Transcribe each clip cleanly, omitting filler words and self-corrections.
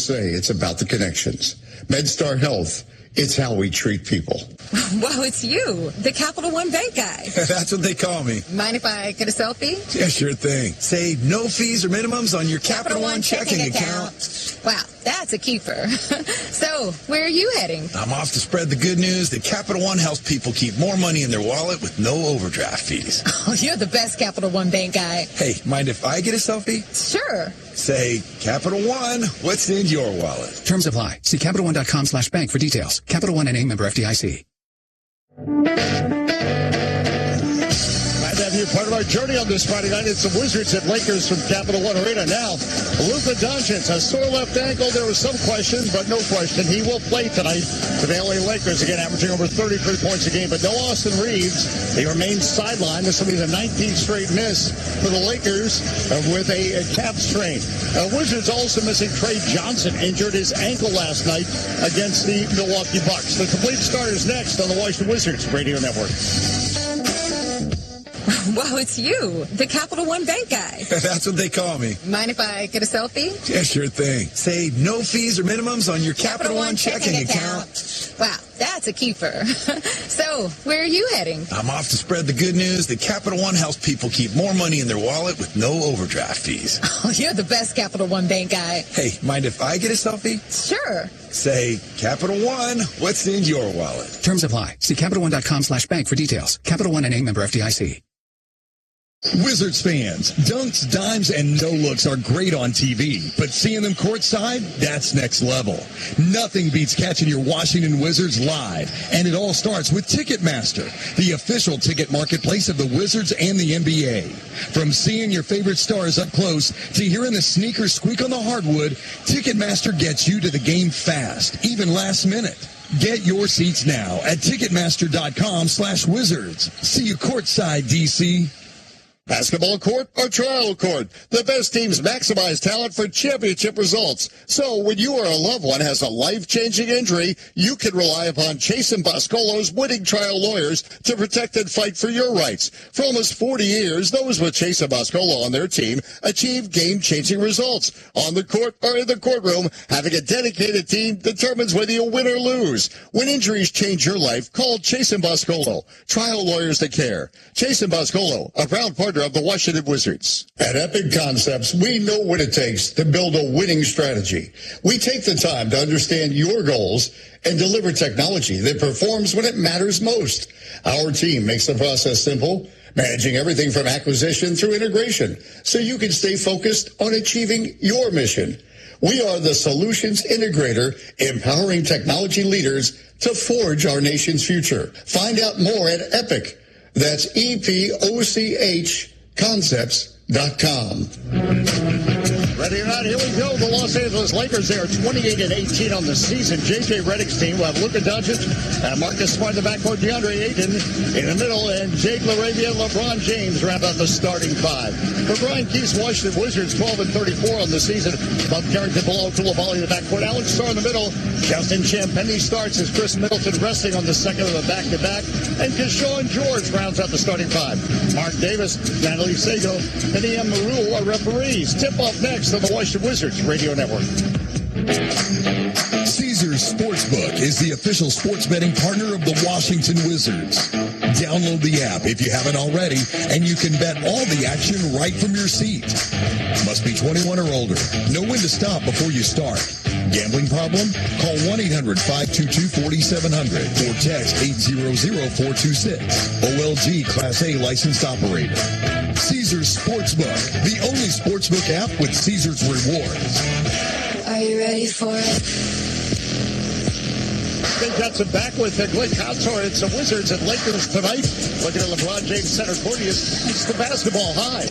say, it's about the connections. MedStar Health, it's how we treat people. Wow, it's you, the Capital One Bank guy. That's what they call me. Mind if I get a selfie? Yeah, sure thing. Save no fees or minimums on your Capital One checking account. Wow, that's a keeper. So, where are you heading? I'm off to spread the good news that Capital One helps people keep more money in their wallet with no overdraft fees. Oh, you're the best Capital One Bank guy. Hey, mind if I get a selfie? Sure. Say, Capital One, what's in your wallet? Terms apply. See CapitalOne.com/bank for details. Capital One NA, member FDIC. Glad to have you part of our journey on this Friday night. It's the Wizards at Lakers from Capital One Arena. Now, Luka Doncic, a sore left ankle. There was some question, but no question. He will play tonight for the LA Lakers, again averaging over 33 points a game. But no Austin Reeves. He remains sidelined. This will be the 19th straight miss for the Lakers with a calf strain. Wizards also missing Trey Johnson, injured his ankle last night against the Milwaukee Bucks. The complete start is next on the Washington Wizards Radio Network. Wow, it's you, the Capital One Bank guy. That's what they call me. Mind if I get a selfie? Yeah, sure thing. Save no fees or minimums on your Capital One checking account. Wow, that's a keeper. So, where are you heading? I'm off to spread the good news that Capital One helps people keep more money in their wallet with no overdraft fees. Oh, you're the best Capital One Bank guy. Hey, mind if I get a selfie? Sure. Say, Capital One, what's in your wallet? Terms apply. See CapitalOne.com/bank for details. Capital One NA, member FDIC. Wizards fans, dunks, dimes, and no-looks are great on TV, but seeing them courtside, that's next level. Nothing beats catching your Washington Wizards live, and it all starts with Ticketmaster, the official ticket marketplace of the Wizards and the NBA. From seeing your favorite stars up close to hearing the sneakers squeak on the hardwood, Ticketmaster gets you to the game fast, even last minute. Get your seats now at Ticketmaster.com/Wizards. See you courtside, DC. Basketball court or trial court? The best teams maximize talent for championship results. So when you or a loved one has a life-changing injury, you can rely upon Chasen Boscolo's winning trial lawyers to protect and fight for your rights. For almost 40 years, those with Chasen Boscolo on their team achieve game-changing results. On the court or in the courtroom, having a dedicated team determines whether you win or lose. When injuries change your life, call Chasen Boscolo. Trial lawyers that care. Chasen Boscolo, a proud partner of the Washington Wizards. At Epic Concepts, we know what it takes to build a winning strategy. We take the time to understand your goals and deliver technology that performs when it matters most. Our team makes the process simple, managing everything from acquisition through integration, so you can stay focused on achieving your mission. We are the solutions integrator, empowering technology leaders to forge our nation's future. Find out more at Epic. That's EPOCH concepts.com. Ready or not, here we go. The Los Angeles Lakers, they are 28-18 on the season. J.J. Redick's team will have Luka Doncic, Marcus Smart in the backcourt, DeAndre Ayton in the middle, and Jake LaRavia, LeBron James round out the starting five. For Brian Keith's Washington Wizards, 12-34 on the season. Bob Carrington below, Coulibaly in the backcourt, Alex Starr in the middle. Justin Champagnie starts as Chris Middleton resting on the second of the back-to-back. And Keshawn George rounds out the starting five. Mark Davis, Natalie Sago, and E.M. Marule are referees. Tip-off next on the Washington Wizards Radio Network. Caesars Sportsbook is the official sports betting partner of the Washington Wizards. Download the app if you haven't already, and you can bet all the action right from your seat. Must be 21 or older. Know when to stop before you start. Gambling problem? Call 1-800-522-4700 or text 800-426. OLG Class A licensed operator. Caesars Sportsbook, the only sportsbook app with Caesars Rewards. Are you ready for it? They got some back with Glenn Consor. It's the Wizards and Lakers tonight. Looking at LeBron James center court, he is the basketball high.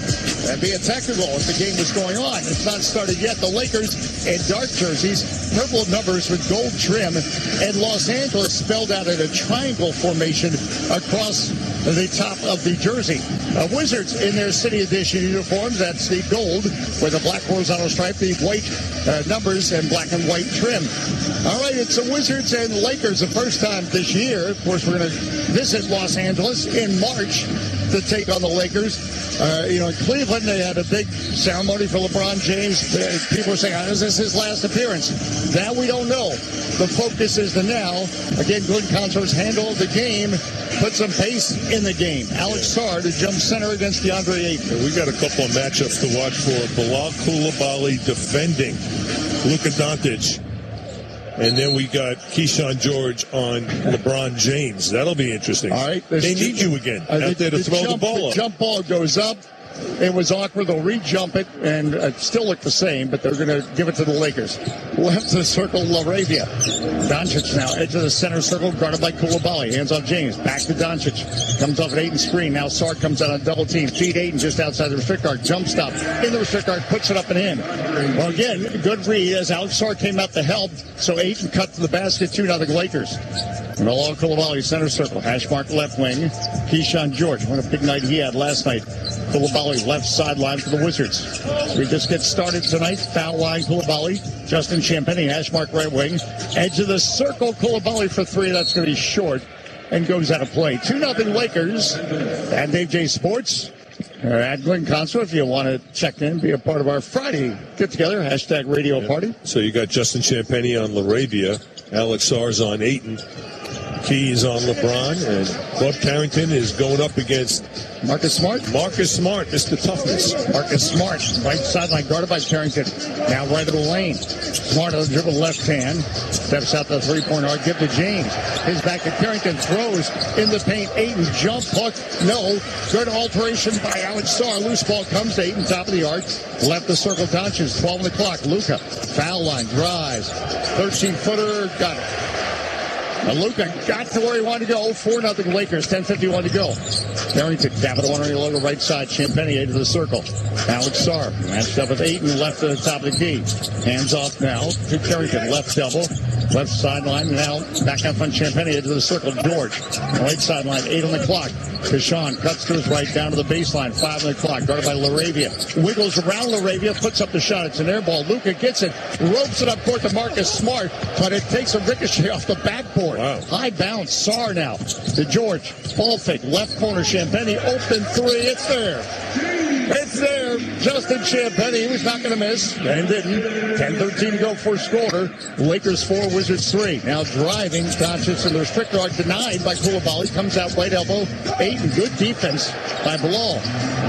That'd be a technical if the game was going on. It's not started yet. The Lakers in dark jerseys, purple numbers with gold trim, and Los Angeles spelled out in a triangle formation across the top of the jersey. Wizards in their city edition uniforms. That's the gold with a black horizontal stripe, the white numbers, and black and white trim. All right, it's the Wizards and Lakers the first time this year. Of course, we're going to visit Los Angeles in March. to take on the Lakers. In Cleveland, they had a big ceremony for LeBron James. People are saying, is this his last appearance? That we don't know. The focus is the now. Again, Glenn Consort's handle of the game put some pace in the game. Alex Sarr to jump center against DeAndre Ayton. We got a couple of matchups to watch for. Bilal Coulibaly defending Luka Doncic. And then we got Keyshawn George on LeBron James. That'll be interesting. All right. They need you again out there to throw the ball up. The jump ball goes up. It was awkward. They'll re-jump it, and it still look the same, but they're going to give it to the Lakers. Left to the circle, LaRavia. Doncic now, edge of the center circle, guarded by Coulibaly. Hands off James. Back to Doncic. Comes off an Ayton screen. Now Sarr comes out on double team. Feed Ayton just outside the restrict arc. Jump stop. In the restrict arc, puts it up and in. Well, again, good read as Alex Sarr came out to help, so Ayton cut to the basket, 2-0 Lakers. And Bilal Coulibaly, center circle. Hash mark left wing. Keyshawn George. What a big night he had last night. Coulibaly left sideline for the Wizards. We just get started tonight. Foul line Coulibaly. Justin Champagnie, hash mark right wing. Edge of the circle, Coulibaly for three. That's going to be short and goes out of play. 2-0 Lakers. At Dave J Sports. At Glenn Consort, if you want to check in, be a part of our Friday get-together, hashtag radio party. So you got Justin Champagnie on LaRavia. Alex Sarr's on Ayton. Keys on LeBron, and Bob Carrington is going up against Marcus Smart. Marcus Smart, Mr. Toughness. Marcus Smart, right sideline, guarded by Carrington. Now right of the lane. Smart on the dribble left hand. Steps out the three-point arc, give to James. His back to Carrington, throws in the paint. Ayton, jump hook, no. Good alteration by Alex Sarr. Loose ball comes to Ayton, top of the arc. Left the circle, Doncic, 12 on the clock. Luka, foul line, drives. 13-footer, got it. Luka got to where he wanted to go. 4-0 Lakers, 10:51 to go. Carrington, capital one on your logo, right side. Champagnie to the circle. Alex Sarr matched up with Ayton, left to the top of the key. Hands off now to Carrington, left double. Left sideline now, back up on Champagnie to the circle. George, right sideline, 8 on the clock. Keyshawn cuts to his right, down to the baseline, 5 on the clock, guarded by LaRavia. Wiggles around LaRavia, puts up the shot. It's an air ball. Luka gets it, ropes it up court to Marcus Smart, but it takes a ricochet off the backboard. Wow. High bounce. Sarr now to George. Ball fake, left corner, Champagnie, open three. It's there. It's there. Justin Champagnie, he was not going to miss, and didn't. 10:13 to go, first quarter. Lakers 4, Wizards 3. Now driving, Doncic in the restrictor arc, denied by Coulibaly. Comes out right elbow. Ayton, good defense by Bilal.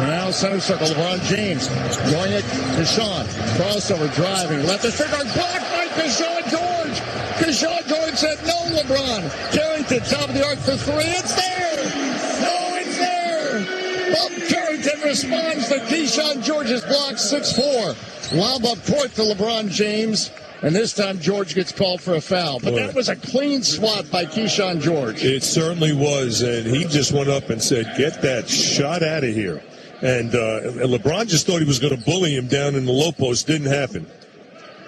Now center circle, LeBron James. Going at Keyshawn. Crossover, driving. Left the restrictor arc, blocked by Keyshawn George. Keyshawn George said no, LeBron. Carrington, top of the arc for three. It's there. No, it's there. Bob Carrington responds to Keyshawn George's block, 6-4. Lob up court to LeBron James. And this time George gets called for a foul. But that was a clean swat by Keyshawn George. It certainly was. And he just went up and said, get that shot out of here. And LeBron just thought he was going to bully him down in the low post. Didn't happen.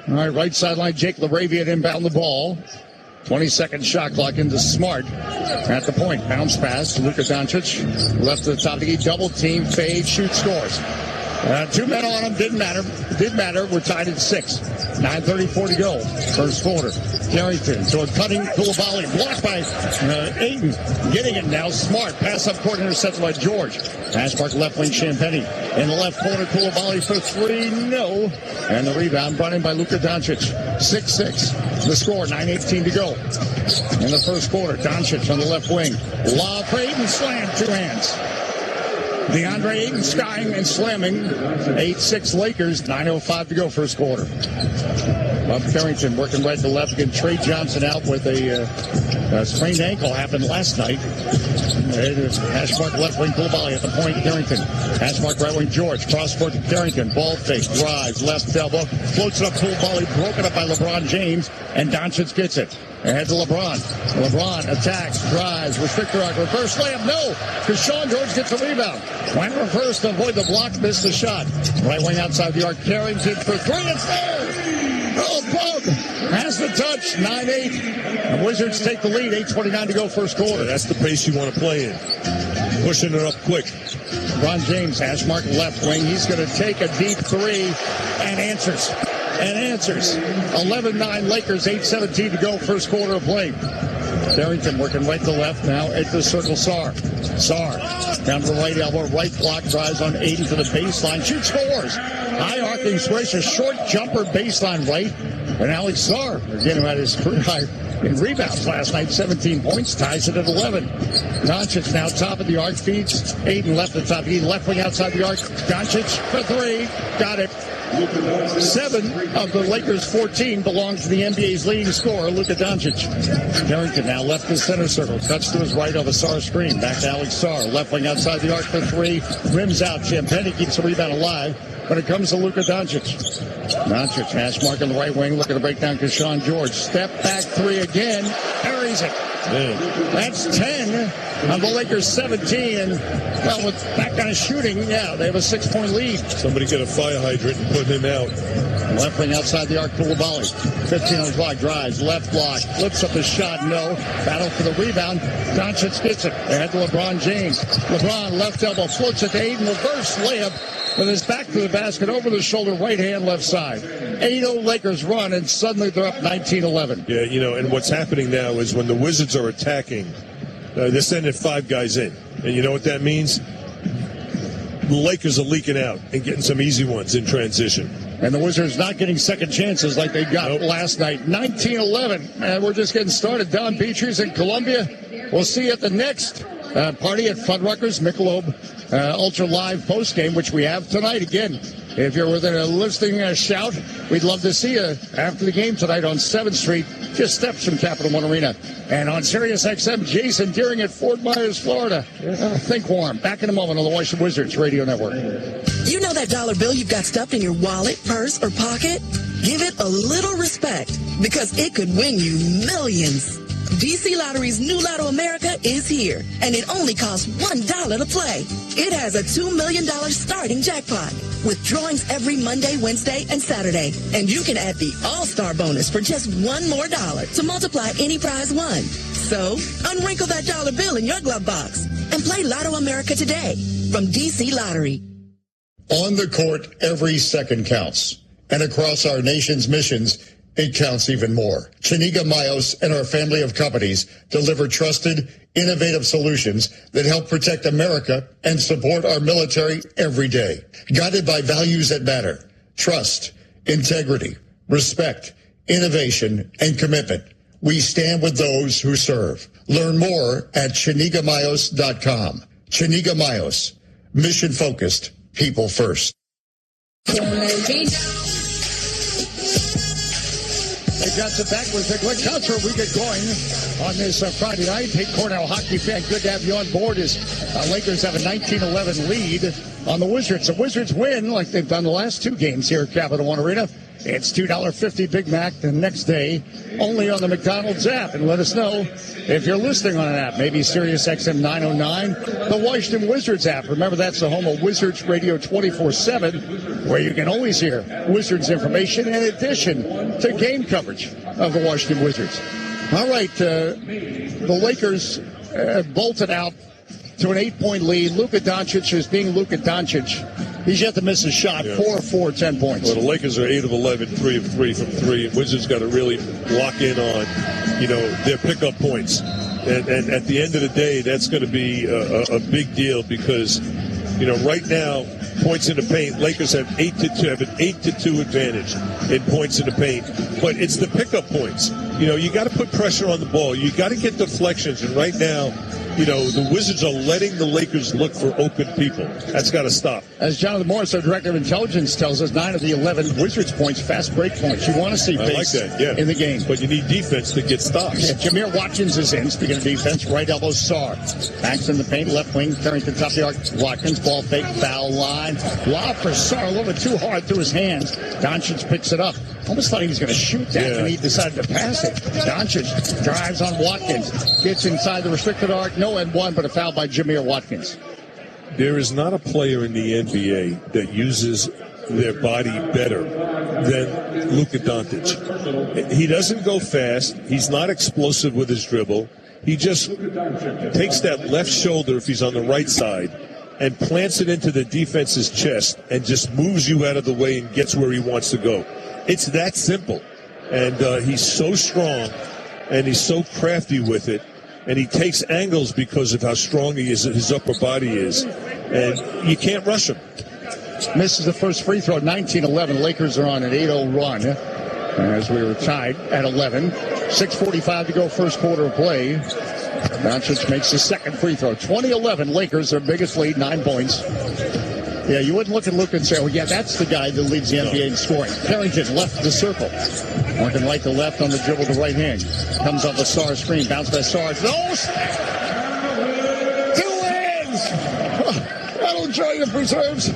All right sideline, Jake LaRavia to inbound the ball. 20-second shot clock into Smart. At the point, bounce pass, Luka Doncic. Left to the top of the key, double team, fade, shoot, scores. 2 men on him, didn't matter. Did matter, we're tied at 6. 9:34 to go, first quarter. Carrington to a cutting Coulibaly, blocked by Ayton. Getting it now, Smart. Pass up court, intercepted by George. Pass mark left wing, Champagnie. In the left corner, Coulibaly for three, no. And the rebound brought in by Luka Doncic. 6-6. The score, 9:18 to go. In the first quarter, Doncic on the left wing. Lob for Ayton, slam, 2 hands. DeAndre Ayton skying and slamming. 8-6 Lakers, 9:05 to go, first quarter. Bob Carrington working right to left. Again, Trey Johnson out with a sprained ankle, happened last night. Hash mark left wing, Coulibaly at the point, Carrington. Hash mark right wing, George. Cross court to Carrington. Ball fake, drives, left elbow. Floats it up, Coulibaly, broken up by LeBron James, and Doncic gets it. Ahead to LeBron. LeBron attacks, drives, restrictor arc, reverse layup, no. Keyshawn George gets a rebound. Went reverse to avoid the block, missed the shot. Right wing outside the arc, Carrington for three, it's there. Oh, Bug has the touch, 9-8. The Wizards take the lead, 8:29 to go, first quarter. That's the pace you want to play in. Pushing it up quick. LeBron James, hash mark left wing. He's going to take a deep three and answers. 11-9 Lakers, 8:17 to go, first quarter of play. Carrington working right to left now at the circle. Sarr Czar down to the right elbow, right block, drives on Aiden for the baseline, shoots, scores. High arcing swish, a short jumper, baseline right. And Alex Czar, again, who had his career high in rebounds last night, 17 points, ties it at 11. Doncic now top of the arc, feeds Aiden left at top. He left wing outside the arc. Doncic for three, got it. 7 of the Lakers' 14 belong to the NBA's leading scorer, Luka Doncic. Harrington now left the center circle, cuts to his right of a Czar screen. Back to Alex Czar, left wing outside the arc for three, rims out. Champagnie keeps the rebound alive when it comes to Luka Doncic. Doncic, hash mark on the right wing, looking to break down Keyshawn George. Step back three again, buries it. Man. That's 10 of the Lakers' 17. And, well, with that kind of shooting, yeah, they have a 6-point lead. Somebody get a fire hydrant and put him out. Left wing outside the arc, Koulibaly. 15 on the clock, drives, left block, flips up a shot, no. Battle for the rebound. Doncic gets it. Ahead to LeBron James. LeBron, left elbow, floats it to Aiden, reverse layup with his back to the basket, over the shoulder, right hand, left side. 8-0 Lakers run, and suddenly they're up 19-11. Yeah, you know, and what's happening now is when the Wizards are attacking, they're sending 5 guys in. And you know what that means? The Lakers are leaking out and getting some easy ones in transition. And the Wizards not getting second chances like they got last night. 19-11, and we're just getting started. Don Petries in Columbia. We'll see you at the next party at Fuddruckers, Michelob Ultra Live postgame, which we have tonight. Again, if you're within a listening shout, we'd love to see you after the game tonight on 7th Street, just steps from Capital One Arena. And on Sirius XM, Jason Deering at Fort Myers, Florida. Think warm. Back in a moment on the Washington Wizards Radio Network. You know that dollar bill you've got stuffed in your wallet, purse, or pocket? Give it a little respect, because it could win you millions. DC Lottery's new Lotto America is here, and it only costs $1 to play. It has a $2 million starting jackpot with drawings every Monday, Wednesday, and Saturday. And you can add the All-Star bonus for just $1 more to multiply any prize won. So, unwrinkle that dollar bill in your glove box and play Lotto America today from DC Lottery. On the court, every second counts. And across our nation's missions, it counts even more. Chiniga Mayos and our family of companies deliver trusted, innovative solutions that help protect America and support our military every day. Guided by values that matter: trust, integrity, respect, innovation, and commitment. We stand with those who serve. Learn more at ChinigaMayos.com. Chiniga Mayos, mission-focused, people first. Hey, Johnson back with a quick concert. We get going on this Friday night. Hey, Cornell hockey fan, good to have you on board as Lakers have a 19-11 lead on the Wizards. The Wizards win like they've done the last 2 games here at Capital One Arena. It's $2.50 Big Mac the next day, only on the McDonald's app. And let us know if you're listening on an app, maybe Sirius XM 909, the Washington Wizards app. Remember, that's the home of Wizards Radio 24/7, where you can always hear Wizards information in addition to game coverage of the Washington Wizards. All right, the Lakers bolted out to an 8-point lead. Luka Doncic is being Luka Doncic. He's yet to miss a shot. 4 of 4, 10 points. Well, the Lakers are 8 of 11, 3 of 3 from 3. Wizards got to really lock in on, their pickup points. And at the end of the day, that's going to be a big deal because, right now, points in the paint, Lakers have 8-2, have an 8-2 advantage in points in the paint. But it's the pickup points. You got to put pressure on the ball. You got to get deflections. And right now, the Wizards are letting the Lakers look for open people. That's got to stop. As Jonathan Morris, our Director of Intelligence, tells us, 9 of the 11 Wizards points, fast break points. You want to see pace in the game. But you need defense to get stops. Yeah, Jameer Watkins is in. Speaking of defense, right elbow Czar. Backs in the paint, left wing, carrying to the top of the arc. Watkins, ball fake, foul line. Lob for Czar, a little bit too hard through his hands. Doncic picks it up. Almost thought he was going to shoot that, and he decided to pass it. Doncic drives on Watkins. Gets inside the restricted arc. No and one, but a foul by Jameer Watkins. There is not a player in the NBA that uses their body better than Luka Doncic. He doesn't go fast. He's not explosive with his dribble. He just takes that left shoulder, if he's on the right side, and plants it into the defense's chest and just moves you out of the way and gets where he wants to go. It's that simple. And he's so strong and he's so crafty with it. and he takes angles because of how strong he is, his upper body is. And you can't rush him. Misses the first free throw, 19-11. Lakers are on an 8-0 run as we were tied at 11. 6:45 to go, first quarter of play. Doncic makes the second free throw. 20-11, Lakers, their biggest lead, 9 points. Yeah, you wouldn't look at Luka and say, oh, yeah, that's the guy that leads the NBA in scoring. Carrington left the circle. Working right to left on the dribble to right hand. Comes off the Sarr screen. Bounce by Sarr. No! 2 hands! That'll enjoy the preserves.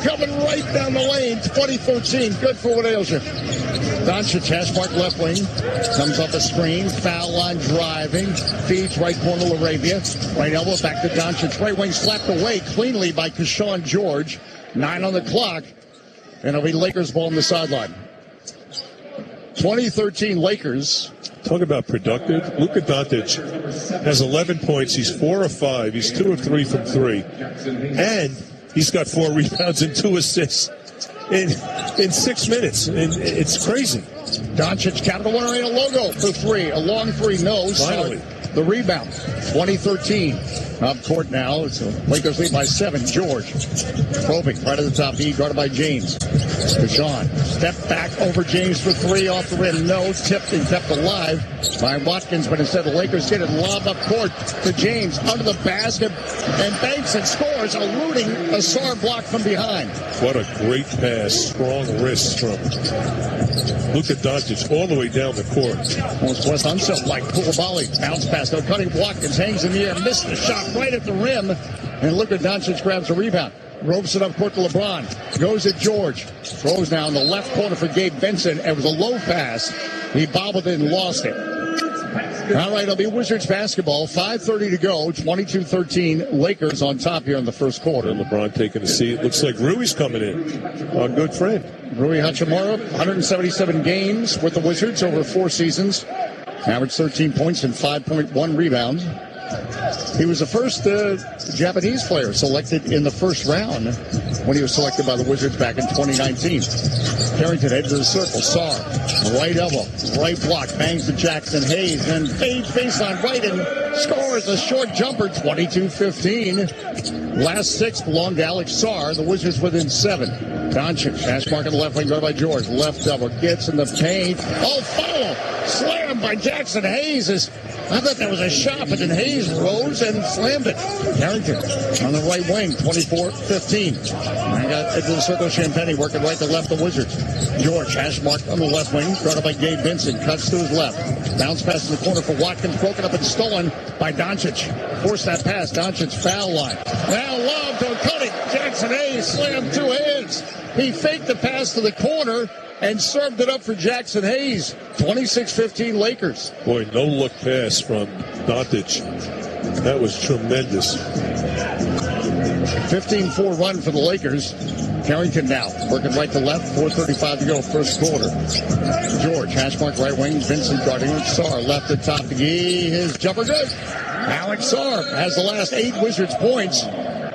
Coming right down the lane. 2013. Good for what ails you. Doncic, hash mark left wing. Comes off a screen. Foul line driving. Feeds right corner LaRavia. Right elbow back to Doncic. Right wing slapped away cleanly by Keyshawn George. 9 on the clock. And it'll be Lakers ball on the sideline. 2013 Lakers. Talk about productive. Luka Doncic has 11 points. He's 4 of 5. He's 2 of 3 from 3. And he's got 4 rebounds and 2 assists in 6 minutes. And it's crazy. Doncic, Capital One Arena logo for 3. A long 3, no. Finally. The rebound. 2013. Up court now. It's Lakers lead by 7. George. Probing right at the top. He guarded by James. Keyshawn. Step back over James for 3 off the rim. No. Tipped and kept alive by Watkins. But instead the Lakers get it. Lob up court to James. Under the basket. And banks and scores. Eluding a Sarr block from behind. What a great pass. Strong wrists from Luka Doncic all the way down the court. Almost West Unseld like pull volley. Bounce pass. No cutting. Watkins hangs in the air. Missed the shot right at the rim. And Luka Doncic grabs a rebound. Ropes it up court to LeBron. Goes at George. Throws now in the left corner for Gabe Benson. It was a low pass. He bobbled it and lost it. All right, it'll be Wizards basketball. 5:30 to go. 22-13. Lakers on top here in the first quarter. And LeBron taking a seat. Looks like Rui's coming in. Our good friend. Rui Hachimura, 177 games with the Wizards over 4 seasons. Averaged 13 points and 5.1 rebounds. He was the first Japanese player selected in the first round when he was selected by the Wizards back in 2019. Carrington head to the circle. Sarr, right elbow, right block, bangs to Jackson Hayes, and fades baseline right and scores a short jumper, 22-15. Last 6 belonged to Alex Sarr. The Wizards within 7. Doncic, hash mark on the left wing, guarded by George. Left double, gets in the paint. Oh, foul! Slammed by Jackson Hayes. I thought that was a shot, but then Hayes rose and slammed it. Carrington on the right wing, 24-15. I got into the circle of Champagny, working right to left the Wizards. George, hash mark on the left wing, guarded by Gabe Benson, cuts to his left. Bounce pass in the corner for Watkins, broken up and stolen by Doncic. Forced that pass, Doncic foul line. Now Love to cutting. Jackson Hayes slammed 2 hands. He faked the pass to the corner and served it up for Jackson Hayes. 26-15 Lakers. Boy, no-look pass from Doncic. That was tremendous. 15-4 run for the Lakers. Carrington now working right to left. 4:35 to go, first quarter. George, hash mark right wing. Vincent guarding with Sarr. Left at top. His jumper good. Alex Sarr has the last 8 Wizards points.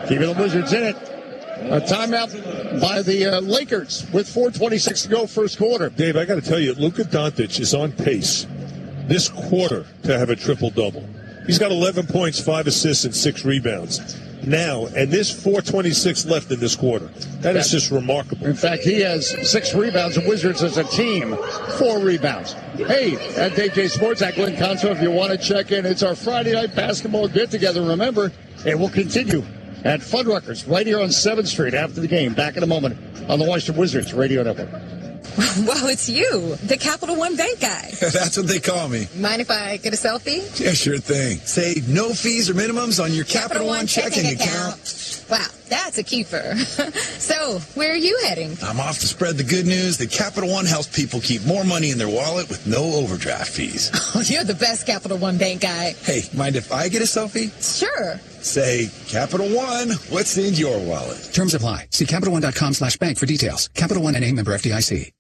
Keeping the Wizards in it. A timeout by the Lakers with 4:26 to go, first quarter. Dave, I got to tell you, Luka Doncic is on pace this quarter to have a triple-double. He's got 11 points, 5 assists, and 6 rebounds. Now, and there's 4:26 left in this quarter. That is just remarkable. In fact, he has 6 rebounds. The Wizards as a team, 4 rebounds. Hey, at Dave J Sports, at Glenn Conso, if you want to check in, it's our Friday night basketball get-together. Remember, it will continue at Fuddruckers right here on 7th Street after the game. Back in a moment on the Washington Wizards Radio Network. Wow, it's you, the Capital One Bank guy. That's what they call me. Mind if I get a selfie? Yeah, sure thing. Say no fees or minimums on your Capital One checking account. Wow, that's a keeper. So, where are you heading? I'm off to spread the good news that Capital One helps people keep more money in their wallet with no overdraft fees. Oh, you're the best Capital One Bank guy. Hey, mind if I get a selfie? Sure. Say, Capital One, what's in your wallet? Terms apply. See CapitalOne.com/bank for details. Capital One NA, member FDIC.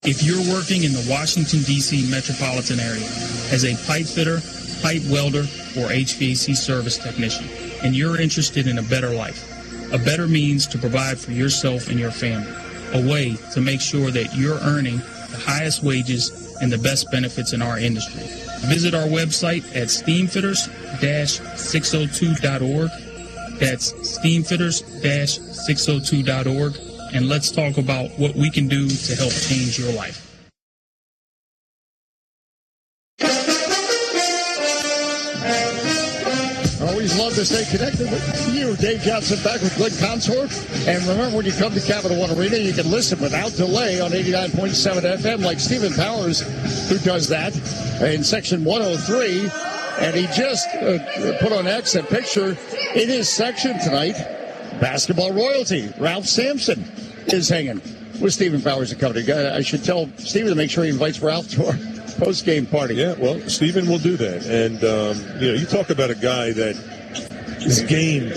If you're working in the Washington, D.C. metropolitan area as a pipe fitter, pipe welder, or HVAC service technician, and you're interested in a better life, a better means to provide for yourself and your family, a way to make sure that you're earning the highest wages and the best benefits in our industry, Visit our website at steamfitters-602.org. That's steamfitters-602.org. And let's talk about what we can do to help change your life. Always love to stay connected with you. Dave Johnson back with Glenn Consor. And remember, when you come to Capital One Arena, you can listen without delay on 89.7 FM like Stephen Powers, who does that in section 103. And he just put on X a picture in his section tonight. Basketball royalty. Ralph Sampson is hanging with Stephen Powers and company. I should tell Stephen to make sure he invites Ralph to our post-game party. Yeah, well, Stephen will do that. And, you talk about a guy that his game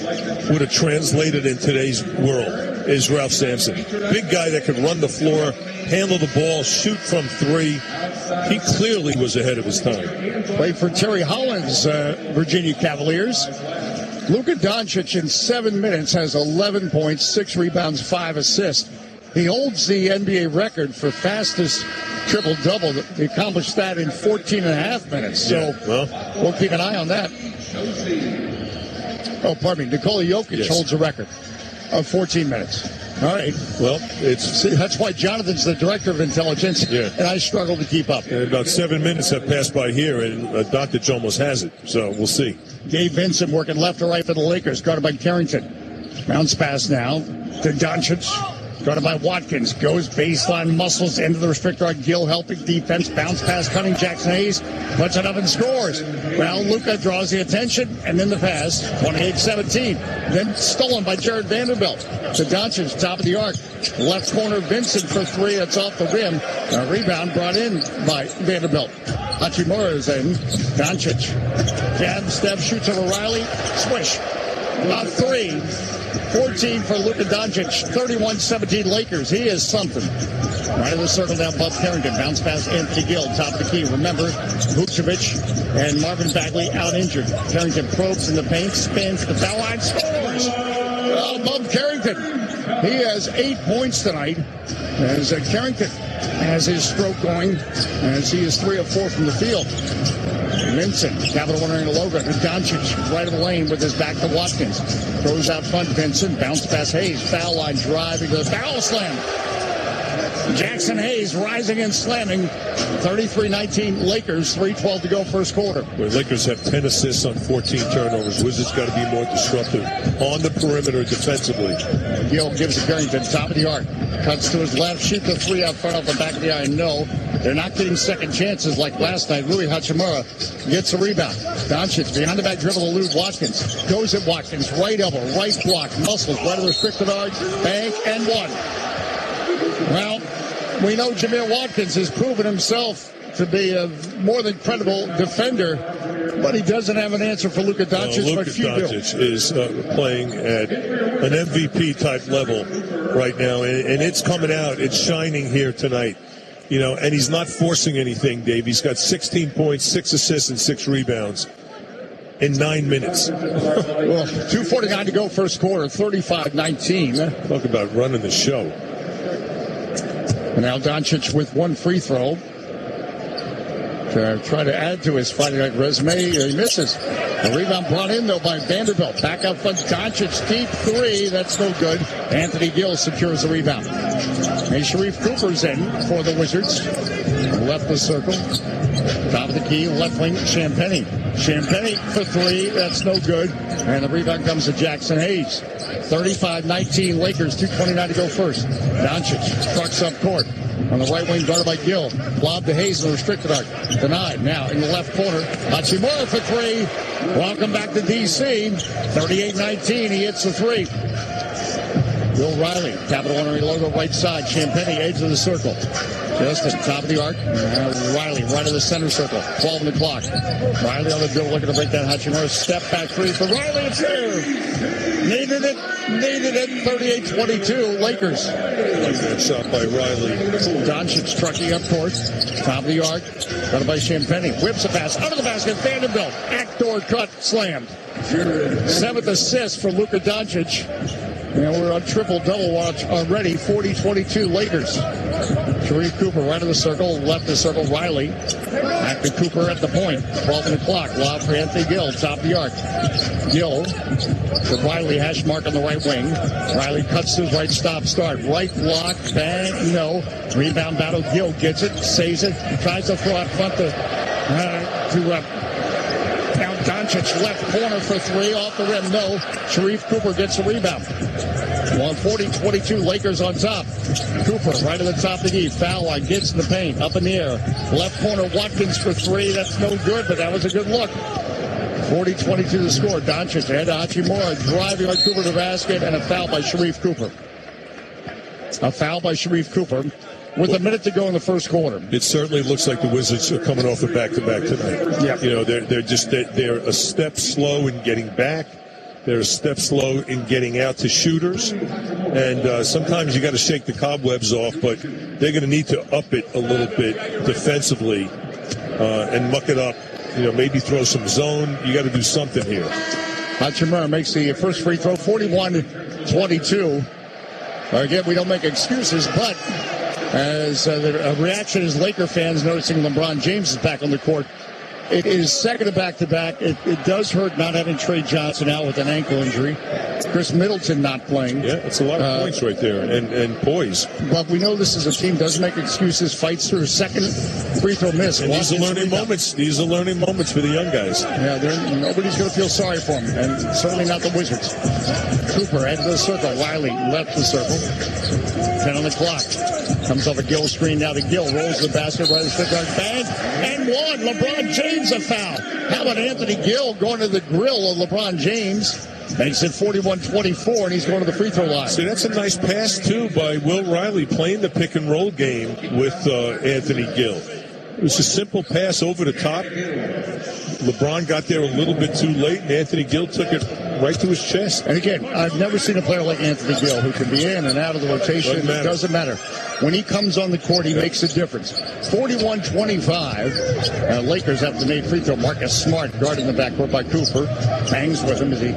would have translated in today's world is Ralph Sampson. Big guy that could run the floor, handle the ball, shoot from three. He clearly was ahead of his time. Played for Terry Holland's Virginia Cavaliers. Luka Doncic in 7 minutes has 11 points, 6 rebounds, 5 assists. He holds the NBA record for fastest triple-double. He accomplished that in 14 and a half minutes. So we'll keep an eye on that. Oh, pardon me. Nikola Jokic holds a record of 14 minutes. All right. Well, that's why Jonathan's the director of intelligence, and I struggle to keep up. And about 7 minutes have passed by here, and Doncic almost has it. So we'll see. Gabe Vincent working left to right for the Lakers, guarded by Carrington. Bounce pass now to Doncic. Guarded by Watkins. Goes baseline, muscles into the restrictor. Gill helping defense. Bounce pass, Cunning. Jackson Hayes puts it up and scores. Well, Luka draws the attention, and then the pass. 28-17. Then stolen by Jared Vanderbilt. To Doncic, top of the arc. Left corner, Vincent for three. That's off the rim. A rebound brought in by Vanderbilt. Hachimura is in. Doncic. Jab, step, shoots over Riley. Swish. About three. 14 for Luka Doncic, 31-17 Lakers. He is something. Right of the circle down above Carrington. Bounce pass Anthony Gill, top of the key. Remember, Vucevic and Marvin Bagley out injured. Carrington probes in the paint, spins the foul line, scores. Above Carrington. He has 8 points tonight as Carrington has his stroke going as he is 3 of 4 from the field. Vincent, Capital One Arena logo. Doncic right of the lane with his back to Watkins. Throws out front, Vincent. Bounce pass Hayes. Foul line driving to the foul slam. Jackson Hayes rising and slamming. 33-19 Lakers. 3:12 to go first quarter. The Lakers have 10 assists on 14 turnovers. Wizards got to be more disruptive on the perimeter defensively. Gill gives to Carrington, top of the arc. Cuts to his left, shoot the three out front off the back of the iron. No, they're not getting second chances like last night. Rui Hachimura gets a rebound. Doncic behind the back dribble to Lute Watkins. Goes at Watkins, right elbow, right block, muscles, right of the restricted arc, bank, and one. Well, we know Jameel Watkins has proven himself to be a more than credible defender, but he doesn't have an answer for Luka Doncic. Luka Doncic is playing at an MVP-type level right now, and it's coming out. It's shining here tonight. And he's not forcing anything, Dave. He's got 16 points, 6 assists, and 6 rebounds in 9 minutes. Well, 2:49 to go first quarter, 35-19. Talk about running the show. And now Doncic with one free throw to try to add to his Friday night resume. He misses. A rebound brought in, though, by Vanderbilt. Back up front, Doncic, deep three. That's no good. Anthony Gill secures the rebound. And Sharif Cooper's in for the Wizards. Left the circle. Top of the key, left wing, Champagnie. Champagnie for three. That's no good. And the rebound comes to Jackson Hayes. 35-19 Lakers, 2:29 to go first. Doncic trucks up court. On the right wing, guarded by Gill. Lob to Hayes in the restricted arc. Denied. Now in the left corner. Hachimura for three. Welcome back to D.C. 38-19. He hits the three. Will Riley, Capital One Arena logo, right side. Champagnie, edge of the circle. Justin, top of the arc. Riley, right of the center circle. 12 on the clock. Riley on the dribble, looking to break down Hachimura. Step back three for Riley. It's there. Needed it. 38-22. Lakers. Like that shot by Riley. Doncic trucking up court. Top of the arc. Got by Champagnie. Whips a pass. Under the basket. Vanderbilt. Backdoor cut. Slammed. 7th assist for Luka Doncic. And we're on triple-double watch already. 40-22 Lakers. Sharif Cooper right of the circle, left of the circle, Riley. Back to Cooper at the point. 12 on the clock. Lob for Anthony Gill, top of the arc. Gill to Riley, hash mark on the right wing. Riley cuts to his right, start. Right block, bang, no. Rebound battle, Gill gets it, saves it, tries to throw out front to Count Doncic, left corner for three, off the rim, no. Sharif Cooper gets the rebound. 140-22, Lakers on top. Cooper right at the top of the key. Foul line, gets in the paint, up in the air. Left corner, Watkins for three. That's no good, but that was a good look. 40-22 the score. Doncic ahead to Hachimura, driving on Cooper to the basket, and a foul by Sharif Cooper. A foul by Sharif Cooper with a minute to go in the first quarter. It certainly looks like the Wizards are coming off a back-to-back tonight. Yeah. You know, they're a step slow in getting back. They're a step slow in getting out to shooters. And sometimes you got to shake the cobwebs off, but they're going to need to up it a little bit defensively and muck it up. You know, maybe throw some zone. You got to do something here. Hachimura makes the first free throw, 41-22. Again, we don't make excuses, but as the reaction is Laker fans noticing LeBron James is back on the court. It is second to back-to-back. It does hurt not having Trey Johnson out with an ankle injury. Chris Middleton not playing. Yeah, it's a lot of points right there and poise. But we know this is a team does make excuses, fights through. Second free throw miss. And these are learning moments. These are learning moments for the young guys. Yeah, nobody's going to feel sorry for them, and certainly not the Wizards. Cooper head to the circle. Riley left the circle. 10 on the clock. Comes off a Gill screen now to Gill. Rolls the basket right at the guard. Bang! And one. LeBron James a foul. How about Anthony Gill going to the grill of LeBron James? Makes it 41-24, and he's going to the free throw line. See, that's a nice pass, too, by Will Riley playing the pick-and-roll game with Anthony Gill. It was a simple pass over the top. LeBron got there a little bit too late, and Anthony Gill took it right to his chest. And again, I've never seen a player like Anthony Gill who can be in and out of the rotation. It doesn't matter. When he comes on the court, he makes a difference. 41-25. Lakers have the made free throw. Marcus Smart guarding the backcourt by Cooper. Bangs with him as he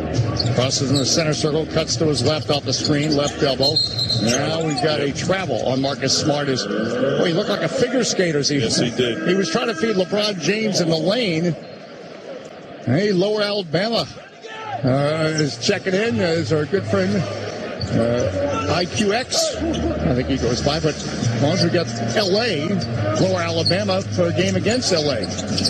crosses in the center circle, cuts to his left off the screen, left elbow. Now we've got a travel on Marcus Smart. He looked like a figure skater. Yes, he did. He was trying to feed LeBron James in the lane. Hey, Lower Alabama is checking in as our good friend IQX. I think he goes by, but as long as we got L.A., Lower Alabama for a game against L.A.,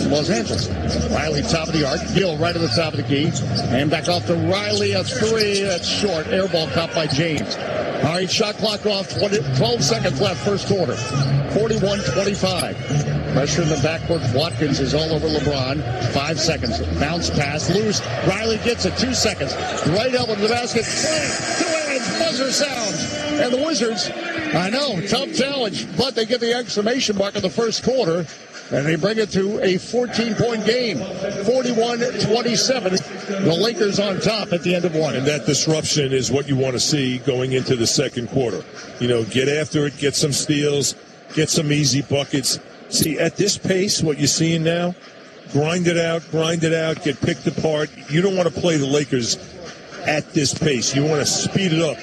Los Angeles. Riley, top of the arc. Gill right at the top of the key. And back off to Riley, a three. That's short. Air ball caught by James. All right, shot clock off. 12 seconds left, first quarter. 41-25. Pressure in the backcourt. Watkins is all over LeBron. 5 seconds. Bounce pass. Loose. Riley gets it. 2 seconds. Right elbow to the basket. Two hands. Buzzer sounds. And the Wizards, I know, tough challenge, but they get the exclamation mark in the first quarter. And they bring it to a 14-point game. 41-27. The Lakers on top at the end of one. And that disruption is what you want to see going into the second quarter. You know, get after it, get some steals, get some easy buckets. See, at this pace, what you're seeing now, grind it out, get picked apart. You don't want to play the Lakers at this pace. You want to speed it up.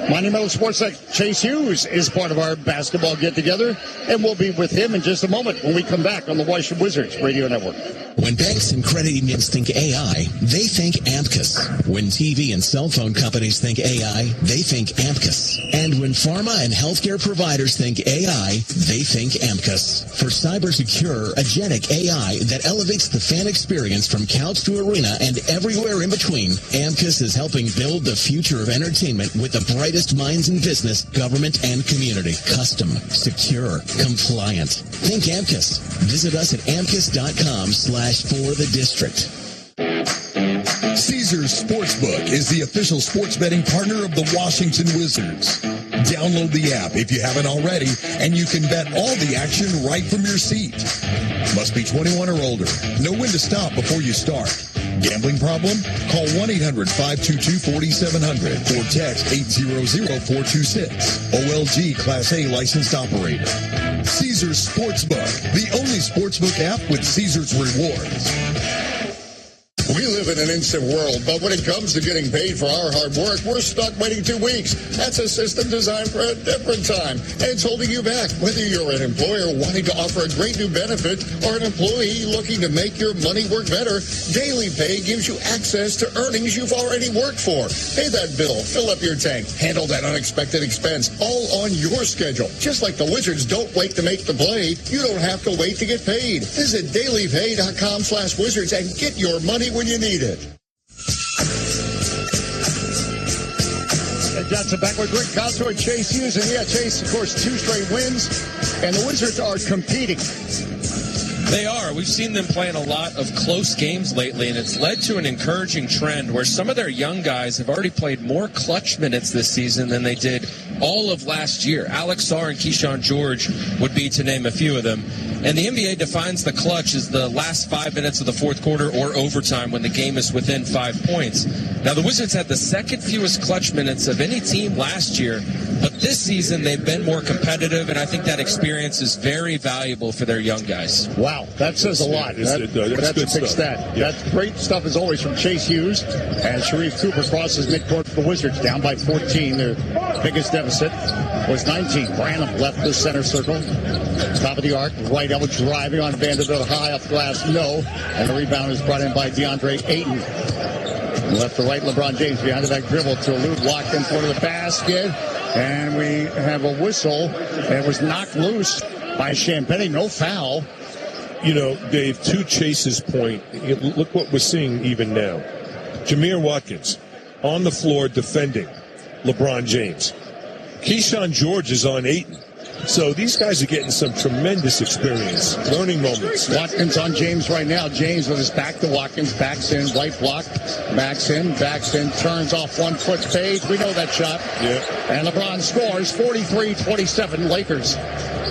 Monumental Sports Tech Chase Hughes is part of our basketball get-together, and we'll be with him in just a moment when we come back on the Washington Wizards Radio Network. When banks and credit unions think AI, they think Amicus. When TV and cell phone companies think AI, they think Amicus. And when pharma and healthcare providers think AI, they think Amicus. For cyber-secure, agentic AI that elevates the fan experience from couch to arena and everywhere in between, Amicus is helping build the future of entertainment with the brightest minds in business, government, and community. Custom, secure, compliant. Think Amicus. Visit us at amicus.com/for-the-district. Caesars Sportsbook is the official sports betting partner of the Washington Wizards. Download the app if you haven't already, and you can bet all the action right from your seat. Must be 21 or older. Know when to stop before you start. Gambling problem? Call 1-800-522-4700 or text 800-426. OLG Class A licensed operator. Caesars Sportsbook, the only sportsbook app with Caesars rewards. We live live in an instant world, but when it comes to getting paid for our hard work, we're stuck waiting 2 weeks. That's a system designed for a different time, and it's holding you back. Whether you're an employer wanting to offer a great new benefit or an employee looking to make your money work better, Daily Pay gives you access to earnings you've already worked for. Pay that bill, fill up your tank, handle that unexpected expense, all on your schedule. Just like the Wizards don't wait to make the play, you don't have to wait to get paid. Visit dailypay.com/wizards and get your money when you need it. Johnson back with Rick Cosmo and Chase Hughes. And yeah, Chase, of course, 2 straight wins. And the Wizards are competing. They are. We've seen them playing a lot of close games lately, and it's led to an encouraging trend where some of their young guys have already played more clutch minutes this season than they did all of last year. Alex Sarr and Keyshawn George would be to name a few of them. And the NBA defines the clutch as the last 5 minutes of the fourth quarter or overtime when the game is within 5 points. Now, the Wizards had the second fewest clutch minutes of any team last year, but this season they've been more competitive, and I think that experience is very valuable for their young guys. Wow, that says a lot. That's a big stat. Yeah. That's great stuff as always from Chase Hughes. And Sharif Cooper crosses midcourt for the Wizards, down by 14. Their biggest deficit was 19. Branham left the center circle. Top of the arc, right elbow driving on Vanderbilt, high off the glass, no. And the rebound is brought in by DeAndre Ayton. Left to right, LeBron James behind the back dribble to elude Watkins for the basket. And we have a whistle. It was knocked loose by Champagnie. No foul. You know, Dave, to Chase's point, look what we're seeing even now. Jameer Watkins on the floor defending LeBron James. Keyshawn George is on Ayton. So these guys are getting some tremendous experience, learning moments. Watkins on James right now. James with his back to Watkins, backs in, right block, backs in, turns off 1 foot fade. We know that shot. Yeah. And LeBron scores 43-27 Lakers.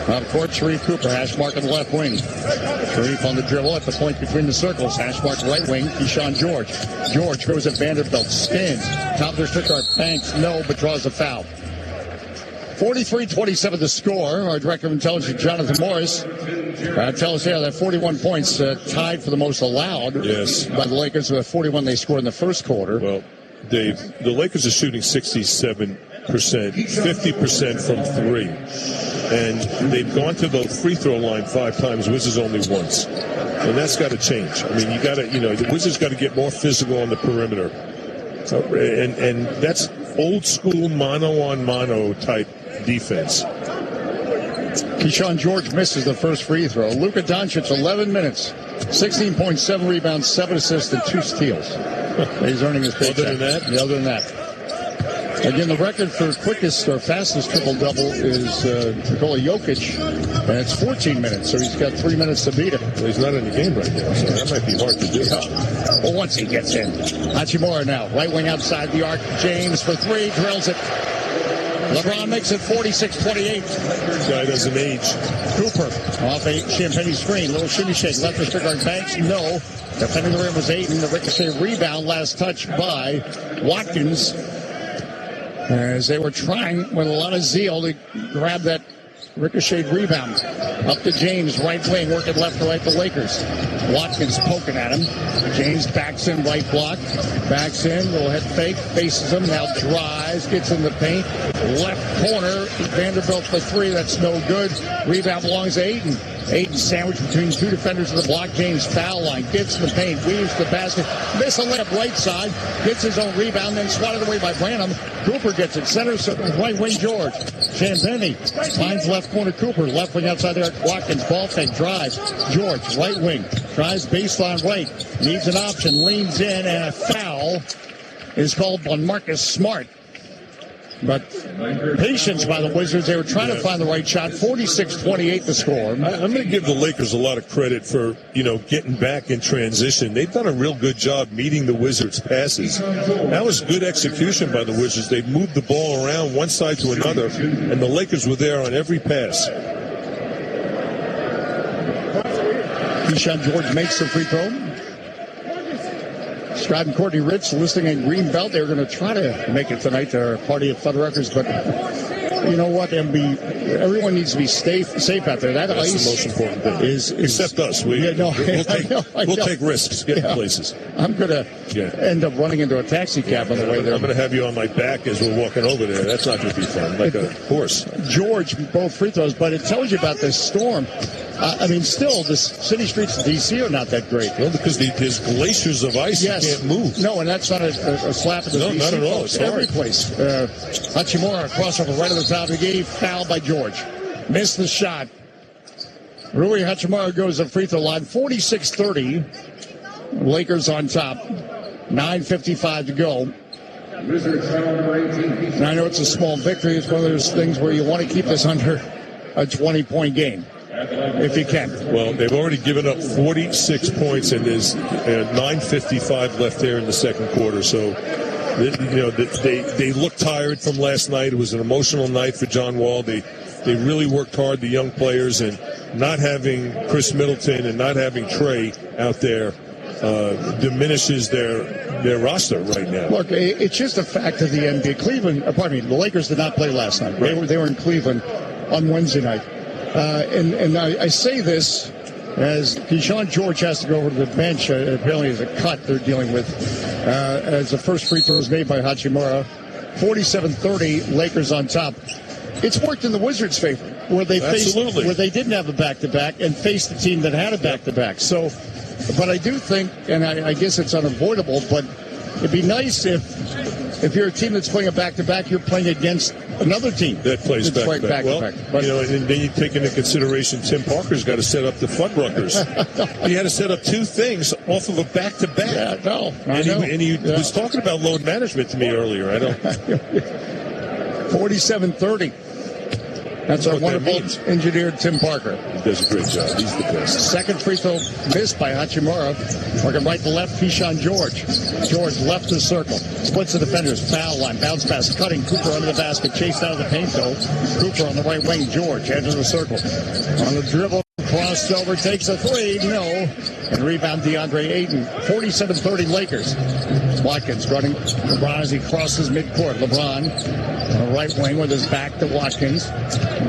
Of course, Sharif Cooper, hash mark on the left wing. Sharif on the dribble at the point between the circles. Hash mark right wing, Keyshawn George. George goes at Vanderbilt, spins. Top of the strict arc, banks, no, but draws a foul. 43-27 the score. Our Director of Intelligence, Jonathan Morris, tells us here that 41 points tied for the most allowed by the Lakers with 41 they scored in the first quarter. Well, Dave, the Lakers are shooting 67%, 50% from 3. And they've gone to the free throw line 5 times, Wizards only once. And that's got to change. I mean, the Wizards got to get more physical on the perimeter. And that's old school mano-on-mano type defense. Keyshawn George misses the first free throw. Luka Doncic, 11 minutes, 16.7 rebounds, 7 assists, and 2 steals. He's earning his paycheck. Other than that? Yeah, other than that. Again, the record for quickest or fastest triple-double is Nikola Jokic, and it's 14 minutes, so he's got 3 minutes to beat him. Well, he's not in the game right now, so that might be hard to do. Well, once he gets in. Hachimura now, right wing outside the arc. James for 3, drills it. LeBron makes it 46-28. Guy doesn't age. Cooper off a Champagnie screen. Little shimmy shake. Left the strict arc. Banks, no. Defending the rim was Ayton. The ricochet rebound. Last touch by Watkins. As they were trying with a lot of zeal to grab that ricocheted rebound. Up to James, right wing, working left to right the Lakers. Watkins poking at him. James backs in, right block. Backs in, little head fake, faces him, now drives, gets in the paint. Left corner, Vanderbilt for 3, that's no good. Rebound belongs to Ayton. Ayton sandwiched between 2 defenders of the block. James foul line, gets in the paint, weaves the basket. Miss a layup right side, gets his own rebound, then swatted away by Branham. Cooper gets it, center, right wing George. Champagnie finds left corner Cooper, left wing outside there. Watkins, ball fake, drives. George, right wing, tries baseline right, needs an option, leans in, and a foul is called on Marcus Smart. But patience by the Wizards. They were trying to find the right shot. 46-28 the score. I'm going to give the Lakers a lot of credit for, getting back in transition. They've done a real good job meeting the Wizards' passes. That was good execution by the Wizards. They moved the ball around one side to another, and the Lakers were there on every pass. Keyshawn George makes the free throw. Scribe and Courtney Ritz listing in Greenbelt. They were going to try to make it tonight, their party at Fuddruckers, but you know what? Everyone needs to be safe out there. That's the most important thing. Except us. We'll take risks getting places. I'm going to end up running into a taxi cab on the way there. I'm going to have you on my back as we're walking over there. That's not going to be fun. Like a horse. George, both free throws, but it tells you about this storm. Still, the city streets of D.C. are not that great. Well, because there's glaciers of ice. Yes. You can't move. No, and that's not a slap at the DC not at all. It's every place. Hachimura, crossover right at the top of the game, fouled by George. Missed the shot. Rui Hachimura goes to the free throw line. 46-30. Lakers on top. 9:55 to go. And I know it's a small victory. It's one of those things where you want to keep this under a 20-point game. If you can. Well, they've already given up 46 points, and there's 9:55 left there in the second quarter. So, they look tired from last night. It was an emotional night for John Wall. They really worked hard, the young players, and not having Chris Middleton and not having Trey out there diminishes their roster right now. Look, it's just a fact of the NBA. The Lakers did not play last night. Right. They were in Cleveland on Wednesday night. And I say this as Keyshawn George has to go over to the bench. Apparently, there's a cut they're dealing with as the first free throw was made by Hachimura. 47-30, Lakers on top. It's worked in the Wizards' favor, where they didn't have a back-to-back and faced a team that had a back-to-back. So, but I do think, and I guess it's unavoidable, but it'd be nice if you're a team that's playing a back-to-back, you're playing against another team that plays back-to-back. Well, but, and then you take into consideration Tim Parker's got to set up the Fuddruckers. He had to set up two things off of a back-to-back. Yeah, no, and he was talking about load management to me earlier. 47-30. That's our wonderful engineer, Tim Parker. He does a great job. He's the best. Second free throw missed by Hachimura. Working right to left, Keyshawn George. George left the circle. Splits the defenders. Foul line. Bounce pass. Cutting. Cooper under the basket. Chased out of the paint, though. Cooper on the right wing. George enters the circle. On the dribble. Crossed over. Takes a three. No. And rebound DeAndre Ayton. 47-30 Lakers. Watkins running LeBron as he crosses midcourt. LeBron on the right wing with his back to Watkins.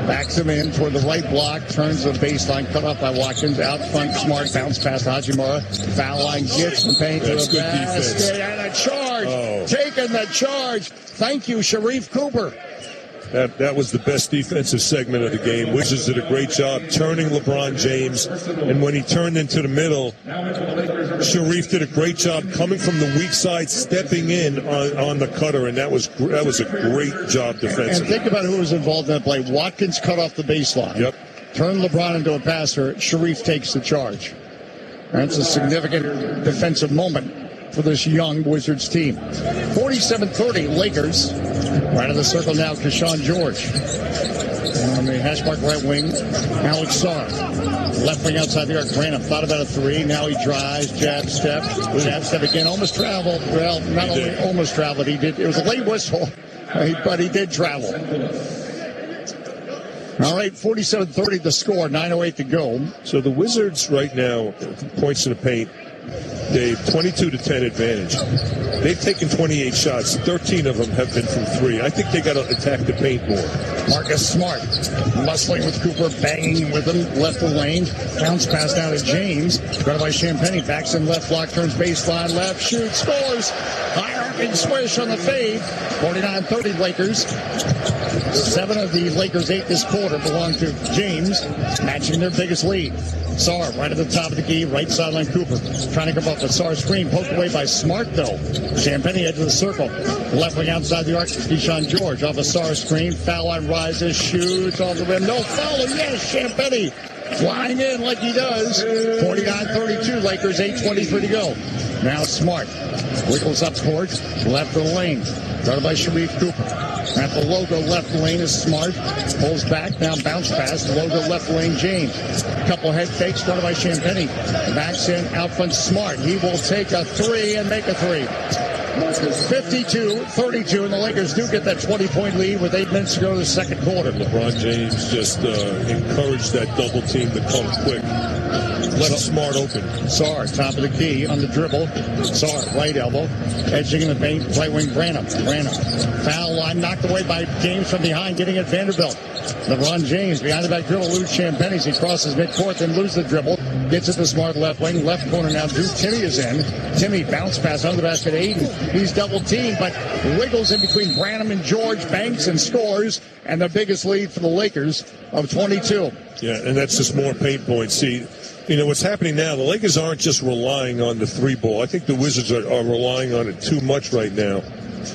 Backs him in toward the right block. Turns the baseline. Cut off by Watkins. Out front. Smart. Bounce past Hachimura. Foul line. Gets the paint to the basket. And a charge. Taking the charge. Thank you, Sharif Cooper. That was the best defensive segment of the game. Wizards did a great job turning LeBron James. And when he turned into the middle, Sharif did a great job coming from the weak side, stepping in on the cutter. And that was a great job defensively. And think about who was involved in that play. Watkins cut off the baseline. Yep. Turned LeBron into a passer. Sharif takes the charge. That's a significant defensive moment for this young Wizards team. 47-30 Lakers. Right in the circle now, Keyshawn George. On the hash mark right wing, Alex Sarr. Left wing outside the arc. Grant thought about a three. Now he drives, jab step again. Almost traveled. Well, not only almost traveled, he did. It was a late whistle, but he did travel. All right, 47-30 the score, 9:08 to go. So the Wizards right now, points in the paint, they have 22-10 advantage. They've taken 28 shots. 13 of them have been from three. I think they got to attack the paint more. Marcus Smart muscling with Cooper, banging with him, left the lane. Bounce pass down to James. Guarded by Champagnie. Backs in left block, turns baseline, left, shoots, scores. High arcing swish on the fade. 49-30 Lakers. 7 of the Lakers' 8 this quarter belong to James, matching their biggest lead. Sarr right at the top of the key, right sideline Cooper. Trying to come up with Sarr screen, poked away by Smart though. Champagnie edge of the circle. Left wing outside the arc, Keyshawn George off a Sarr screen. Foul line rises, shoots off the rim. No foul, yes, Champagnie flying in like he does. 49-32, Lakers, 8:23 to go. Now Smart wiggles up court, left of the lane. Guarded by Sharif Cooper. At the logo left lane is Smart. Pulls back, now bounce pass. Logo left lane, James. Couple head fakes, guarded by Champagnie. Backs in, out front Smart. He will take a three and make a three. 52-32, and the Lakers do get that 20-point lead with 8 minutes to go to the second quarter. LeBron James just encouraged that double team to come quick. Left Smart open. Sarr, top of the key on the dribble. Sarr, right elbow. Edging in the paint, right wing Branham. Foul line knocked away by James from behind, getting at Vanderbilt. LeBron James behind the back dribble, lose Champagnie as he crosses midcourt, then lose the dribble. Gets it to Smart left wing, left corner now. Drew Timme is in. Timme bounce pass under the basket. Aiden, he's double teamed, but wiggles in between Branham and George, banks and scores, and the biggest lead for the Lakers of 22. Yeah, and that's just more paint points. See, you know, what's happening now, the Lakers aren't just relying on the three ball. I think the Wizards are relying on it too much right now.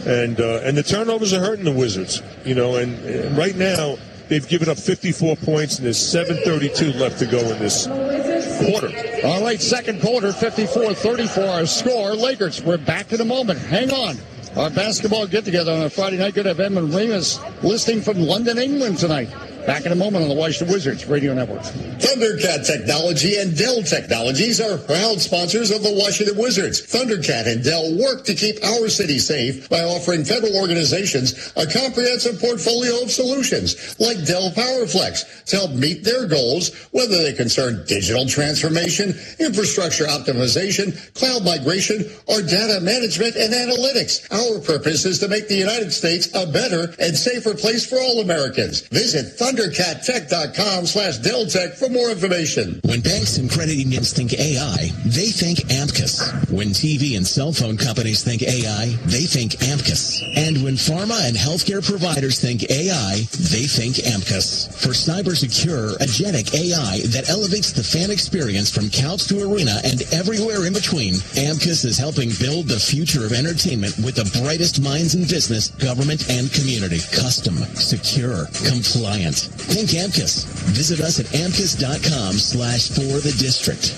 And the turnovers are hurting the Wizards. You know, and right now they've given up 54 points, and there's 7:32 left to go in this quarter. All right, second quarter, 54-34 our score. Lakers, we're back in a moment. Hang on. Our basketball get-together on a Friday night. Good to have Edmund Remus listening from London, England tonight. Back in a moment on the Washington Wizards Radio Network. Thundercat Technology and Dell Technologies are proud sponsors of the Washington Wizards. Thundercat and Dell work to keep our city safe by offering federal organizations a comprehensive portfolio of solutions like Dell PowerFlex to help meet their goals, whether they concern digital transformation, infrastructure optimization, cloud migration, or data management and analytics. Our purpose is to make the United States a better and safer place for all Americans. Visit ThunderCatTech.com/DellTech for more information. When banks and credit unions think AI, they think Amicus. When TV and cell phone companies think AI, they think Amicus. And when pharma and healthcare providers think AI, they think Amicus. For cyber-secure, agentic AI that elevates the fan experience from couch to arena and everywhere in between, Amicus is helping build the future of entertainment with the brightest minds in business, government, and community. Custom, secure, compliant. Think Amicus. Visit us at amicus.com/forthedistrict.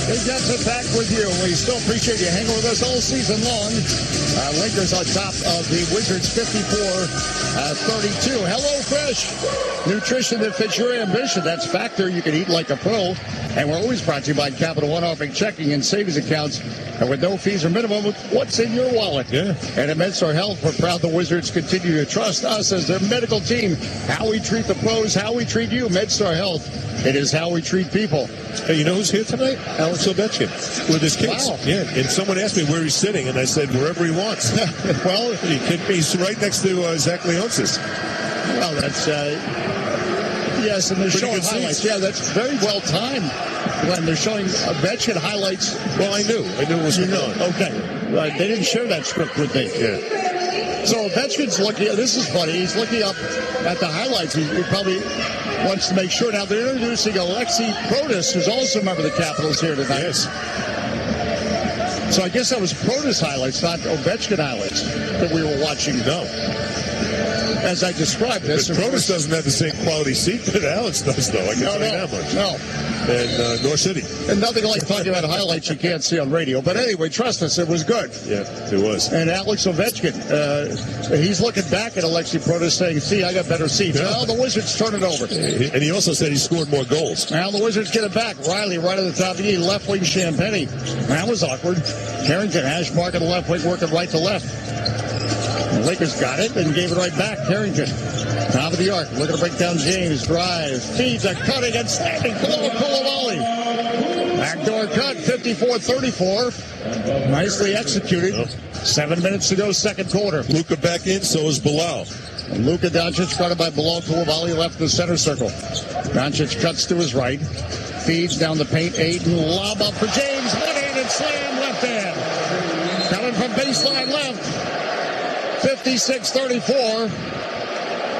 Hey, Jetson, back with you. We still appreciate you hanging with us all season long. Lakers on top of the Wizards 54-32. HelloFresh, nutrition that fits your ambition. That's Factor. You can eat like a pro. And we're always brought to you by Capital One, offering checking and savings accounts with no fees or minimum with what's in your wallet. Yeah. And at MedStar Health, we're proud the Wizards continue to trust us as their medical team. How we treat the pros, how we treat you. MedStar Health, it is how we treat people. Hey, you know who's here tonight? Alex Ovechkin with his kids. Wow. Yeah, and someone asked me where he's sitting, and I said wherever he wants. Well, he's right next to Zach Leonsis. Well, that's yes, and they're showing highlights. Yeah, that's very well timed when they're showing Ovechkin highlights. Well, I knew it was going on. Okay, right. They didn't share that script with me. Yeah. So Ovechkin's looking. This is funny. He's looking up at the highlights. He probably wants to make sure. Now they're introducing Alexei Protas, who's also a member of the Capitals here tonight. Yes. So I guess that was Protas highlights, not Ovechkin highlights that we were watching. No. As I described this. But Protas doesn't have the same quality seat that Alex does, though. I can tell you that much. No. And nor should he. And nothing like talking about highlights you can't see on radio. But anyway, trust us, it was good. Yeah, it was. And Alex Ovechkin, he's looking back at Alexei Protas saying, see, I got better seats. Yeah. Well, the Wizards turn it over. And he also said he scored more goals. Now the Wizards get it back. Riley right at the top of the key, left wing Champagnie. That was awkward. Carrington, hash mark on the left wing, working right to left. The Lakers got it and gave it right back. Carrington, top of the arc, looking to break down James. Drive, feeds a cutting and standing below Koulibaly. Backdoor cut, 54-34. Nicely executed. 7 minutes to go, second quarter. Luka back in, so is Bilal. And Luka Doncic guarded by Bilal Koulibaly left in the center circle. Doncic cuts to his right. Feeds down the paint. Aiden, lob up for James. One-handed slam, left hand. Coming from baseline left. 56-34.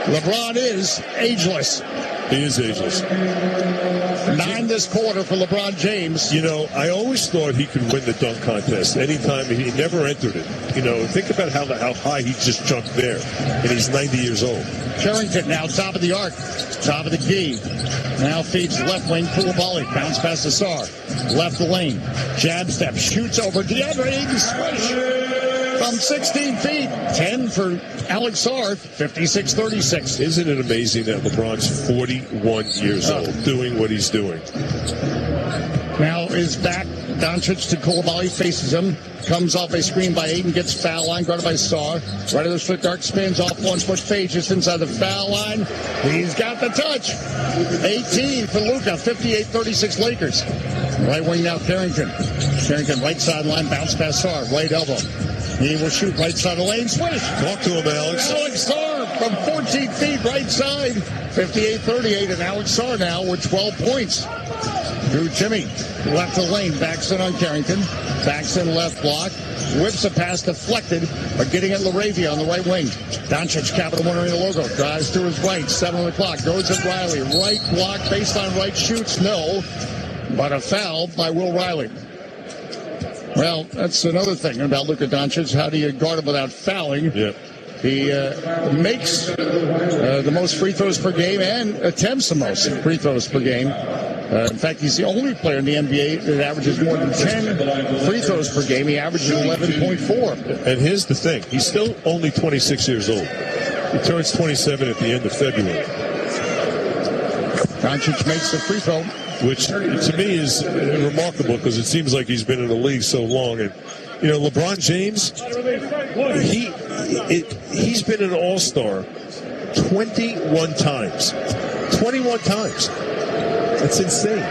LeBron is ageless. He is ageless. 9 this quarter for LeBron James. You know, I always thought he could win the dunk contest anytime. He never entered it. You know, think about how high he just jumped there. And he's 90 years old. Carrington now top of the arc. Top of the key. Now feeds left wing Koulibaly. Bounce past Sarr. Left the lane. Jab step. Shoots over DeAndre Ayton. Swish. From 16 feet. 10 for Alex Sarr. 56-36. Isn't it amazing that LeBron's 41 years old doing what he's doing? Now, is back. Doncic to Coulibaly, faces him. Comes off a screen by Aiden, gets foul line, guarded by Sarr. Right of the foot, dark spins off 1 foot fade just inside the foul line. He's got the touch. 18 for Luka, 58-36 Lakers. Right wing now, Carrington. Carrington, right sideline, bounce past Sarr, right elbow. He will shoot right side of the lane, swish. Talk to him, Alex. Alex Sarr from 14 feet, right side. 58-38, and Alex Sarr now with 12 points. Drew Timme, left of the lane, backs in on Carrington. Backs in left block. Whips a pass deflected, but getting at LaRavia on the right wing. Doncic, Capital One Arena logo. Drives to his right, 7 on the clock. Goes at Riley. Right block, baseline right, shoots. No. But a foul by Will Riley. Well, that's another thing about Luka Doncic. How do you guard him without fouling? Yep. He makes the most free throws per game and attempts the most free throws per game. In fact, he's the only player in the NBA that averages more than 10 free throws per game. He averages 11.4. And here's the thing. He's still only 26 years old. He turns 27 at the end of February. Doncic makes the free throw. Which, to me, is remarkable because it seems like he's been in the league so long. And, you know, LeBron James, he's been an all-star 21 times. 21 times. That's insane.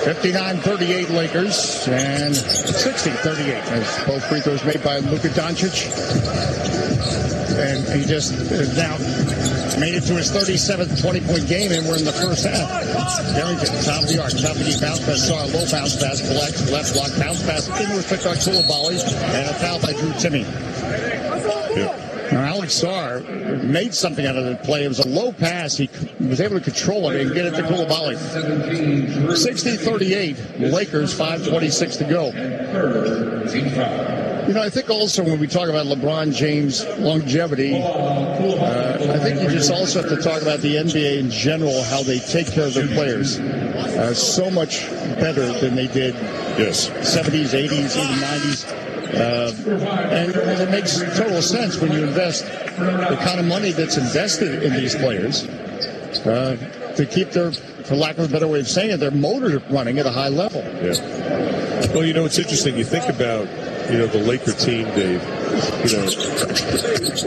59-38 Lakers and 60-38 as both free throws made by Luka Doncic. And he just now made it to his 37th 20-point game, and we're in the first half. Carrington, top of the arc, top of the bounce pass, Sarr, low bounce pass, collects, left block, bounce pass, into his pick on Coulibaly, and a foul by Drew Timme. Yeah. Now, Alex Sarr made something out of the play. It was a low pass. He was able to control it and get it to Coulibaly. 60-38, Lakers, 5:26 to go. You know, I think also when we talk about LeBron James' longevity, I think you just also have to talk about the NBA in general, how they take care of their players. So much better than they did 70s, 80s, even 90s. And it makes total sense when you invest the kind of money that's invested in these players to keep their, for lack of a better way of saying it, their motor running at a high level. Yeah. Well, you know, it's interesting. You think about, you know, the Laker team, Dave. You know,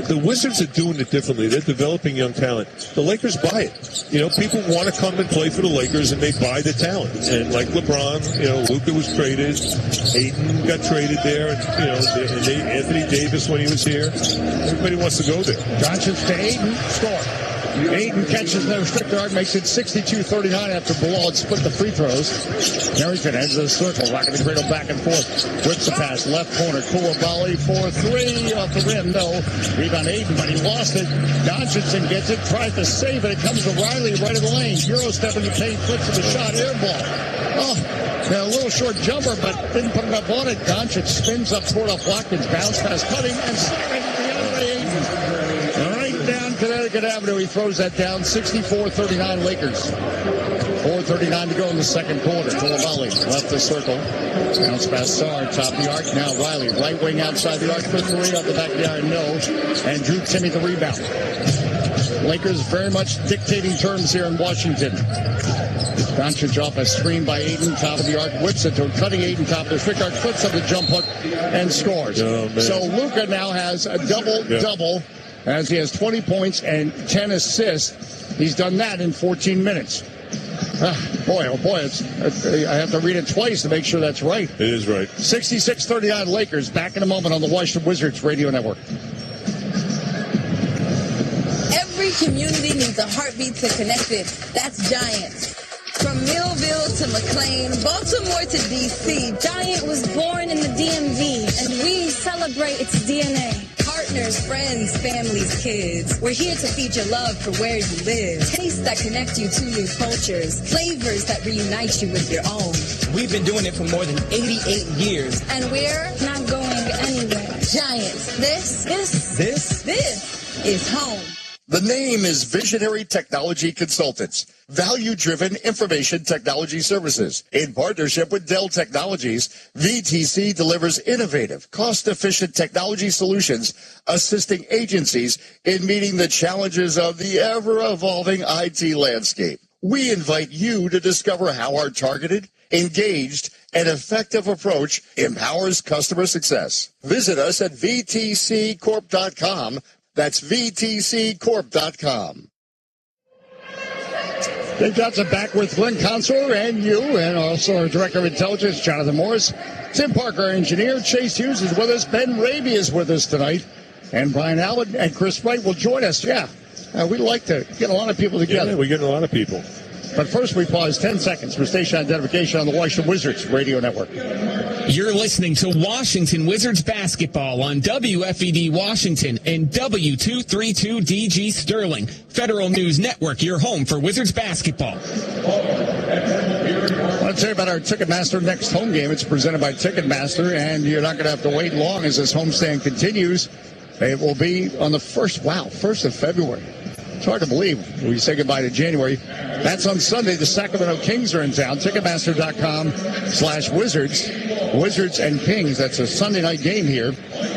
the Wizards are doing it differently. They're developing young talent. The Lakers buy it. You know, people want to come and play for the Lakers, and they buy the talent. And like LeBron, you know, Luka was traded. Ayton got traded there. And, you know, Anthony Davis when he was here. Everybody wants to go there. Doncic to Ayton, score. Ayton catches no restrictor arc, makes it 62-39 after Bilal had split the free throws. Carrington heads to the circle, rocking the cradle back and forth. Whips the pass, left corner, Coulibaly for 3 off the rim. No, rebound Ayton, but he lost it. Doncic gets it, tries to save it. It comes to Riley right of the lane. Euro step in the paint, flips to the shot, air ball. Oh, a little short jumper, but didn't put enough on it. Doncic spins up toward off Watkins, bounce pass, cutting, and slamming to the other way. Right down Connecticut Avenue. He throws that down. 64-39 Lakers. 4:39 to go in the second quarter. Coulibaly left the circle. Bounce pass Sarr, top of the arc. Now Riley, right wing outside the arc for 3 off the back of the iron. No. And Drew Timme the rebound. Lakers very much dictating terms here in Washington. Doncic off a screen by Ayton, top of the arc, whips it to a cutting Ayton, top of the strict arc, flips up the jump hook, and scores. Oh, so Luka now has a double-double, as he has 20 points and 10 assists. He's done that in 14 minutes. Boy, I have to read it twice to make sure that's right. It is right. 66-39 Lakers. Back in a moment on the Washington Wizards Radio Network. Every community needs a heartbeat to connect it. That's Giant. From Millville to McLean, Baltimore to D.C., Giant was born in the DMV, and we celebrate its DNA. Partners, friends, families, kids. We're here to feed your love for where you live. Tastes that connect you to your cultures. Flavors that reunite you with your own. We've been doing it for more than 88 years. And we're not going anywhere. Giant. This is home. The name is Visionary Technology Consultants, value-driven information technology services. In partnership with Dell Technologies, VTC delivers innovative, cost-efficient technology solutions, assisting agencies in meeting the challenges of the ever-evolving IT landscape. We invite you to discover how our targeted, engaged, An effective approach empowers customer success. Visit us at VTCcorp.com. That's VTCcorp.com. Dave Johnson back with Glenn Consor and you, and also our Director of Intelligence, Jonathan Morris. Tim Parker, our engineer. Chase Hughes is with us. Ben Raby is with us tonight. And Brian Allen and Chris Wright will join us. Yeah, we'd like to get a lot of people together. Yeah, we're getting a lot of people. But first, we pause 10 seconds for station identification on the Washington Wizards radio network. You're listening to Washington Wizards basketball on WFED Washington and W232DG Sterling. Federal News Network, your home for Wizards basketball. I want to tell you about our Ticketmaster next home game. It's presented by Ticketmaster, and you're not going to have to wait long as this homestand continues. It will be on the 1st of February. It's hard to believe we say goodbye to January. That's on Sunday. The Sacramento Kings are in town. Ticketmaster.com/Wizards. Wizards and Kings. That's a Sunday night game here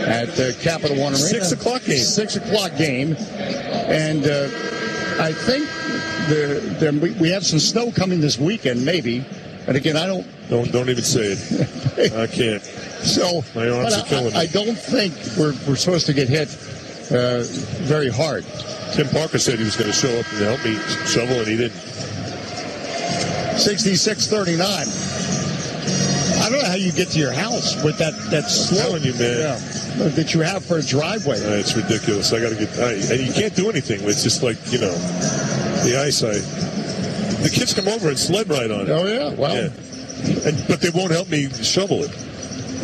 at Capital One Arena. 6 o'clock game. 6 o'clock game. And I think we have some snow coming this weekend, maybe. And again, I don't even say it. I can't. So my arms are killing me. I don't think we're supposed to get hit very hard. Tim Parker said he was going to show up and help me shovel, and he didn't. 66-39. I don't know how you get to your house with that slope. I'm telling you, man. That you have for a driveway. It's ridiculous. I got to get, and you can't do anything. It's just like, the ice. The kids come over and sled ride on it. Oh, yeah. Well. Yeah. But they won't help me shovel it.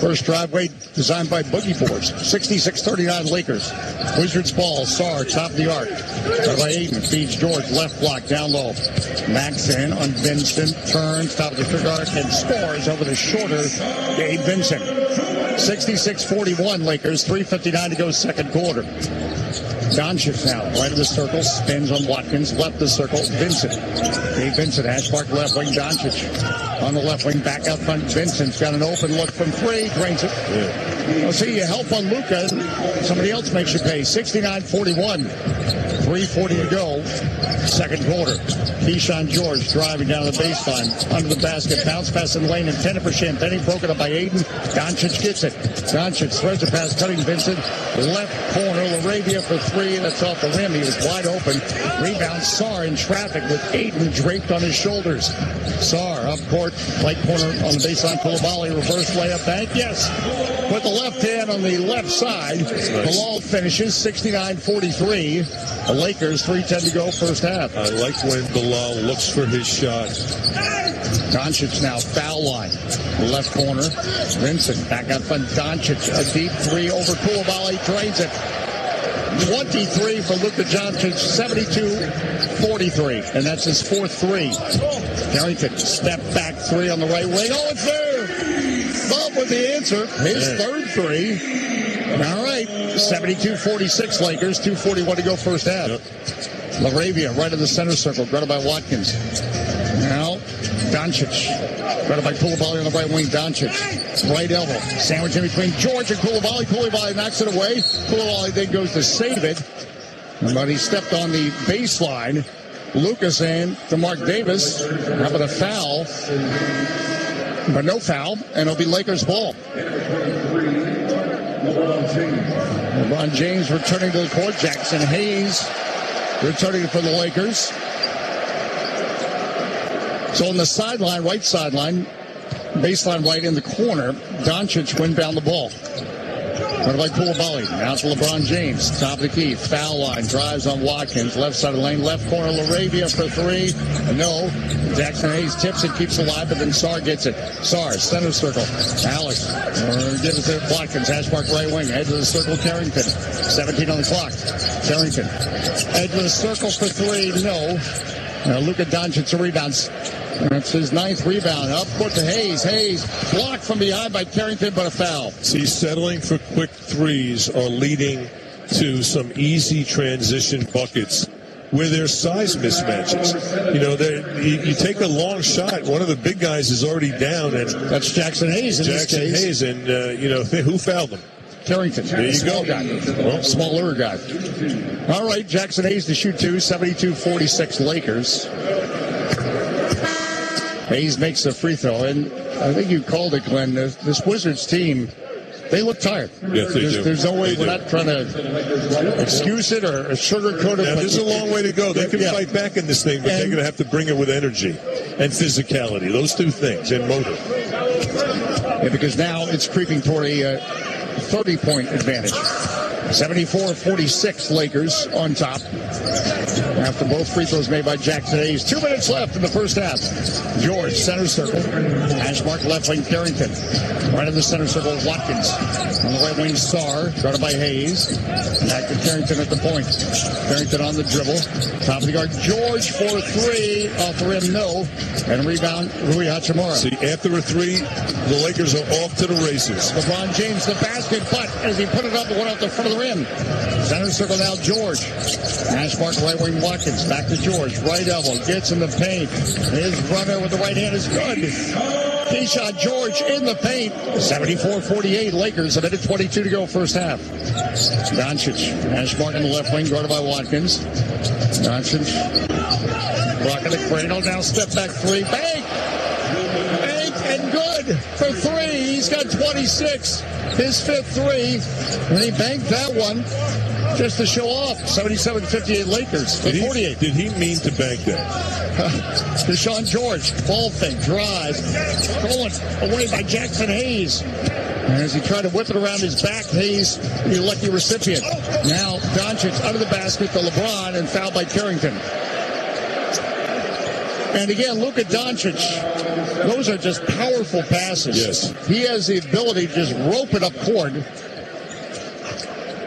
First driveway designed by Boogie Boards. 66-39 Lakers. Wizards ball. Sarr, top of the arc. By Aiden. Feeds George. Left block. Down low. Maxson on Vincent. Turns. Top of the trick arc. And scores over the shorter Gabe Vincent. 66-41 Lakers. 3:59 to go second quarter. Doncic now. Right of the circle. Spins on Watkins. Left the circle. Vincent. Gabe Vincent. Ashpark left wing. Doncic. On the left wing, back out front. Vincent's got an open look from three. Drains it. Yeah. Well, see, you help on Luka. Somebody else makes you pay. 69-41. 3:40 to go. Second quarter. Keyshawn George driving down the baseline. Under the basket. Bounce pass in the lane. Intended for Champagne. Broken up by Aiden. Doncic gets it. Doncic throws a pass. Cutting Vincent. Left corner. LaRavia for three. That's off the rim. He was wide open. Rebound. Sarr in traffic with Aiden draped on his shoulders. Sarr up court. Right corner on the baseline. Coulibaly. Reverse layup bank. Yes. With the left hand on the left side. Bilal finishes 69-43. The Lakers 3:10 to go first half. I like when Bilal looks for his shot. Doncic now foul line. Left corner. Vincent back out front. Doncic a deep three over Coulibaly. Drains it. 23 for Luka Doncic. 72-43. And that's his fourth three. Carrington step back three on the right wing. Oh, it's there. Bob with the answer. His third three. All right. 72-46 Lakers. 2:41 to go first half. LaRavia right in the center circle. Guarded by Watkins. Now Doncic. Guarded by Coulibaly on the right wing. Doncic. Right elbow. Sandwich in between George and Coulibaly. Coulibaly knocks it away. Coulibaly then goes to save it. But he stepped on the baseline. Lucas and to Mark Davis. How about a foul? But no foul. And it'll be Lakers ball. LeBron James returning to the court. Jackson Hayes returning for the Lakers. So on the sideline, right sideline, baseline right in the corner, Doncic went down the ball. What about Coulibaly? Now to LeBron James. Top of the key. Foul line. Drives on Watkins. Left side of the lane. Left corner. LaRavia for three. No. Jackson Hayes tips it. Keeps it alive. But then Sarr gets it. Sarr. Center circle. Alex. Gives it to Watkins. Ashmark right wing. Edge of the circle. Carrington. 17 on the clock. Carrington. Edge of the circle for three. No. Luka Doncic rebounds. That's his ninth rebound. Up court to Hayes. Hayes blocked from behind by Carrington, but a foul. See, settling for quick threes are leading to some easy transition buckets where there's size mismatches. You take a long shot. One of the big guys is already down, and that's Jackson Hayes in this case. Jackson Hayes, and who fouled him? Carrington. There you go. Guy. Well, smaller guy. All right, Jackson Hayes to shoot two. 72-46 Lakers. Hayes makes the free throw, and I think you called it, Glenn. This Wizards team, they look tired. Yes, they do. There's no way They we're do. not trying to excuse it or sugarcoat it. Now, there's a long way to go. They can fight back in this thing, but they're going to have to bring it with energy and physicality. Those two things, and motive. Yeah, because now it's creeping toward a 30-point advantage. 74-46 Lakers on top. After both free throws made by Jackson Hayes. 2 minutes left in the first half. George, center circle. Ashmark, left wing, Carrington. Right in the center circle, Watkins. On the right wing, Sarr, guarded by Hayes. Back to Carrington at the point. Carrington on the dribble. Top of the guard, George for 3. Off the rim, no. And rebound, Rui Hachimura. See, after a 3, the Lakers are off to the races. LeBron James, the basket, but as he put it up, it went out the front of the rim. Center circle now, George. Ashmark, right wing, Watkins. Back to George. Right elbow. Gets in the paint. His runner with the right hand is good. Key shot, George in the paint. 74-48 Lakers. A minute 22 to go first half. Doncic. Ashmark in the left wing, guarded by Watkins. Doncic. Rocking the cradle. Now step back 3. Bank! Bank and good for 3. He's got 26. His 5th 3. And he banked that one. Just to show off, 77-58 Lakers. 48. Did he mean to bank that? Deshaun George, ball fake, drive, stolen away by Jackson Hayes. And as he tried to whip it around his back, Hayes, the lucky recipient. Now Doncic under the basket to LeBron and fouled by Carrington. And again, Luka Doncic, those are just powerful passes. Yes. He has the ability to just rope it up court.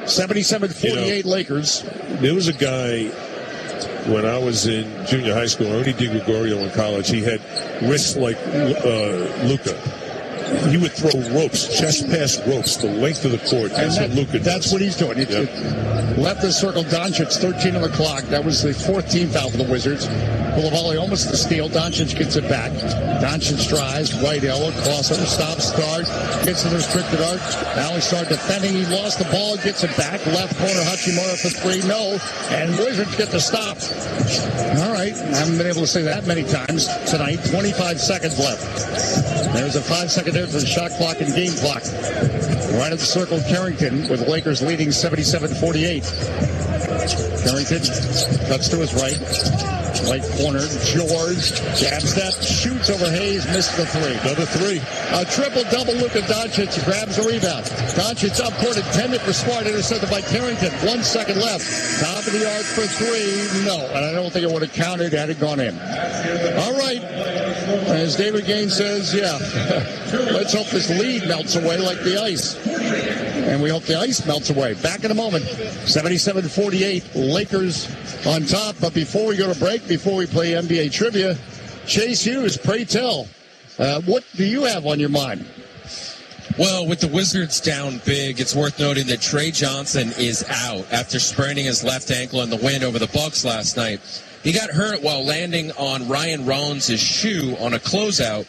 77-48 Lakers. There was a guy when I was in junior high school, Ernie DiGregorio in college. He had wrists like Luka. He would throw ropes, chest past ropes, the length of the court. That's what Luka does. That's what he's doing. Left the circle, Doncic, 13 on the clock. That was the 4th team foul for the Wizards. Coulibaly almost the steal. Doncic gets it back. Doncic drives, right elbow, crossover, stops, start, gets to the restricted arc. Alex Sarr defending. He lost the ball, gets it back. Left corner, Hachimura for 3. No. And Wizards get the stop. All right. I haven't been able to say that many times tonight. 25 seconds left. There's a 5-second difference for the shot clock and game clock. Right at the circle, Carrington, with the Lakers leading 77-48. Carrington cuts to his right. Right corner, George, jab step, shoots over Hayes, missed the 3. Another 3. A triple-double, Luka Doncic grabs the rebound. Doncic up court, intended for Smart, intercepted by Carrington. 1 second left. Top of the arc for 3. No, and I don't think it would have counted had it gone in. All right. As David Gaines says, yeah, let's hope this lead melts away like the ice. And we hope the ice melts away. Back in a moment. 77-48, Lakers on top. But before we go to break, before we play NBA trivia, Chase Hughes, pray tell, what do you have on your mind? Well, with the Wizards down big, it's worth noting that Trey Johnson is out after spraining his left ankle in the win over the Bucks last night. He got hurt while landing on Ryan Rollins' shoe on a closeout.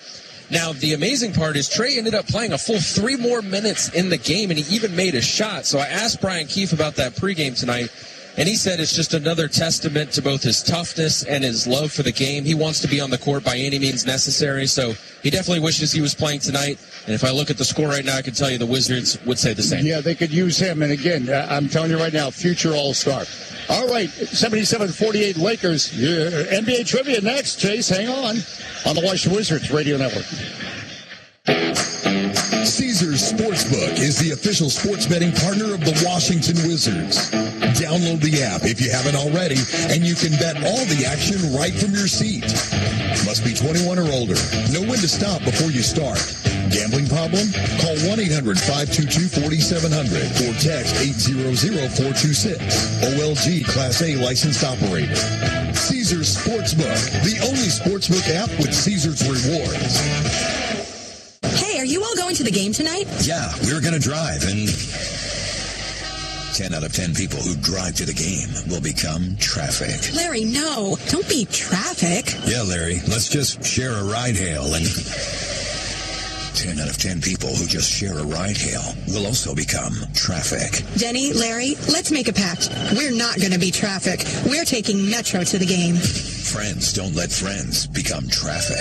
Now, the amazing part is Trey ended up playing a full 3 more minutes in the game, and he even made a shot. So I asked Brian Keefe about that pregame tonight, and he said it's just another testament to both his toughness and his love for the game. He wants to be on the court by any means necessary, so he definitely wishes he was playing tonight. And if I look at the score right now, I can tell you the Wizards would say the same. Yeah, they could use him. And again, I'm telling you right now, future All-Star. All right, 77-48 Lakers. NBA trivia next. Chase, hang on the Washington Wizards Radio Network. Caesars Sportsbook is the official sports betting partner of the Washington Wizards. Download the app if you haven't already, and you can bet all the action right from your seat. Must be 21 or older. Know when to stop before you start. Gambling problem? Call 1-800-522-4700 or text 800-426. OLG Class A licensed operator. Caesars Sportsbook, the only sportsbook app with Caesars rewards. Hey, are you all going to the game tonight? Yeah, we were going to drive, and 10 out of 10 people who drive to the game will become traffic. Larry, no. Don't be traffic. Yeah, Larry, let's just share a ride hail, and 10 out of 10 people who just share a ride hail will also become traffic. Denny, Larry, let's make a pact. We're not going to be traffic. We're taking Metro to the game. Friends don't let friends become traffic.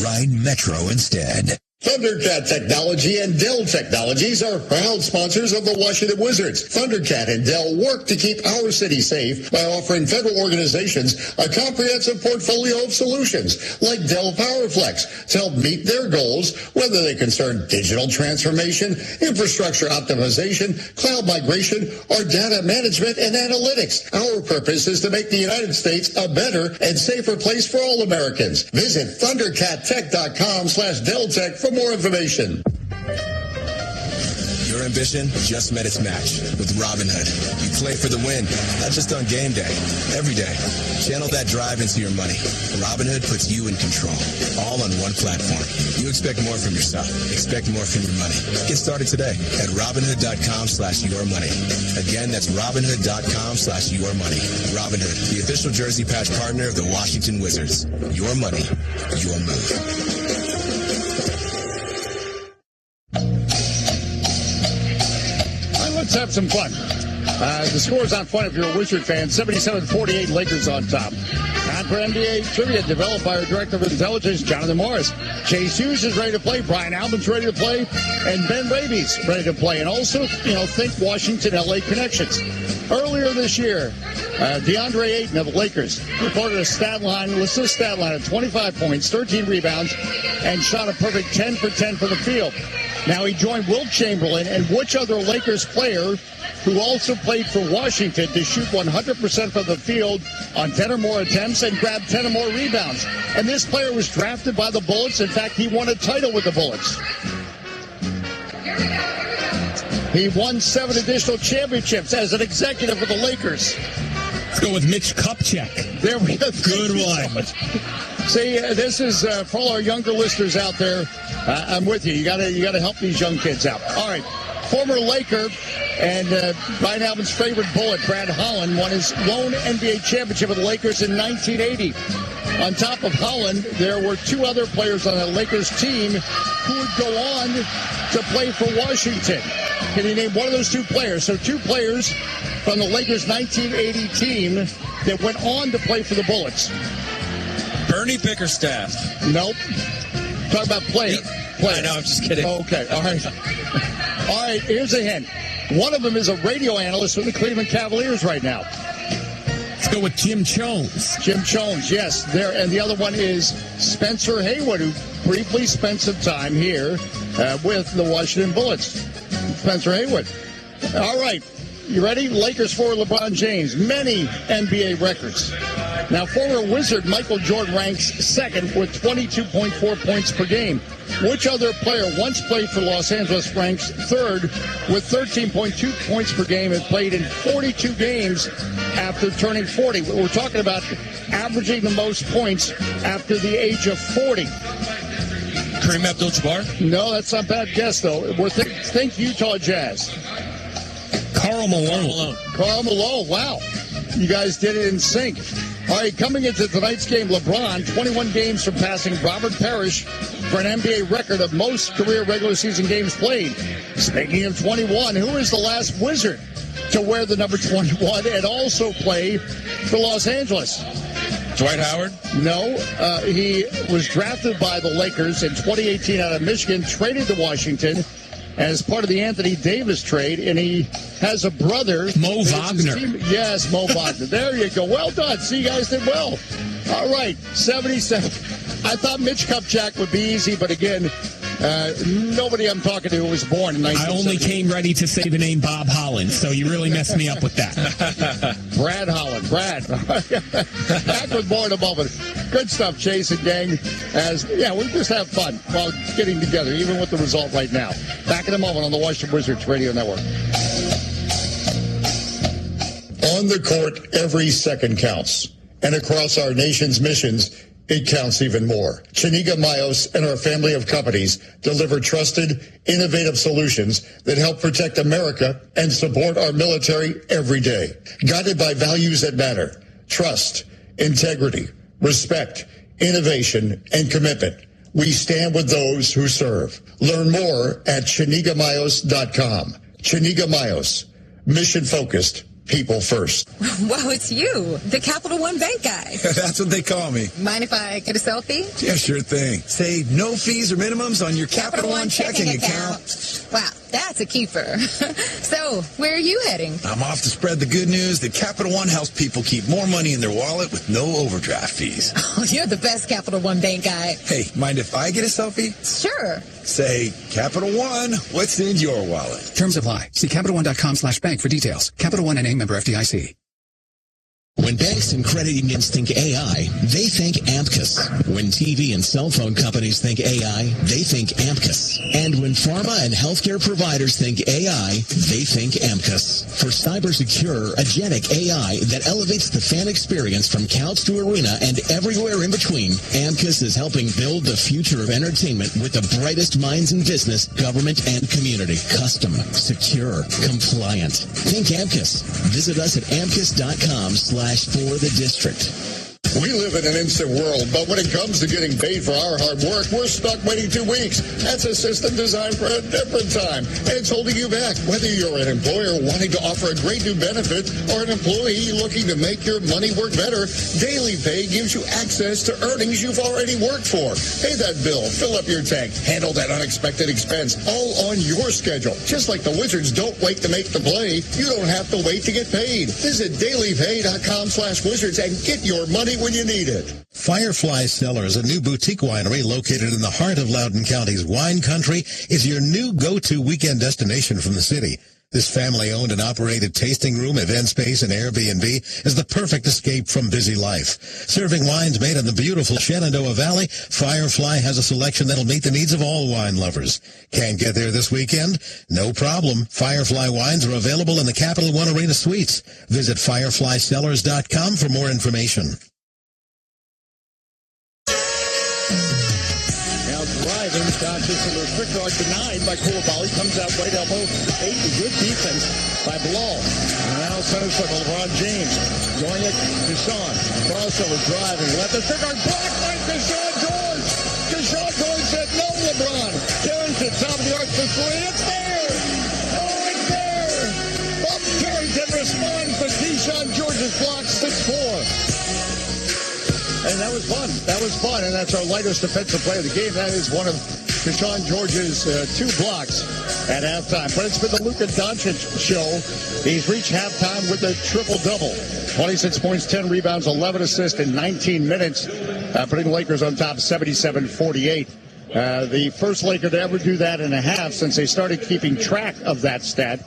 Ride Metro instead. Thundercat Technology and Dell Technologies are proud sponsors of the Washington Wizards. Thundercat and Dell work to keep our city safe by offering federal organizations a comprehensive portfolio of solutions like Dell PowerFlex to help meet their goals, whether they concern digital transformation, infrastructure optimization, cloud migration, or data management and analytics. Our purpose is to make the United States a better and safer place for all Americans. Visit ThunderCatTech.com/DellTech for more information. Your ambition just met its match with Robinhood. You play for the win, not just on game day, every day. Channel that drive into your money. Robinhood puts you in control, all on one platform. You expect more from yourself. Expect more from your money. Get started today at Robinhood.com/yourmoney. Again, that's Robinhood.com/yourmoney. Robinhood, the official jersey patch partner of the Washington Wizards. Your money, your move. Let's have some fun. The score's not fun if you're a Wizard fan. 77-48 Lakers on top. Time for NBA Trivia, developed by our Director of Intelligence, Jonathan Morris. Chase Hughes is ready to play. Brian Albin's ready to play. And Ben Raby's ready to play. And also, think Washington-LA connections. Earlier this year, DeAndre Ayton of the Lakers recorded a stat line, listen to the stat line, of 25 points, 13 rebounds, and shot a perfect 10 for 10 from the field. Now he joined Wilt Chamberlain and which other Lakers player who also played for Washington to shoot 100% from the field on 10 or more attempts and grab 10 or more rebounds. And this player was drafted by the Bullets. In fact, he won a title with the Bullets. He won 7 additional championships as an executive with the Lakers. Let's go with Mitch Kupchak. There we go. Good one. See, this is for all our younger listeners out there. I'm with you. You got to help these young kids out. All right. Former Laker and Brian Albin's favorite Bullet, Brad Holland, won his lone NBA championship with the Lakers in 1980. On top of Holland, there were 2 other players on the Lakers team who would go on to play for Washington. Can you name one of those 2 players? So 2 players from the Lakers 1980 team that went on to play for the Bullets. Bernie Bickerstaff. Nope. Talk about play. I know, I'm just kidding. Okay, all right. All right, here's a hint. One of them is a radio analyst with the Cleveland Cavaliers right now. Let's go with Jim Jones. Jim Jones, yes. There, and the other one is Spencer Haywood, who briefly spent some time here with the Washington Bullets. Spencer Haywood. All right. You ready? Lakers forward LeBron James. Many NBA records. Now, former Wizard Michael Jordan ranks second with 22.4 points per game. Which other player once played for Los Angeles ranks third with 13.2 points per game and played in 42 games after turning 40? We're talking about averaging the most points after the age of 40. Kareem Abdul-Jabbar? No, that's not a bad guess, though. Think Utah Jazz. Karl Malone. Karl Malone, wow. You guys did it in sync. All right, coming into tonight's game, LeBron, 21 games surpassing Robert Parrish for an NBA record of most career regular season games played. Speaking of 21, who is the last Wizard to wear the number 21 and also play for Los Angeles? Dwight Howard? No, he was drafted by the Lakers in 2018 out of Michigan, traded to Washington as part of the Anthony Davis trade, and he has a brother. Mo Wagner. Yes, Mo Wagner. There you go. Well done. See, you guys did well. All right, 77. I thought Mitch Kupchak would be easy, but again, nobody I'm talking to was born in 1970. I only came ready to say the name Bob Holland, so you really messed me up with that. Brad Holland. Brad. Back with more in a moment. Good stuff, Chase and gang. We just have fun while getting together, even with the result right now. Back in a moment on the Washington Wizards Radio Network. On the court, every second counts. And across our nation's missions, it counts even more. Chiniga Mayos and our family of companies deliver trusted, innovative solutions that help protect America and support our military every day. Guided by values that matter: trust, integrity, respect, innovation, and commitment. We stand with those who serve. Learn more at ChinigaMayos.com. Chiniga Mayos. Mission-focused, people first. Whoa, it's you, the Capital One Bank guy. That's what they call me. Mind if I get a selfie? Yeah, sure thing. Say no fees or minimums on your Capital One checking account. Wow, that's a keeper. So, where are you heading? I'm off to spread the good news that Capital One helps people keep more money in their wallet with no overdraft fees. Oh, you're the best Capital One Bank guy. Hey, mind if I get a selfie? Sure. Say, Capital One, what's in your wallet? Terms apply. See CapitalOne.com/bank for details. Capital One NA, member FDIC. When banks and credit unions think AI, they think AMCUS. When TV and cell phone companies think AI, they think AMCUS. And when pharma and healthcare providers think AI, they think AMCUS. For cyber-secure, agentic AI that elevates the fan experience from couch to arena and everywhere in between, AMCUS is helping build the future of entertainment with the brightest minds in business, government, and community. Custom, secure, compliant. Think AMCUS. Visit us at amcus.com/for the district. We live in an instant world, but when it comes to getting paid for our hard work, we're stuck waiting 2 weeks. That's a system designed for a different time. It's holding you back, whether you're an employer wanting to offer a great new benefit or an employee looking to make your money work better. Daily Pay gives you access to earnings you've already worked for. Pay that bill, fill up your tank, handle that unexpected expense, all on your schedule. Just like the Wizards don't wait to make the play, you don't have to wait to get paid. Visit dailypay.com/wizards and get your money when you need it. Firefly Cellar is a new boutique winery located in the heart of Loudoun County's wine country. Is your new go-to weekend destination from the city. This family-owned and operated tasting room, event space, and Airbnb is the perfect escape from busy life. Serving wines made in the beautiful Shenandoah Valley, Firefly has a selection that'll meet the needs of all wine lovers. Can't get there this weekend? No problem. Firefly wines are available in the Capital One Arena Suites. Visit fireflycellars.com for more information. Doncic from the strict guard denied by Koulibaly. Comes out right elbow. Good defense by Bilal. Now center circle, LeBron James. Going at Deshaun. Crossover driving. Left the strict guard blocked by Deshaun George. Deshaun George said no, LeBron. Carrington, top of the arc for three. It's there. Oh, it's there. Bob Carrington responds to Deshaun George's block 6-4. And that was fun. That was fun. And that's our lightest defensive play of the game. That is one of Deshaun George's 2 blocks at halftime. But it's been the Luka Doncic show. He's reached halftime with a triple-double. 26 points, 10 rebounds, 11 assists in 19 minutes, putting the Lakers on top 77-48. The first Laker to ever do that in a half since they started keeping track of that stat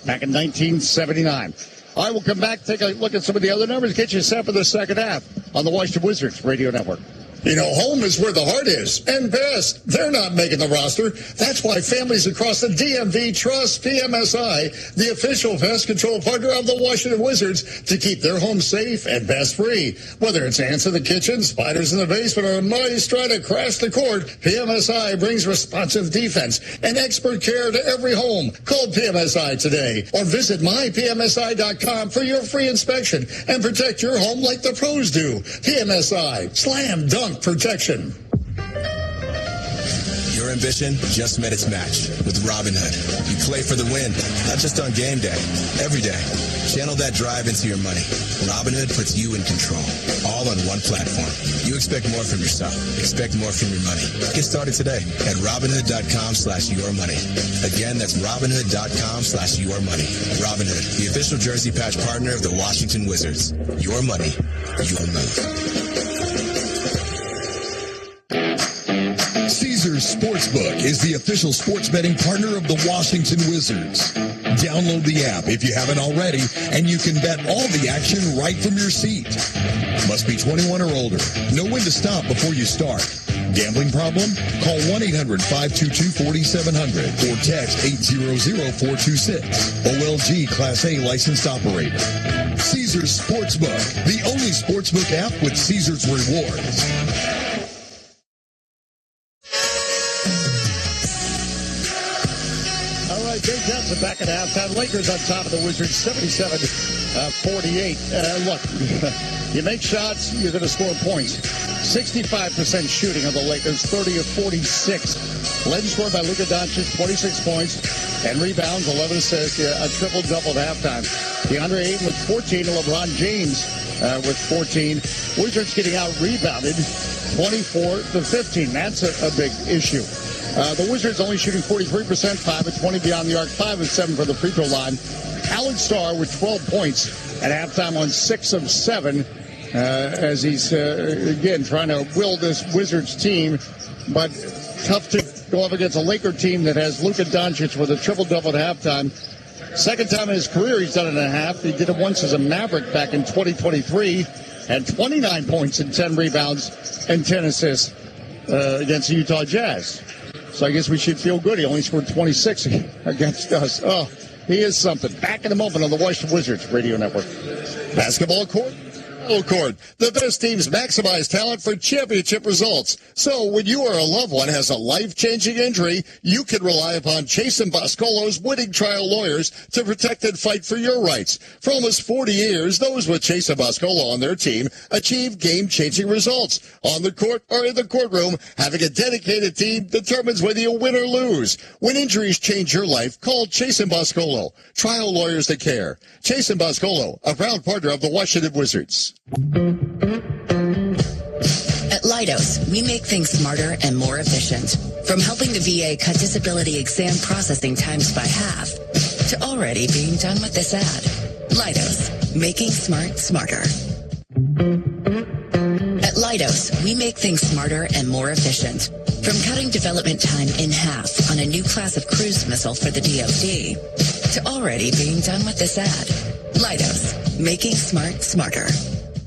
back in 1979. All right, we'll come back, take a look at some of the other numbers, get you set for the second half on the Washington Wizards Radio Network. You know, home is where the heart is. And best, they're not making the roster. That's why families across the DMV trust PMSI, the official pest control partner of the Washington Wizards, to keep their home safe and pest free. Whether it's ants in the kitchen, spiders in the basement, or mice trying to crash the court, PMSI brings responsive defense and expert care to every home. Call PMSI today or visit mypmsi.com for your free inspection and protect your home like the pros do. PMSI, slam dunk protection. Your ambition just met its match with Robinhood. You play for the win, not just on game day, every day. Channel that drive into your money. Robinhood puts you in control, all on one platform. You expect more from yourself. Expect more from your money. Get started today at Robinhood.com/yourmoney. Again, that's Robinhood.com/yourmoney. Robinhood, the official jersey patch partner of the Washington Wizards. Your money, your move. Caesars Sportsbook is the official sports betting partner of the Washington Wizards. Download the app if you haven't already, and you can bet all the action right from your seat. Must be 21 or older. Know when to stop before you start. Gambling problem? Call 1-800-522-4700 or text 800-426. OLG Class A licensed operator. Caesars Sportsbook, the only sportsbook app with Caesars Rewards. Jay Johnson back at halftime. Lakers on top of the Wizards, 77-48. Look, you make shots, you're going to score points. 65% shooting of the Lakers, 30 of 46. Led and scored by Luka Doncic, 26 points, 10 rebounds, 11 assists, a triple-double at halftime. DeAndre Ayton with 14 and LeBron James with 14. Wizards getting out-rebounded 24-15. That's a big issue. The Wizards only shooting 43%, 5 of 20 beyond the arc, 5 of 7 for the free throw line. Alex Starr with 12 points at halftime on 6 of 7 as he's, again, trying to will this Wizards team. But tough to go up against a Laker team that has Luka Doncic with a triple-double at halftime. Second time in his career he's done it in a half. He did it once as a Maverick back in 2023. Had 29 points and 10 rebounds and 10 assists against the Utah Jazz. So I guess we should feel good. He only scored 26 against us. Oh, he is something. Back in a moment on the Washington Wizards Radio Network. Basketball court. Court. The best teams maximize talent for championship results. So when you or a loved one has a life-changing injury, you can rely upon Chase and Boscolo's winning trial lawyers to protect and fight for your rights. For almost 40 years, those with Chase and Boscolo on their team achieve game-changing results. On the court or in the courtroom, having a dedicated team determines whether you win or lose. When injuries change your life, call Chase and Boscolo. Trial lawyers that care. Chase and Boscolo, a proud partner of the Washington Wizards. At Leidos, we make things smarter and more efficient. From helping the VA cut disability exam processing times by half to already being done with this ad. Leidos, making smart smarter. At Leidos, we make things smarter and more efficient. From cutting development time in half on a new class of cruise missile for the DoD to already being done with this ad. Leidos, making smart smarter.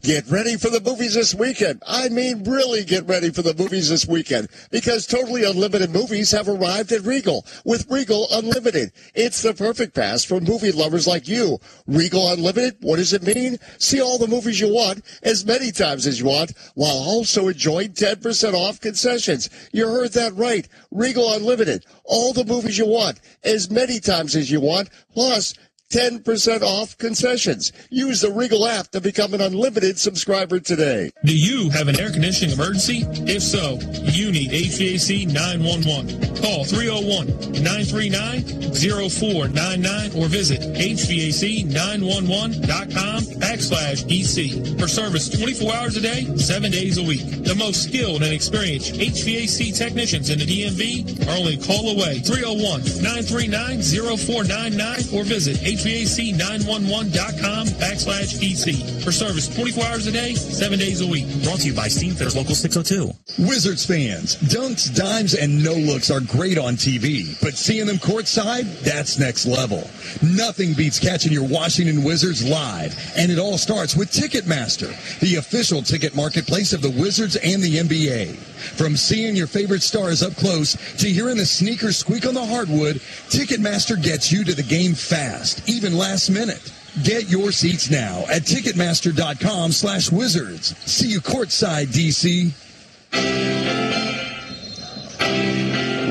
Get ready for the movies this weekend. I mean, really get ready for the movies this weekend because totally unlimited movies have arrived at Regal with Regal Unlimited. It's the perfect pass for movie lovers like you. Regal Unlimited, what does it mean? See all the movies you want as many times as you want while also enjoying 10% off concessions. You heard that right. Regal Unlimited, all the movies you want as many times as you want, plus 10% off concessions. Use the Regal app to become an unlimited subscriber today. Do you have an air conditioning emergency? If so, you need HVAC 911. Call 301-939-0499 or visit HVAC911.com/EC for service 24 hours a day, 7 days a week. The most skilled and experienced HVAC technicians in the DMV are only a call away. 301-939-0499 or visit HVAC911.com/EC for service 24 hours a day, 7 days a week. Brought to you by Steam Fitters Local 602. Wizards fans, dunks, dimes, and no-looks are great on TV, but seeing them courtside, that's next level. Nothing beats catching your Washington Wizards live, and it all starts with Ticketmaster, the official ticket marketplace of the Wizards and the NBA. From seeing your favorite stars up close to hearing the sneakers squeak on the hardwood, Ticketmaster gets you to the game fast, even last minute. Get your seats now at Ticketmaster.com/Wizards. See you courtside, DC.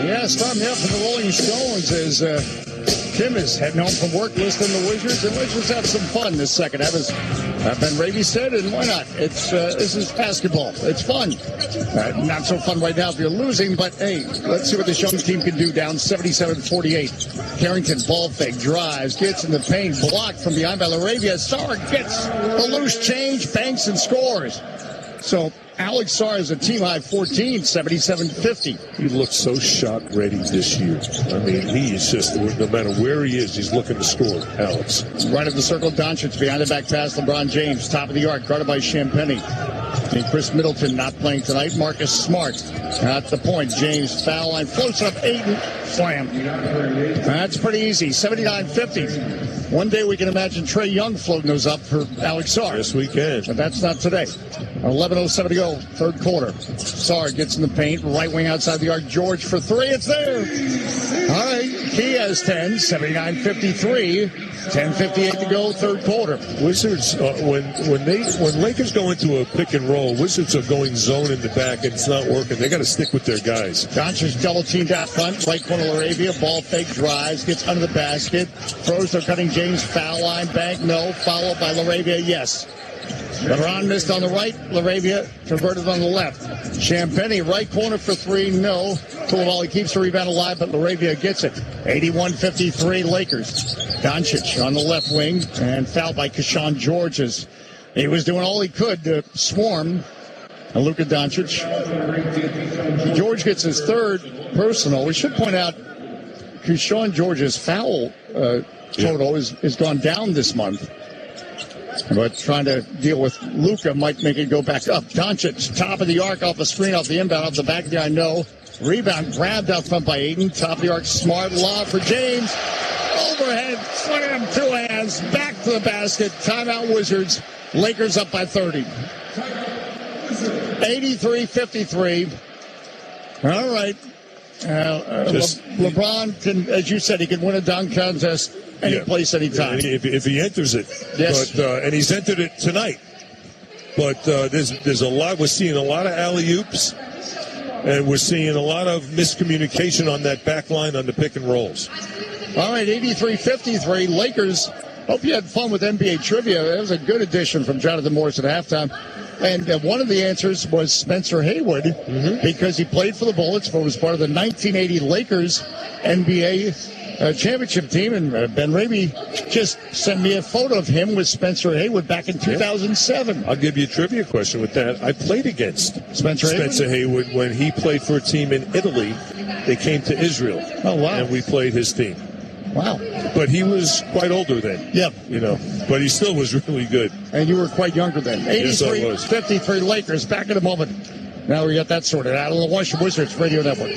Yes, time now for the Rolling Stones as Tim is heading home from work listening to the Wizards, and let's just have some fun this second. As Ben Ravy said, and why not? It's this is basketball. It's fun. Not so fun right now if you're losing, but hey, let's see what this young team can do down 77-48. Carrington ball fake, drives, gets in the paint, blocked from behind by LaRavia. Sarr gets a loose change, banks and scores. So Alex Sarr is a team-high 14, 77-50. He looks so shot-ready this year. I mean, he is just, no matter where he is, he's looking to score, Alex. Right of the circle, Doncic behind the back pass, LeBron James, top of the arc, guarded by Champagnie. And Chris Middleton not playing tonight. Marcus Smart at the point. James foul line, floats up, Ayton, slam. That's pretty easy, 79-50. One day we can imagine Trae Young floating those up for Alex Sarr. Yes, we can. But that's not today. 11:07 to go, third quarter. Sarr gets in the paint, right wing outside the arc. George for three, it's there. All right, he has 10, 79-53. 10:58 to go, third quarter. Wizards, when Lakers go into a pick and roll, Wizards are going zone in the back and it's not working. They got to stick with their guys. Doncic double teamed out front, right corner LaRavia, ball fake, drives, gets under the basket, throws their cutting James foul line, bank, no, followed by LaRavia, yes. LeBron missed on the right. LaRavia converted on the left. Champagny, right corner for three. No. Coulibaly keeps the rebound alive, but LaRavia gets it. 81-53 Lakers. Doncic on the left wing and fouled by Keyshawn George as he was doing all he could to swarm Luka Doncic. George gets his third personal. We should point out Keyshawn George's foul total is gone down this month. But trying to deal with Luka might make it go back up. Doncic, top of the arc, off the screen, off the inbound, off the back of the no. Rebound grabbed out front by Ayton. Top of the arc, smart lob for James. Overhead, swing him, two hands, back to the basket. Timeout Wizards. Lakers up by 30. 83-53. All right. LeBron can, as you said, he can win a dunk contest any place, anytime. If he enters it. Yes. But, and he's entered it tonight. But there's a lot. We're seeing a lot of alley-oops. And we're seeing a lot of miscommunication on that back line on the pick and rolls. All right, 83-53. Lakers, hope you had fun with NBA trivia. That was a good addition from Jonathan Morris at halftime. And one of the answers was Spencer Haywood, because he played for the Bullets, but was part of the 1980 Lakers NBA championship team. And Ben Raby just sent me a photo of him with Spencer Haywood back in 2007. I'll give you a trivia question with that. I played against Spencer Haywood when he played for a team in Italy. They came to Israel. Oh, wow. And we played his team. Wow. But he was quite older then. Yep. You know, but he still was really good. And you were quite younger then. Yes, I was. 83-53 Lakers. Back in a moment. Now we got that sorted out on the Washington Wizards Radio Network.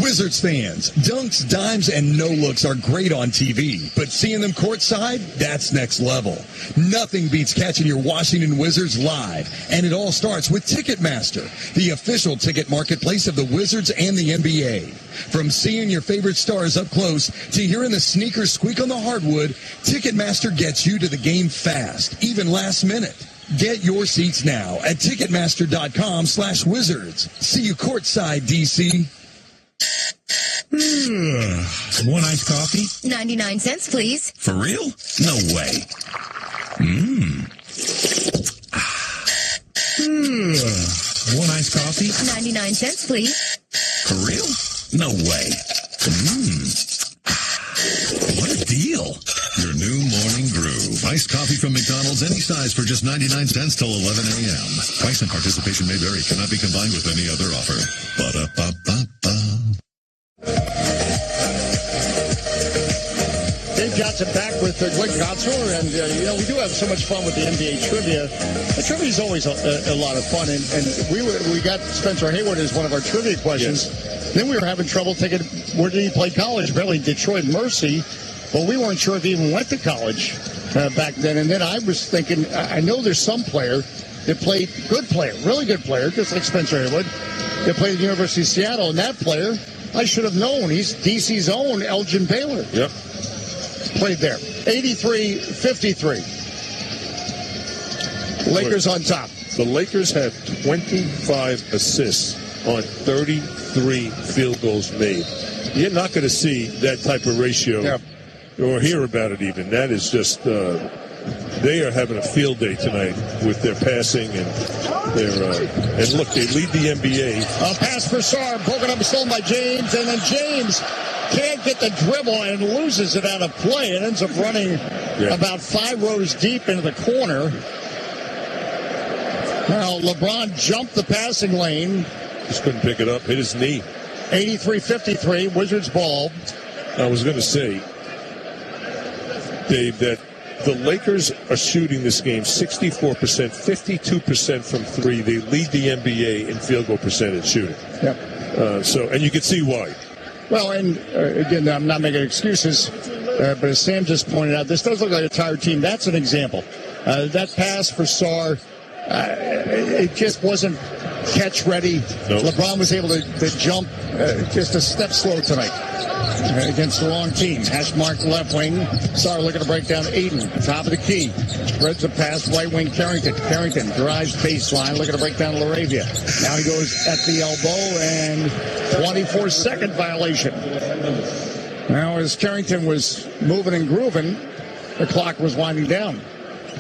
Wizards fans, dunks, dimes, and no-looks are great on TV, but seeing them courtside, that's next level. Nothing beats catching your Washington Wizards live, and it all starts with Ticketmaster, the official ticket marketplace of the Wizards and the NBA. From seeing your favorite stars up close to hearing the sneakers squeak on the hardwood, Ticketmaster gets you to the game fast, even last minute. Get your seats now at Ticketmaster.com/Wizards. See you courtside, DC. One iced coffee? 99 cents, please. For real? No way. One iced coffee? 99 cents, please. For real? No way. What a deal. Your new morning groove. Iced coffee from McDonald's, any size for just 99 cents till 11 a.m. Price and participation may vary. Cannot be combined with any other offer. Ba-da-ba-ba-ba. Dave Johnson back with Glenn Gotzler, and we do have so much fun with the NBA trivia. The trivia is always a lot of fun, and we got Spencer Haywood as one of our trivia questions. Yes. Then we were having trouble thinking, where did he play college? Apparently Detroit Mercy. Well, we weren't sure if he even went to college back then. And then I was thinking, I know there's some player that played, good player, really good player, just like Spencer Haywood, that played at the University of Seattle. And that player, I should have known. He's DC's own Elgin Baylor. Yep. Played there. 83-53. Lakers on top. The Lakers have 25 assists on 33 field goals made. You're not going to see that type of ratio or hear about it even. That is just, they are having a field day tonight with their passing and their, and look, they lead the NBA. A pass for Sarr, broken up, stolen by James, and then James can't get the dribble and loses it out of play. It ends up running about 5 rows deep into the corner. Now, LeBron jumped the passing lane. Just couldn't pick it up, hit his knee. 83-53, Wizards ball. I was going to say, Dave, that the Lakers are shooting this game 64%, 52% from three. They lead the NBA in field goal percentage shooting. Yep. And you can see why. Well, and again, I'm not making excuses, but as Sam just pointed out, this does look like a tired team. That's an example. That pass for Sarr, it just wasn't catch ready. Nope. LeBron was able to jump just a step slow tonight against the wrong team. Hash mark left wing. Sarr looking to break down Ayton. Top of the key. Spreads a pass. Right wing Carrington. Carrington drives baseline. Looking to break down LaRavia. Now he goes at the elbow and 24-second violation. Now as Carrington was moving and grooving, the clock was winding down.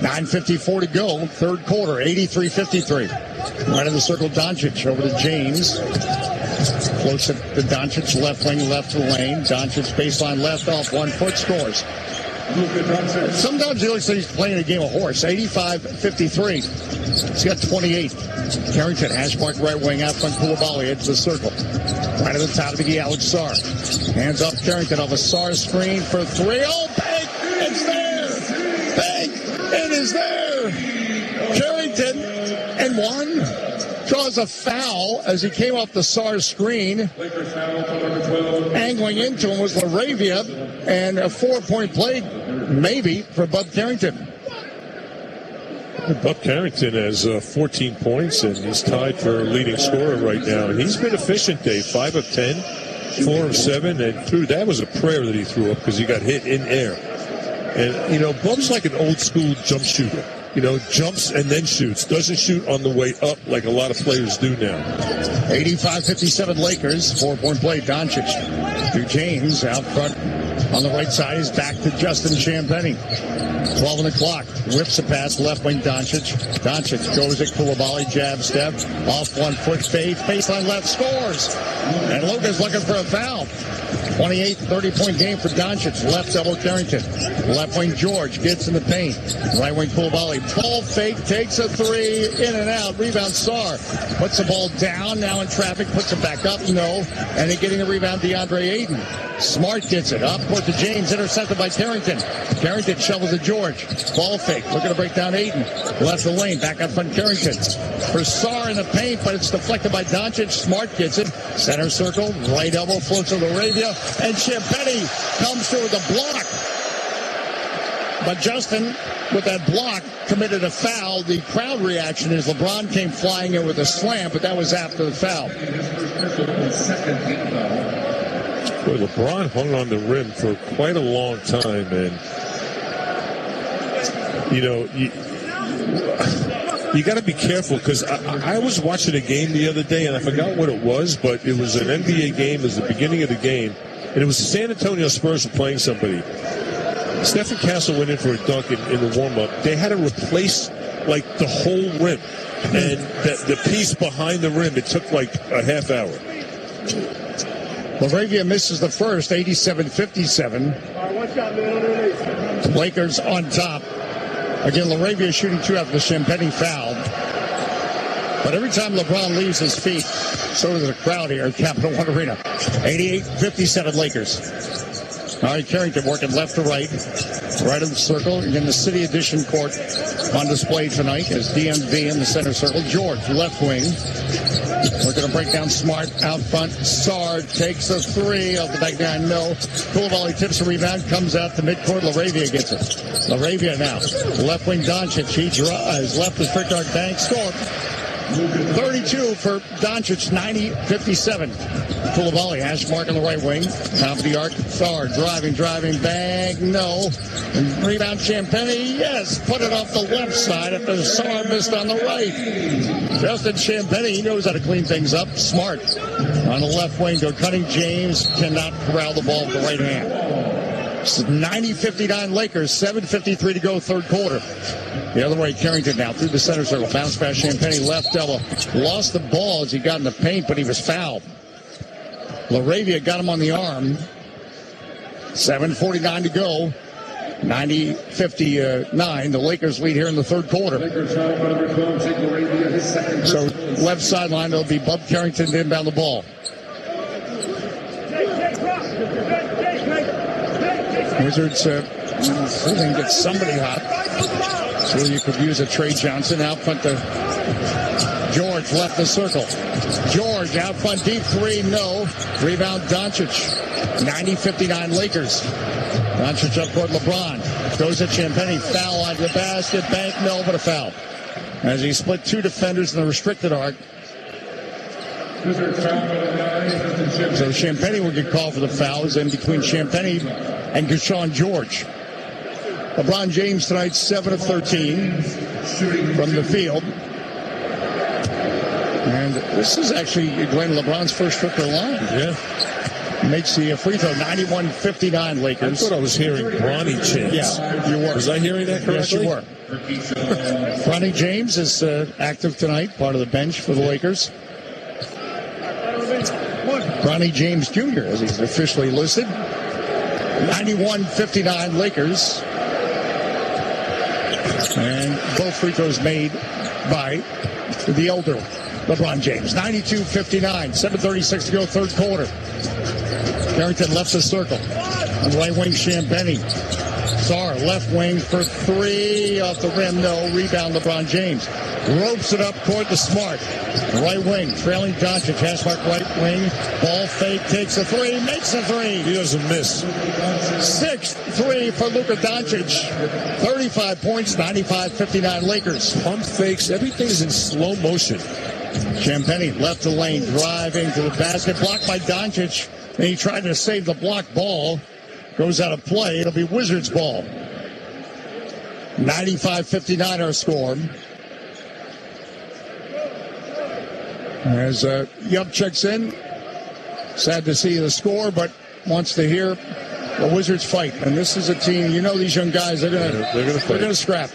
9:54 to go, third quarter, 83-53. Right in the circle, Doncic over to James. Floats it to Doncic, left wing, left to the lane. Doncic baseline left off 1 foot, scores. Sometimes he looks like he's playing a game of horse. 85-53. He's got 28. Carrington, hash mark right wing, out front, Koulibaly, edge of the circle. Right at the top of the Alex Sarr. Hands up Carrington off a Sarr screen for three. Oh, bang! It's there! Bang! It is there! Carrington and one draws a foul as he came off the Sarr screen. Angling into him was LaRavia, and a 4-point play, maybe, for Bub Carrington. Bub Carrington has 14 points, and he's tied for leading scorer right now. And he's been efficient, Dave. 5 of 10, 4 of 7, and that was a prayer that he threw up because he got hit in air. And, you know, Bub's like an old-school jump shooter. You know, jumps and then shoots. Doesn't shoot on the way up like a lot of players do now. 85-57 Lakers. 4-point play. Doncic to James out front on the right side. He's back to Justin Champagnie. 12 on the clock. Whips a pass. Left wing Doncic. Doncic goes at Koulibaly. Jab step. Off 1 foot fade. Baseline left. Scores. And Luka's looking for a foul. 28, 30-point game for Doncic. Left double Carrington. Left wing George gets in the paint. Right wing Koulibaly. Ball fake, takes a three, in and out. Rebound Sarr. Puts the ball down, now in traffic, puts it back up, no. And then getting the rebound, DeAndre Ayton. Smart gets it up court to James, intercepted by Carrington. Carrington shovels to George. Ball fake, looking to break down Ayton. Left the lane, back up front Carrington. For Sarr in the paint, but it's deflected by Doncic. Smart gets it. Center circle, right elbow, floats to LaRavia. And Champagnie comes through with a block. But Justin, with that block, committed a foul. The crowd reaction is LeBron came flying in with a slam, but that was after the foul. Boy, LeBron hung on the rim for quite a long time, and you know, you got to be careful because I was watching a game the other day, and I forgot what it was, but it was an NBA game. It was the beginning of the game, and it was the San Antonio Spurs were playing somebody. Stephen Castle went in for a dunk in the warm-up. They had to replace, like, the whole rim. And the piece behind the rim, it took, like, a half hour. LaRavia misses the first, 87-57. Lakers on top. Again, LaRavia shooting two after the Champagnie foul. But every time LeBron leaves his feet, so does the crowd here at Capital One Arena. 88-57 Lakers. All right, Carrington working left to right. Right of the circle. Again, the City Edition court on display tonight as DMV in the center circle. George, left wing. We're going to break down Smart out front. Sarr takes a three off the back nine. No. Koulibaly tips a rebound. Comes out to midcourt. LaRavia gets it. LaRavia now. Left wing Doncic. He drives. Left is Frickard Banks. Score. 32 for Doncic, 90-57. Koulibaly, hash mark on the right wing. Top of the arc, Sarr driving, bang, no. And rebound Champagnie, yes. Put it off the left side after Sarr missed on the right. Justin Champagnie, he knows how to clean things up. Smart on the left wing to Cutting. James cannot corral the ball with the right hand. 90-59 Lakers, 7:53 to go, third quarter. The other way, Carrington now through the center circle. Bounce pass, Champagnie left elbow. Lost the ball as he got in the paint, but he was fouled. LaRavia got him on the arm. 7:49 to go. 90-59. The Lakers lead here in the third quarter. So left sideline, it'll be Bub Carrington to inbound the ball. Wizards see if they can get somebody hot. So you could use a Trey Johnson out front to George, left the circle. George out front, deep three, no. Rebound Doncic. 90-59 Lakers. Doncic up court, LeBron. Goes at Champagnie, foul line to the basket, bank, no, but a foul. As he split two defenders in the restricted arc. So Champagnie will get called for the fouls in between Champagnie and Gashawn George. LeBron James tonight, 7 of 13 from the field. And this is actually Glenn LeBron's first trip to the line. Yeah. makes the free throw. 91-59 Lakers. I thought I was hearing Bronny chants. Yeah, you were. Was I hearing that correctly? Yes, you were. Bronny James is active tonight, part of the bench for the Lakers. Bronny James Jr., as he's officially listed. 91-59 Lakers. And both free throws made by the elder LeBron James. 92-59, 7:36 to go, third quarter. Carrington left the circle. On the right wing, Champagnie. Sarr, left wing for three. Off the rim, no. Rebound, LeBron James. Ropes it up court to Smart. Right wing, trailing Doncic. Hashmark right wing. Ball fake, takes a three, makes a three. He doesn't miss. 6-3 for Luka Doncic. 35 points, 95-59 Lakers. Pump fakes, everything's in slow motion. Champagnie left the lane, driving to the basket, blocked by Doncic. And he tried to save the blocked ball. Goes out of play. It'll be Wizards ball. 95-59 our score. As Yup checks in. Sad to see the score, but wants to hear the Wizards fight. And this is a team, you know, these young guys, they're gonna scrap.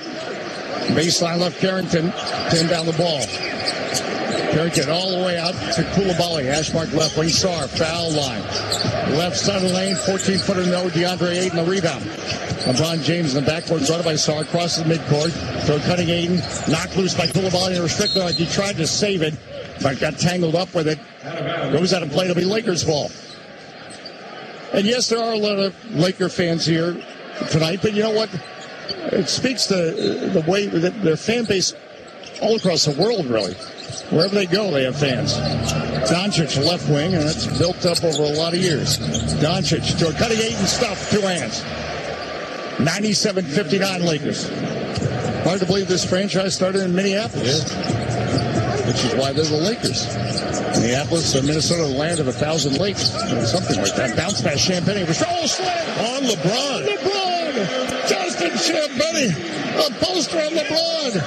Baseline left, Carrington pinned down the ball. Carrington all the way out to Coulibaly. Hashmark left wing, Sarr, foul line. Left side of the lane, 14-footer no, DeAndre Ayton the rebound. LeBron James in the backcourt, guarded by Sarr, crosses midcourt. So cutting Ayton, knocked loose by Coulibaly and restricted. Like he tried to save it, but got tangled up with it. Goes out of play. It'll be Lakers ball. And yes, there are a lot of Laker fans here tonight, but you know what? It speaks to the way that their fan base all across the world, really. Wherever they go, they have fans. Doncic, left wing, and that's built up over a lot of years. Doncic to a cutting Ayton stuff, two hands. 97-59 Lakers. Hard to believe this franchise started in Minneapolis, which is why they're the Lakers. Minneapolis or Minnesota, the land of 1,000 lakes, something like that. Bounce pass, Champagnie. Oh, slam on LeBron. Justin Champagnie, a poster on LeBron.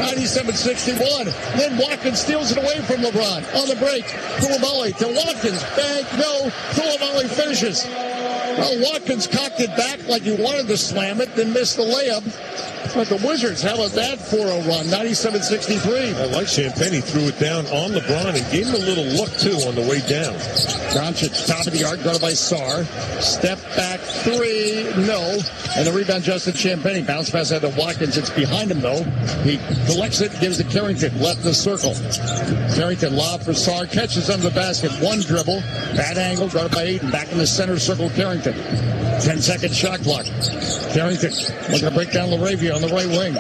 97-61. Then Watkins steals it away from LeBron on the break. Coulibaly to Watkins. Bank, no. Coulibaly finishes. Well, Watkins cocked it back like he wanted to slam it, then missed the layup. But the Wizards, how about that 4-0 run? 97-63. I like Champagnie threw it down on LeBron and gave him a little look, too, on the way down. Doncic, top of the arc, guarded by Sarr. Step back, three, no. And the rebound, Justin Champagnie. Bounce pass out to Watkins. It's behind him, though. He collects it, gives it to Carrington. Left the circle. Carrington, lob for Sarr. Catches under the basket. One dribble. Bad angle, guarded by Ayton. Back in the center circle, Carrington. 10-second shot clock. Carrington looking to break down LaRavia on the right wing.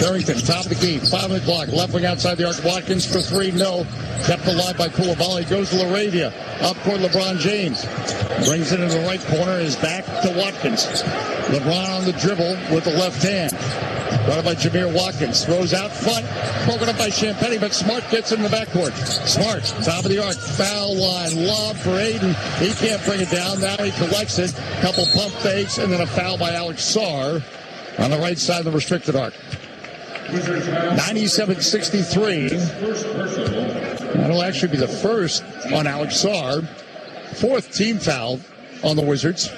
Carrington, top of the key, 5 on the clock. Left wing outside the arc. Watkins for three, no. Kept alive by Coulibaly. Goes to LaRavia. Up court, LeBron James. Brings it in the right corner. Is back to Watkins. LeBron on the dribble with the left hand. Brought by Jameer Watkins. Throws out front. Broken up by Champagnie, but Smart gets in the backcourt. Smart, top of the arc. Foul line. Lob for Ayton. He can't bring it down. Now he collects it. Couple pump fakes, and then a foul by Alex Sarr on the right side of the restricted arc. 97-63. That'll actually be the first on Alex Sarr. Fourth team foul on the Wizards.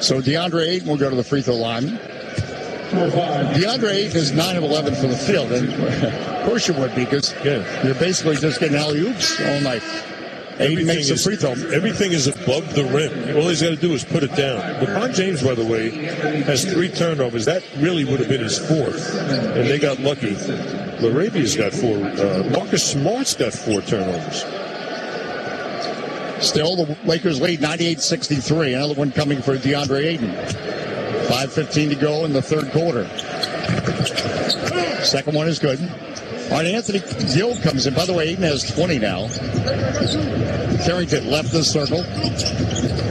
So DeAndre Ayton will go to the free throw line. DeAndre Ayton is 9 of 11 from the field, and of course you would, because you're basically just getting alley-oops all night. Ayton makes a free throw. Everything is above the rim. All he's got to do is put it down. LeBron James, by the way, has 3 turnovers. That really would have been his 4th, and they got lucky. LaRavia's got 4. Marcus Smart's got 4 turnovers. Still, the Lakers lead 98-63. Another one coming for DeAndre Ayton. 5:15 to go in the third quarter. Second one is good. All right, Anthony Gill comes in. By the way, Ayton has 20 now. Carrington left the circle.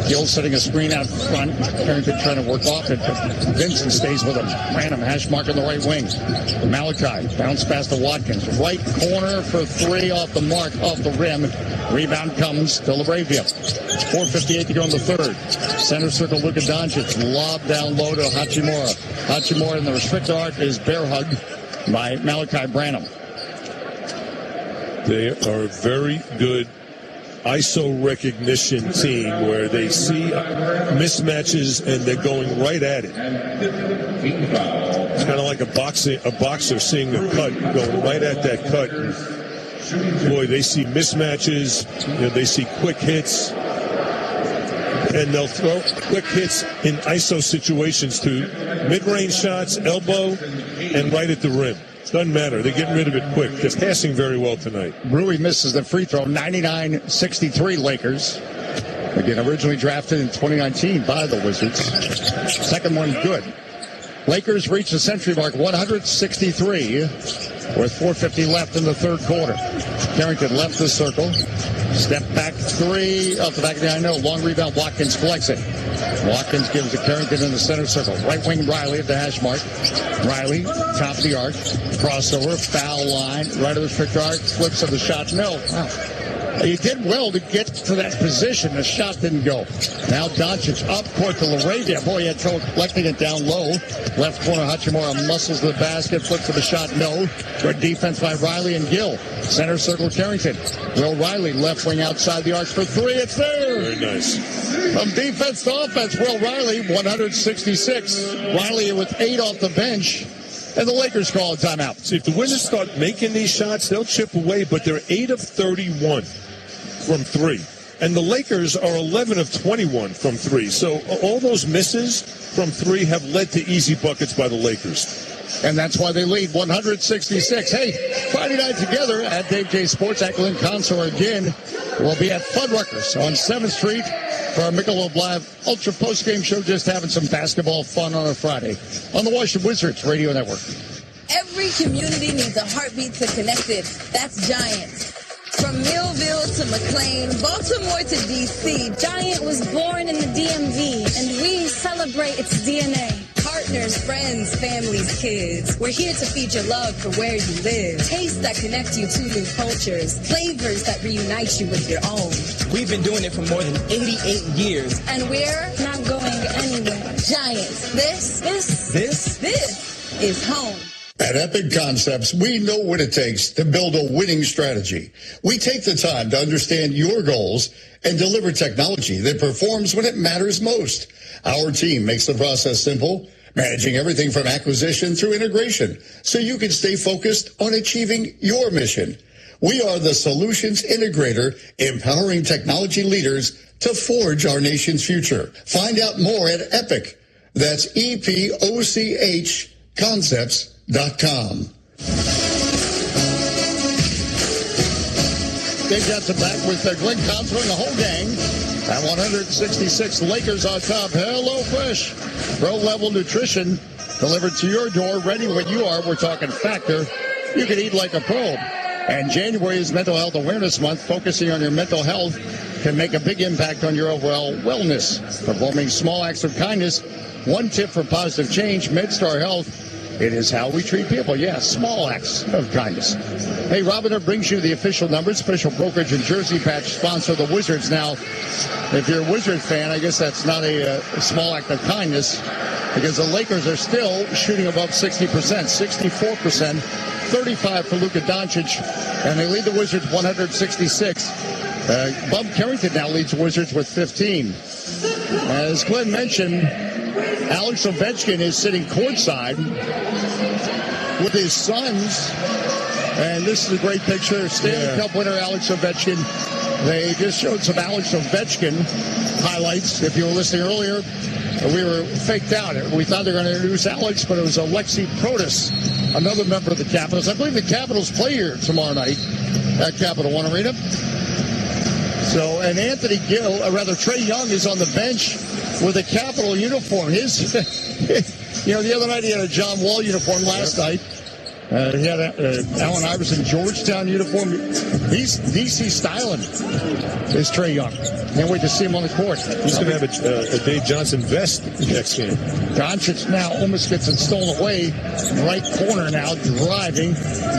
Gill setting a screen out front. Carrington trying to work off it, but Vincent stays with him. Random hash mark on the right wing. Malachi bounce pass to Watkins. Right corner for 3 off the mark, off the rim. Rebound comes to LaRavia. 4:58 to go in the third. Center circle, Luka Doncic. Lob down low to Hachimura. Hachimura in the restricted arc is bear hugged by Malachi Branham. They are very good ISO recognition team where they see mismatches and they're going right at it. It's kind of like a boxer seeing the cut, going right at that cut. Boy, they see mismatches, they see quick hits, and they'll throw quick hits in ISO situations to mid-range shots, elbow, and right at the rim. It doesn't matter. They're getting rid of it quick. They're passing very well tonight. Rui misses the free throw, 99-63 Lakers. Again, originally drafted in 2019 by the Wizards. Second one good. Lakers reach the century mark, 163, with 4:50 left in the third quarter. Carrington left the circle. Step back three off the back of the iron. Long rebound. Watkins collects it. Watkins gives to Carrington in the center circle. Right wing Riley at the hash mark. Riley, top of the arc. Crossover, foul line. Right of the strict arc. Flips of the shot. No. Wow. He did well to get to that position. The shot didn't go. Now Doncic up court to LaRavia. Boy, he had trouble collecting it down low. Left corner, Hachimura muscles the basket, flips to the shot. No. Good defense by Riley and Gill. Center circle, Carrington. Will Riley, left wing outside the arc for three. It's there. Very nice. From defense to offense, Will Riley, 166. Riley with 8 off the bench. And the Lakers call a timeout. See, if the Wizards start making these shots, they'll chip away, but they're 8 of 31 from 3. And the Lakers are 11 of 21 from 3. So all those misses from 3 have led to easy buckets by the Lakers. And that's why they lead 166. Hey, Friday night together at Dave J Sports at Glenn Consor again. We'll be at Fuddruckers on 7th Street for our Michelob Live Ultra Post-Game Show. Just having some basketball fun on a Friday on the Washington Wizards Radio Network. Every community needs a heartbeat to connect it. That's Giants. From Millville to McLean, Baltimore to D.C., Giant was born in the DMV, and we celebrate its DNA. Partners, friends, families, kids. We're here to feed your love for where you live. Tastes that connect you to new cultures. Flavors that reunite you with your own. We've been doing it for more than 88 years. And we're not going anywhere. Giants. This is home. At Epic Concepts, we know what it takes to build a winning strategy. We take the time to understand your goals and deliver technology that performs when it matters most. Our team makes the process simple, managing everything from acquisition through integration, so you can stay focused on achieving your mission. We are the solutions integrator, empowering technology leaders to forge our nation's future. Find out more at Epic. That's EPOCH Concepts.com. Dave Johnson back with Glenn Consor and the whole gang at 166. Lakers on top. HelloFresh. Pro-level nutrition delivered to your door, ready when you are. We're talking Factor. You can eat like a pro. And January is Mental Health Awareness Month. Focusing on your mental health can make a big impact on your overall wellness. Performing small acts of kindness. One tip for positive change, MedStar Health. It is how we treat people. Yeah, small acts of kindness. Hey, Robinhood brings you the official numbers, official brokerage and jersey patch sponsor of the Wizards. Now, if you're a Wizards fan, I guess that's not a small act of kindness, because the Lakers are still shooting above 60%, 64%, 35 for Luka Doncic, and they lead the Wizards 166. Bub Carrington now leads the Wizards with 15. As Glenn mentioned, Alex Ovechkin is sitting courtside with his sons, and this is a great picture. Stanley Cup winner Alex Ovechkin. They just showed some Alex Ovechkin highlights. If you were listening earlier, we were faked out. We thought they were going to introduce Alex, but it was Alexi Protas, another member of the Capitals. I believe the Capitals play here tomorrow night at Capital One Arena. So, and Anthony Gill, or rather Trae Young, is on the bench with a Capital uniform. His, the other night he had a John Wall uniform. Last night he had Allen Iverson Georgetown uniform. He's DC styling. Is Trae Young? Can't wait to see him on the court. He's going to have a Dave Johnson vest next game. Doncic now almost gets it stolen away. Right corner now, driving,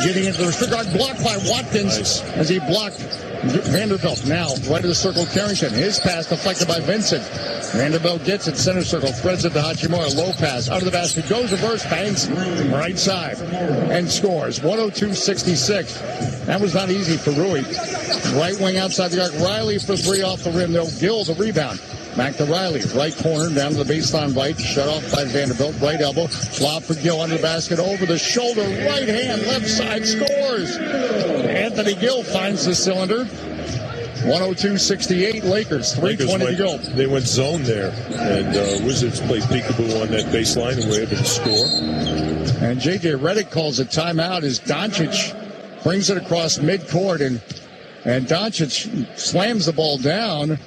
getting into the restrict guard, blocked by Watkins as he blocked Vanderbilt now right of the circle. Carrington. His pass deflected by Vincent. Vanderbilt gets it. Center circle. Threads it to Hachimura. Low pass. Out of the basket. Goes reverse. Banks. Right side. And scores. 102-66. That was not easy for Rui. Right wing outside the arc. Riley for three off the rim. They'll Gill the rebound. Back to Riley. Right corner down to the baseline right. Shut off by Vanderbilt. Right elbow. Lob for Gill under the basket. Over the shoulder. Right hand. Left side. Scores. Anthony Gill finds the cylinder. 102-68 Lakers. 3:20 to go. They went zone there. And Wizards played peekaboo on that baseline and were able to score. And J.J. Redick calls a timeout as Doncic brings it across midcourt. And Doncic slams the ball down.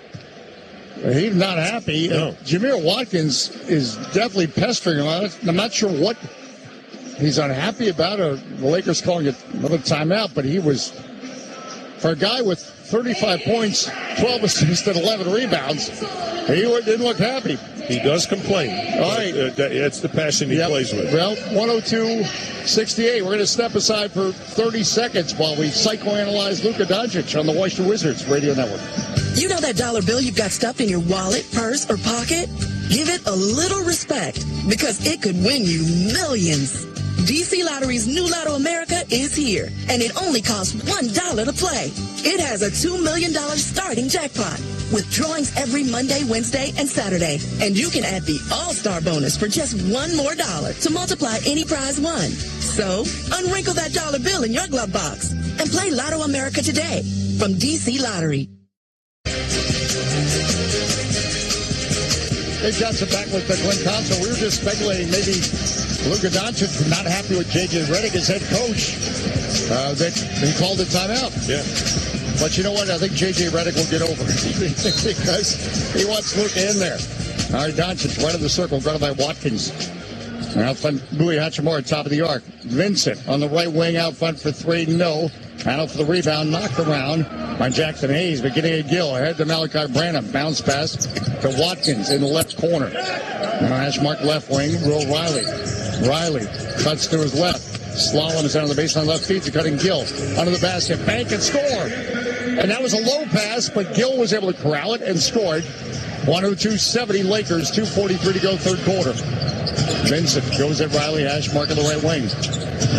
He's not happy. No. Jameer Watkins is definitely pestering him. I'm not sure what he's unhappy about. The Lakers calling it another timeout, but he was, for a guy with 35 points, 12 assists, and 11 rebounds, he didn't look happy. He does complain. All right. That's the passion he plays with. Well, 102-68. We're going to step aside for 30 seconds while we psychoanalyze Luka Doncic on the Washington Wizards Radio Network. You know that dollar bill you've got stuffed in your wallet, purse, or pocket? Give it a little respect because it could win you millions. DC Lottery's new Lotto America is here, and it only costs $1 to play. It has a $2 million starting jackpot with drawings every Monday, Wednesday, and Saturday. And you can add the All-Star bonus for just $1 more to multiply any prize won. So, unwrinkle that dollar bill in your glove box and play Lotto America today from DC Lottery. Dave Johnson back with the Glenn Console. We were just speculating maybe Luka Doncic not happy with J.J. Redick, his head coach, that he called a timeout. Yeah. But you know what? I think J.J. Redick will get over it because he wants Luka in there. All right, Doncic right of the circle, guarded by Watkins. Out front, Rui Hachimura, top of the arc. Vincent on the right wing out front for three. No. Battle for the rebound, knocked around by Jackson Hayes, but getting a Gill ahead to Malachi Branham. Bounce pass to Watkins in the left corner. Now hash mark left wing, Will Riley. Riley cuts to his left. Slalom is down on the baseline left feet to cutting Gill. Under the basket, bank and score. And that was a low pass, but Gill was able to corral it and scored. 102-70 Lakers, 2:43 to go, third quarter. Vincent goes at Riley, hash mark on the right wing.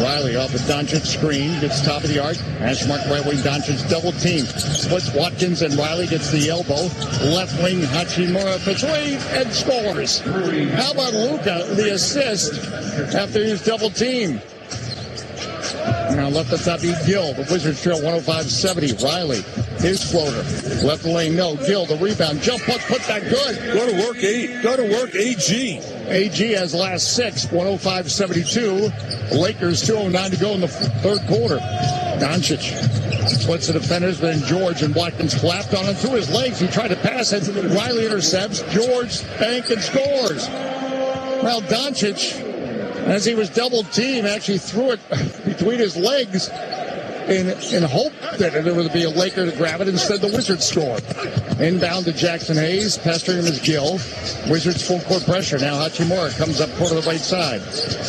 Riley off the Doncic screen, gets top of the arc. Hash mark right wing, Doncic double team. Splits Watkins and Riley gets the elbow. Left wing, Hachimura for three and scores. How about Luka, the assist after his double team? Now left at top, Gill. The Wizards trail 105-70. Riley, his floater. Left lane, no. Gill, the rebound. Jump puck, put that good. Go to work, AG. AG has last six, 105-72. Lakers 2:09 to go in the third quarter. Doncic splits the defenders, but then George and Watkins clapped on him through his legs. He tried to pass it. Riley intercepts. George bank and scores. Well, Doncic, as he was double teamed, actually threw it between his legs in hope that it would be a Laker to grab it. Instead, the Wizards scored. Inbound to Jackson Hayes, pestering him as Gill. Wizards full court pressure. Now Hachimura comes up court to the right side.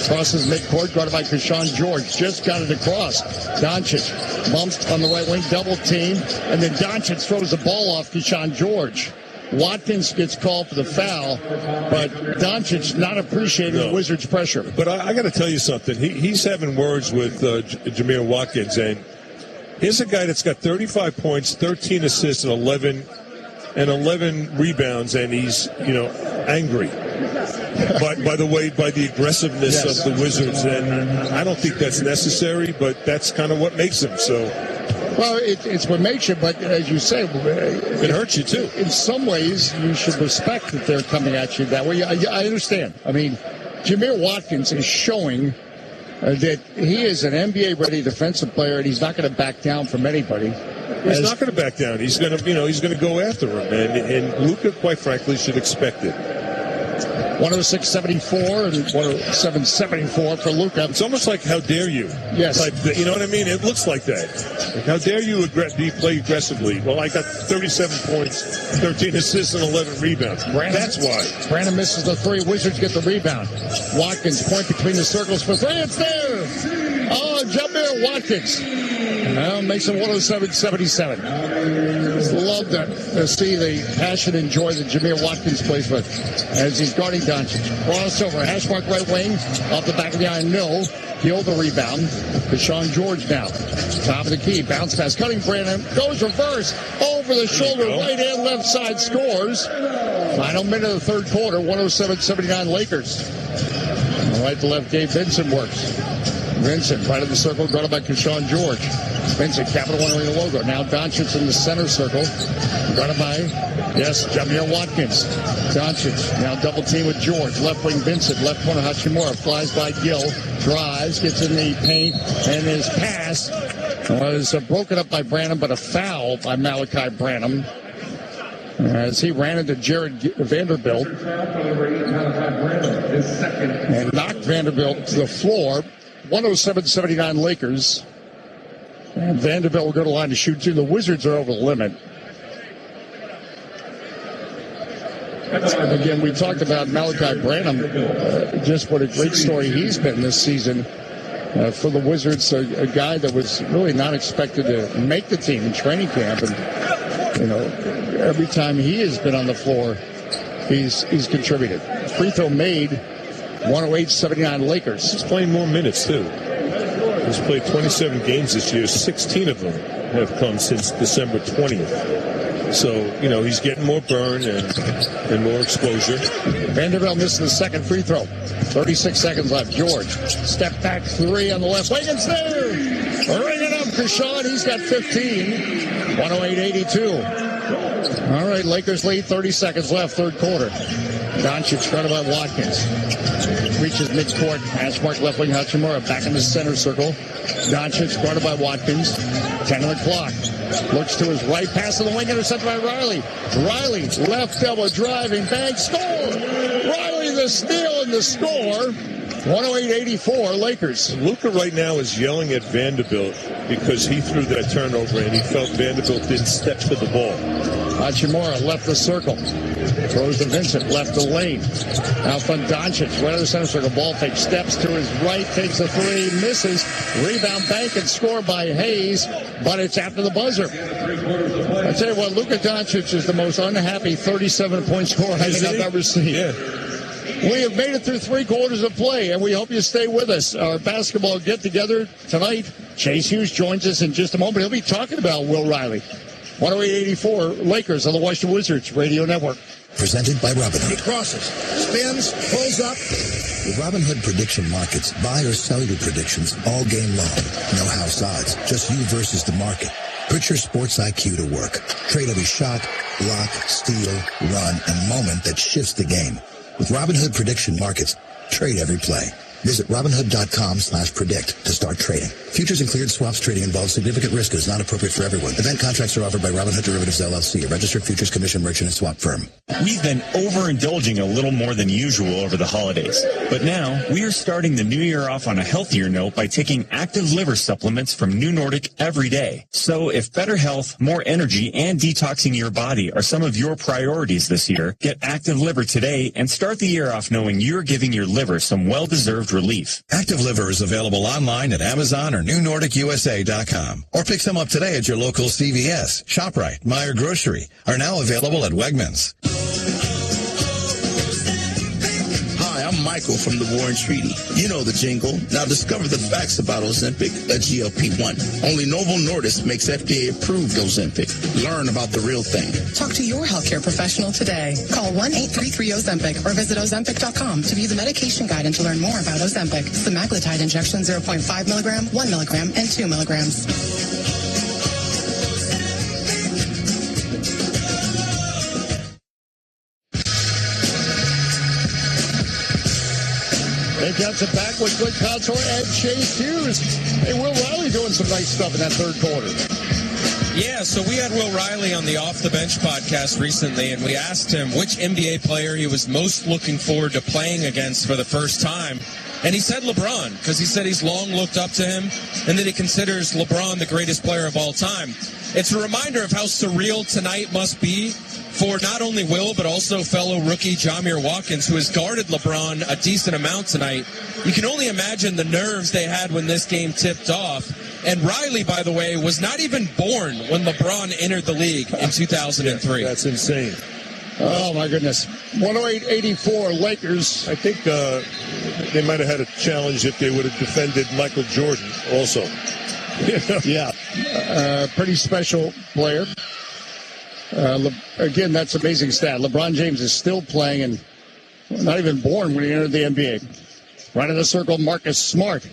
Crosses midcourt, guarded by Keyshawn George. Just got it across. Doncic bumps on the right wing, double team, and then Doncic throws the ball off Keyshawn George. Watkins gets called for the foul, but Doncic not appreciating the Wizards' pressure. But I got to tell you something. He's having words with Jameer Watkins, and here's a guy that's got 35 points, 13 assists, and 11 rebounds, and he's angry. By the aggressiveness of the Wizards, and I don't think that's necessary, but that's kind of what makes him so. Well, it's what makes you, but as you say, it hurts you too. In some ways, you should respect that they're coming at you that way. I understand. I mean, Jameer Watkins is showing that he is an NBA-ready defensive player, and he's not going to back down from anybody. He's not going to back down. He's going to, he's going to go after him, and Luka, quite frankly, should expect it. 106-74 and 107-74 for Luka. It's almost like, how dare you? Yes. You know what I mean? It looks like that. Like, how dare you play aggressively? Well, I got 37 points, 13 assists, and 11 rebounds. That's why. Brandon misses the three. Wizards get the rebound. Watkins point between the circles for three. It's there. Oh, Jameer Watkins. Well, makes it 107-77. Love to see the passion and joy that Jamir Watkins plays with as he's guarding Doncic. Crossover, hash mark right wing, off the back of the iron. Mill, he'll the rebound. Deshaun George now. Top of the key, bounce pass, cutting Brandon, goes reverse, over the shoulder, right and left side, scores. Final minute of the third quarter, 107-79 Lakers. Right to left, Gabe Vincent works. Vincent, right of the circle, guarded by Deshaun George. Vincent, Capital One Arena logo. Now Doncic in the center circle, guarded by, Jamir Watkins. Doncic, now double team with George. Left wing Vincent, left corner Hachimura, flies by Gill, drives, gets in the paint, and his pass was broken up by Branham, but a foul by Malachi Branham as he ran into Jared Vanderbilt and knocked Vanderbilt to the floor. 107-79 Lakers. And Vanderbilt will go to line to shoot two. The Wizards are over the limit. Again, we talked about Malachi Branham. Just what a great story he's been this season for the Wizards. A guy that was really not expected to make the team in training camp. And, every time he has been on the floor, he's contributed. Free throw made. 108-79 Lakers. He's playing more minutes, too. He's played 27 games this year. 16 of them have come since December 20th. So, he's getting more burn and more exposure. Vanderbilt missed the second free throw. 36 seconds left. George, step back three on the left wing. It's there. Ring it up, Keshawn. He's got 15. 108-82. All right, Lakers lead. 30 seconds left, third quarter. Doncic guarded by Watkins. Reaches midcourt. Hash mark left wing Hachimura back in the center circle. Doncic guarded by Watkins. 10 on the clock. Looks to his right. Pass to the wing. Intercepted by Riley. Riley left elbow driving. Bang. Score. Riley the steal and the score. 108-84 Lakers. Luka right now is yelling at Vanderbilt because he threw that turnover and he felt Vanderbilt didn't step to the ball. Hachimura left the circle. Throws to Vincent, left the lane. Out from Doncic, right of the center circle. Ball fake, steps to his right, takes a three, misses. Rebound bank and score by Hayes, but it's after the buzzer. I tell you what, Luka Doncic is the most unhappy 37-point scorer I think I've ever seen. Yeah. We have made it through three quarters of play, and we hope you stay with us. Our basketball get-together tonight. Chase Hughes joins us in just a moment. He'll be talking about Will Riley. 108-84 Lakers on the Washington Wizards Radio Network. Presented by Robinhood. He crosses, spins, pulls up. With Robinhood Prediction Markets, buy or sell your predictions all game long. No house odds, just you versus the market. Put your sports IQ to work. Trade every shot, block, steal, run, and moment that shifts the game. With Robinhood Prediction Markets, trade every play. Visit Robinhood.com/predict to start trading. Futures and cleared swaps trading involves significant risk and is not appropriate for everyone. Event contracts are offered by Robinhood Derivatives LLC, a registered futures commission merchant and swap firm. We've been overindulging a little more than usual over the holidays. But now, we are starting the new year off on a healthier note by taking active liver supplements from New Nordic every day. So if better health, more energy, and detoxing your body are some of your priorities this year, get Active Liver today and start the year off knowing you're giving your liver some well-deserved relief. Active Liver is available online at Amazon or NewNordicUSA.com. Or pick some up today at your local CVS, ShopRite, Meijer Grocery. Are now available at Wegmans. Hi, I'm Michael from the Warren Treaty. You know the jingle. Now discover the facts about Ozempic, a GLP-1. Only Novo Nordisk makes FDA-approved Ozempic. Learn about the real thing. Talk to your healthcare professional today. Call 1-833-OZEMPIC or visit Ozempic.com to view the medication guide and to learn more about Ozempic. Semaglutide injection 0.5 milligram, 1 milligram, and 2 milligrams. Dave Johnson back with Glenn Contour and Chase Hughes. Hey, Will Riley doing some nice stuff in that third quarter. Yeah, so we had Will Riley on the Off the Bench podcast recently, and we asked him which NBA player he was most looking forward to playing against for the first time. And he said LeBron, because he said he's long looked up to him and that he considers LeBron the greatest player of all time. It's a reminder of how surreal tonight must be for not only Will, but also fellow rookie Jamir Watkins, who has guarded LeBron a decent amount tonight. You can only imagine the nerves they had when this game tipped off. And Riley, by the way, was not even born when LeBron entered the league in 2003. Yeah, that's insane. Oh, my goodness. 108-84 Lakers. I think they might have had a challenge if they would have defended Michael Jordan also. Yeah. Pretty special player. Again, that's amazing stat. LeBron James is still playing and not even born when he entered the NBA. Right in the circle, Marcus Smart.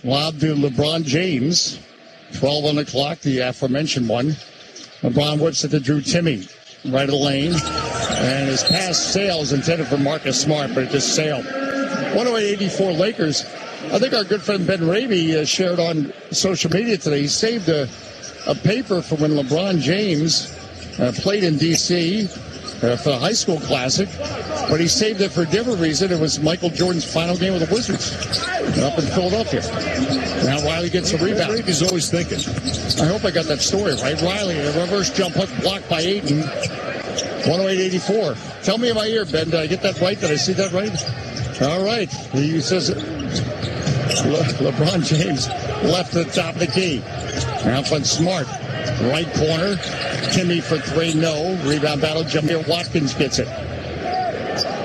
Lob to LeBron James. 12 on the clock, the aforementioned one. LeBron whips it to Drew Timme. Right of the lane. And his pass sails intended for Marcus Smart, but it just sailed. 108-84 Lakers. I think our good friend Ben Raby shared on social media today. He saved a paper from when LeBron James played in D.C. For the high school classic, but he saved it for a different reason. It was Michael Jordan's final game with the Wizards up in Philadelphia. Now Riley gets a rebound. Raby's always thinking. I hope I got that story right. Riley, a reverse jump hook blocked by Ayton. 108-84. Tell me in my ear, Ben. Did I get that right? Did I see that right? All right. He says LeBron James left at the top of the key. Now from Smart. Right corner. Timme for three, no. Rebound battle. Jamir Watkins gets it.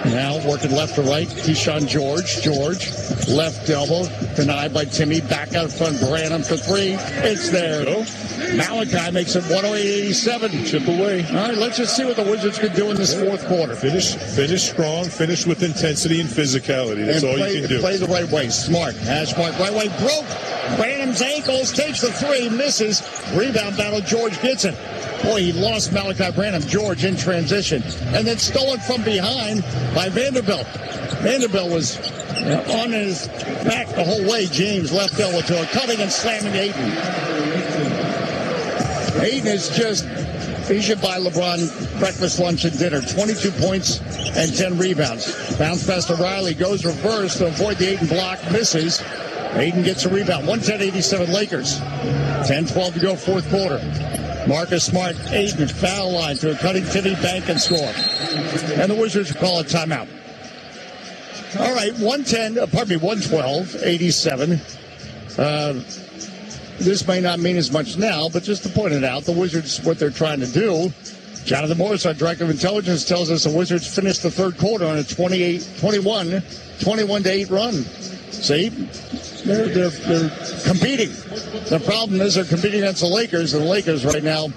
Now working left to right. Keyshawn George. George. Left elbow. Denied by Timme. Back out front. Branham for three. It's there. Malachi makes it 108-87. Chip away. All right, let's just see what the Wizards can do in this fourth quarter. Finish strong. Finish with intensity and physicality. That's all you can do. Play the right way. Smart. Smart right way. Broke. Branham's ankles. Takes the three. Misses. Rebound battle. George gets it. Boy, he lost Malachi Branham. George in transition. And then stolen from behind by Vanderbilt. Vanderbilt was on his back the whole way. James left elbow to a cutting and slamming Ayton. Ayton is just, he should buy LeBron breakfast, lunch, and dinner. 22 points and 10 rebounds. Bounce pass to Riley. Goes reverse to avoid the Ayton block. Misses. Ayton gets a rebound. 110-87 Lakers. 10-12 to go, fourth quarter. Marcus Smart, Ayton, foul line to a cutting Timme, bank and score. And the Wizards call a timeout. All right, 112-87. This may not mean as much now, but just to point it out, the Wizards, what they're trying to do. Jonathan Morris, our Director of Intelligence, tells us the Wizards finished the third quarter on a 21-8 run. See, they're competing. The problem is they're competing against the Lakers, and the Lakers right now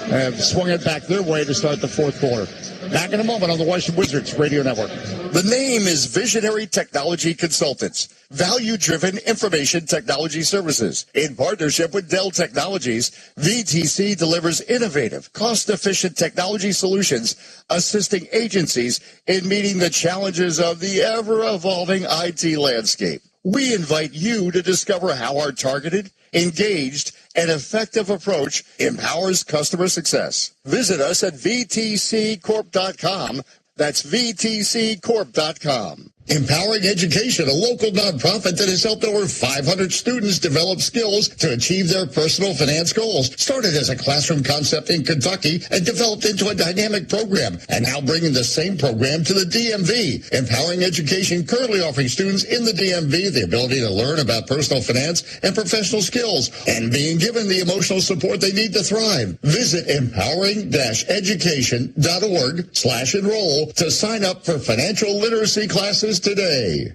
have swung it back their way to start the fourth quarter. Back in a moment on the Washington Wizards Radio Network. The name is Visionary Technology Consultants, value-driven information technology services. In partnership with Dell Technologies, VTC delivers innovative, cost-efficient technology solutions, assisting agencies in meeting the challenges of the ever-evolving IT landscape. We invite you to discover how our targeted, engaged, and effective approach empowers customer success. Visit us at vtccorp.com. That's vtccorp.com. Empowering Education, a local nonprofit that has helped over 500 students develop skills to achieve their personal finance goals. Started as a classroom concept in Kentucky and developed into a dynamic program, and now bringing the same program to the DMV. Empowering Education currently offering students in the DMV the ability to learn about personal finance and professional skills and being given the emotional support they need to thrive. Visit empowering-education.org/enroll to sign up for financial literacy classes today.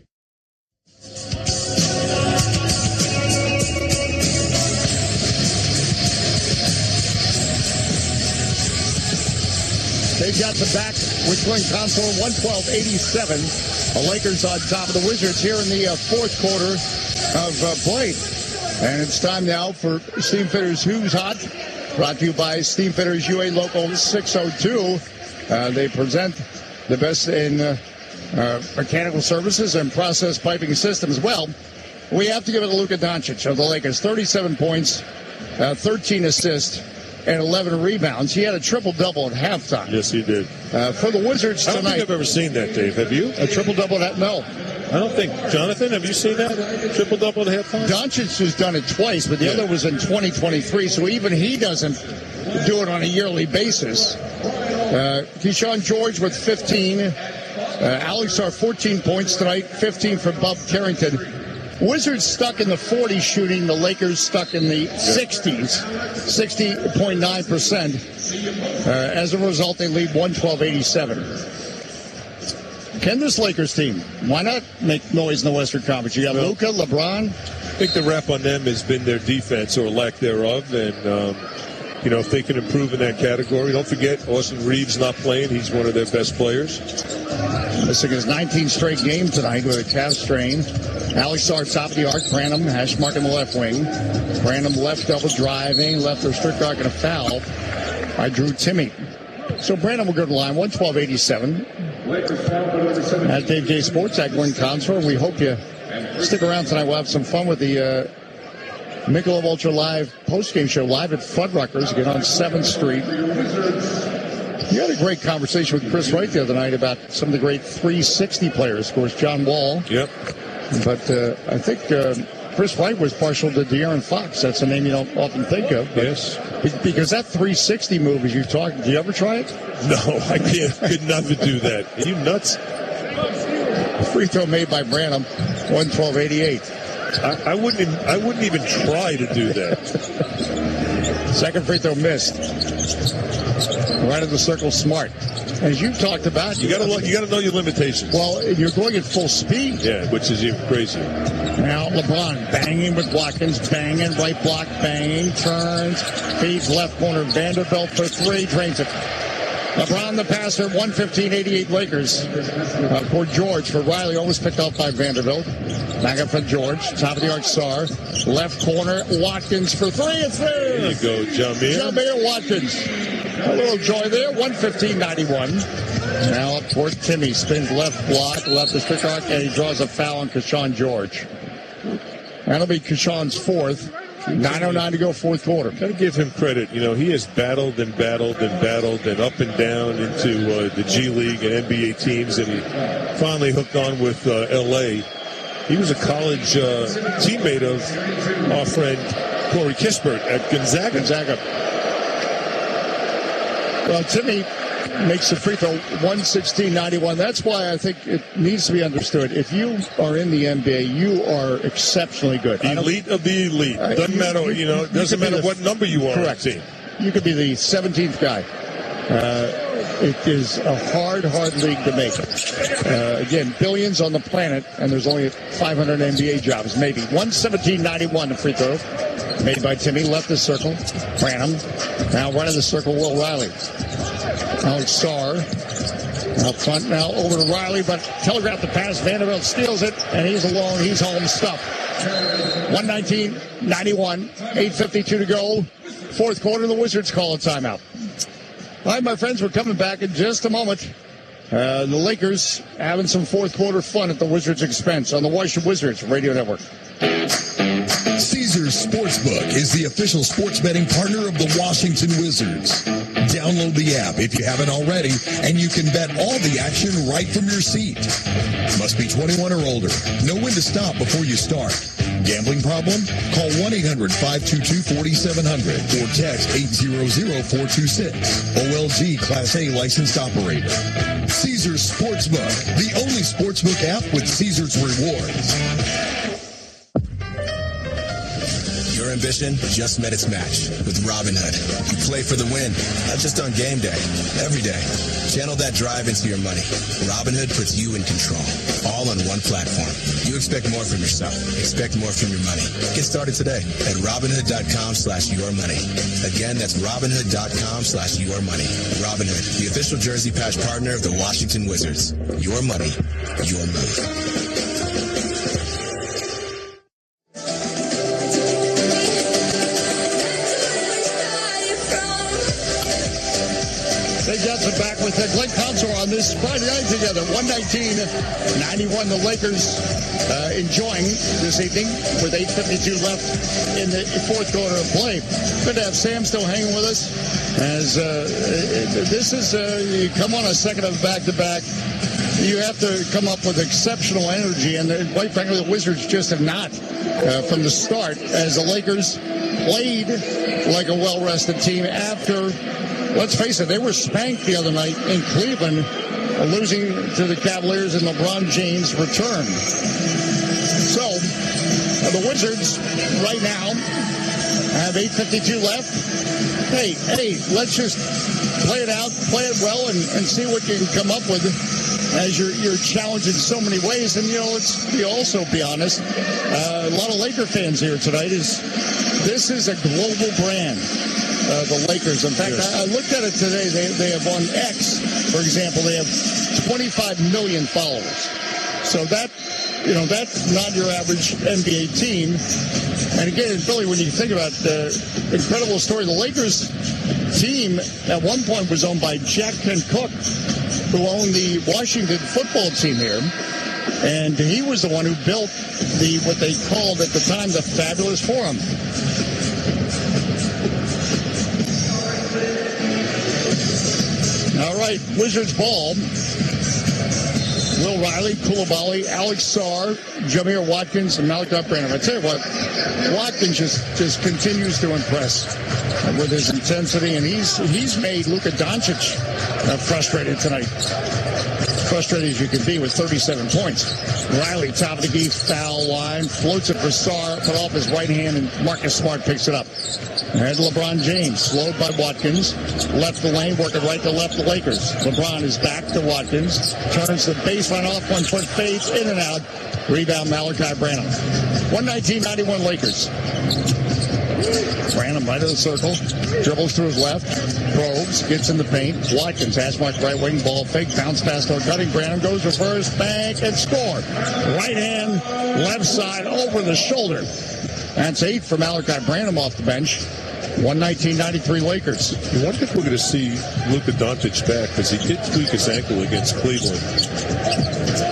They've got the back return console 112-87. The Lakers on top of the Wizards here in the fourth quarter of play. And it's time now for Steam Fitters Who's Hot, brought to you by Steam Fitters UA Local 602. They present the best in mechanical services and process piping systems. Well, we have to give it to Luka Doncic of the Lakers. 37 points, 13 assists, and 11 rebounds. He had a triple-double at halftime. Yes, he did. For the Wizards tonight. I don't think I've ever seen that, Dave. Have you? A triple-double at no. I don't think. Jonathan, have you seen that? Triple-double at halftime? Doncic has done it twice, but the other was in 2023, so even he doesn't do it on a yearly basis. Keyshawn George with 15. Alex Sarr 14 points tonight, 15 for Bob Carrington. Wizards stuck in the 40s shooting. The Lakers stuck in the 60s, 60.9%. As a result, they lead 112-87. Can this Lakers team, why not make noise in the Western Conference? You got Luka, LeBron. I think the rap on them has been their defense or lack thereof. And, if they can improve in that category. Don't forget, Austin Reeves not playing. He's one of their best players. Missing his 19th straight game tonight with a calf strain. Alex Sarr, top of the arc. Branham, hash mark in the left wing. Branham left double driving, left their strict arc and a foul by Drew Timme. So Branham will go to the line, 112-87. At Dave J Sports at Gwen Consor. We hope you stick around tonight. We'll have some fun with the Michelob Ultra Live postgame show live at Fuddruckers again on 7th Street. You had a great conversation with Chris Wright the other night about some of the great 360 players. Of course, John Wall. Yep. But I think Chris Wright was partial to De'Aaron Fox. That's a name you don't often think of. Yes. Because that 360 move, as you talk, do you ever try it? No, I could never do that. Are you nuts? Free throw made by Branham, 112-88. I wouldn't even try to do that. Second free throw missed. Right in the circle, Smart. As you talked about, you got to know your limitations. Well, you're going at full speed. Yeah, which is even crazier. Now LeBron banging with Watkins, banging right block, banging, turns, feeds left corner. Vanderbilt for three, drains it. LeBron the passer, 115-88 Lakers. For George, for Riley, almost picked off by Vanderbilt. Back up for George, top of the arc, Sarr. Left corner, Watkins for three. It's there. There you go, Jamir Watkins. A little joy there, 115-91. Now up toward Timme, spins left block, left the strict arc, and he draws a foul on Keshawn George. That'll be Keshawn's fourth. 9:09 to go, fourth quarter. Got to give him credit. He has battled and battled and battled and up and down into the G League and NBA teams, and he finally hooked on with L.A. He was a college teammate of our friend Corey Kispert at Gonzaga. Well, Timme makes the free throw, 116-91. That's why I think it needs to be understood. If you are in the NBA, you are exceptionally good. Elite of the elite. Doesn't matter, it doesn't matter what number you are. Correct. You could be the 17th guy. It is a hard league to make. Again, billions on the planet, and there's only 500 NBA jobs, maybe. 117-91, the free throw. Made by Timme, left the circle. Branham. Now right of the circle, Will Riley. Alex Sarr. Out front now over to Riley, but telegraphed the pass. Vanderbilt steals it, and he's alone. He's home stuffed. 119-91. 8:52 to go. Fourth quarter, the Wizards call a timeout. All right, my friends, we're coming back in just a moment. The Lakers having some fourth quarter fun at the Wizards' expense on the Washington Wizards Radio Network. Caesars Sportsbook is the official sports betting partner of the Washington Wizards. Download the app if you haven't already, and you can bet all the action right from your seat. Must be 21 or older. Know when to stop before you start. Gambling problem? Call 1-800-522-4700 or text 800-426. OLG Class A licensed operator. Caesars Sportsbook, the only sportsbook app with Caesars rewards. Your ambition just met its match with Robinhood. You play for the win, not just on game day, every day. Channel that drive into your money. Robinhood puts you in control, all on one platform. You expect more from yourself. Expect more from your money. Get started today at Robinhood.com/yourmoney. Again, that's Robinhood.com/yourmoney. Robinhood, the official jersey patch partner of the Washington Wizards. Your money, your move. Back with Glenn Consor on this Friday night together. 119-91. The Lakers enjoying this evening with 8:52 left in the fourth quarter of play. Good to have Sam still hanging with us. As this is, you come on a second of back-to-back. You have to come up with exceptional energy, and quite frankly, the Wizards just have not from the start. As the Lakers played like a well-rested team after. Let's face it, they were spanked the other night in Cleveland losing to the Cavaliers and LeBron James return. So, the Wizards right now have 8:52 left. Hey, let's just play it out, play it well, and see what you can come up with as you're challenged in so many ways. And, let's also be honest, a lot of Laker fans here tonight. This is a global brand, the Lakers. In fact, I looked at it today. They have on X, for example, they have 25 million followers. So that's not your average NBA team. And again, Billy, when you think about the incredible story, the Lakers team at one point was owned by Jack Kent Cooke, who owned the Washington football team here. And he was the one who built what they called at the time the Fabulous Forum. All right, Wizards ball. Will Riley, Coulibaly, Alex Sarr, Jameer Watkins, and Malachi Branham. I tell you what, Watkins just continues to impress with his intensity, and he's made Luka Doncic frustrated tonight. Frustrated as you can be with 37 points. Riley, top of the key, foul line, floats it for Sarr, put off his right hand, and Marcus Smart picks it up. And LeBron James, slowed by Watkins, left the lane, working right to left, the Lakers. LeBron is back to Watkins, turns the baseline off, 1 foot fades, in and out. Rebound, Malachi Branham. 119-91 Lakers. Branham right of the circle, dribbles through his left, probes, gets in the paint. Watkins, hash mark right wing, ball fake, bounce pass to Cutting. Branham goes reverse, bank, and score. Right hand, left side, over the shoulder. That's 8 for Malachi Branham off the bench. 119-93 Lakers. I wonder if we're going to see Luka Doncic back, because he did tweak his ankle against Cleveland.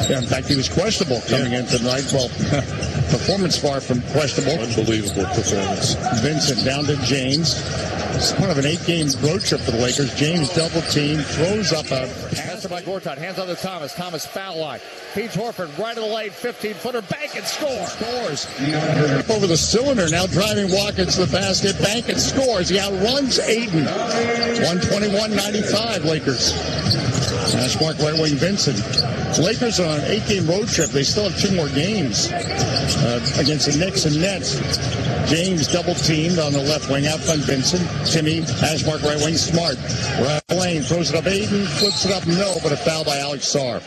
Yeah, in fact, he was questionable coming in tonight. Well, performance far from questionable. Unbelievable performance. Vincent down to James. It's part of an 8-game road trip for the Lakers. James double team, throws up a pass by Gortat. Hands on to Thomas. Thomas foul line. Feeds Horford right of the lane. 15-footer. Bank and score. Scores. Over the cylinder. Now driving Watkins to the basket. Bank and scores. He outruns Aiden. 121-95 Lakers. That's Mark right wing Vincent. Lakers are on an 8-game road trip. They still have 2 more games against the Knicks and Nets. James double teamed on the left wing out front Vincent. Timmy, Ashmark right wing, Smart. Right lane, throws it up Aiden, flips it up, no, but a foul by Alex Sarr.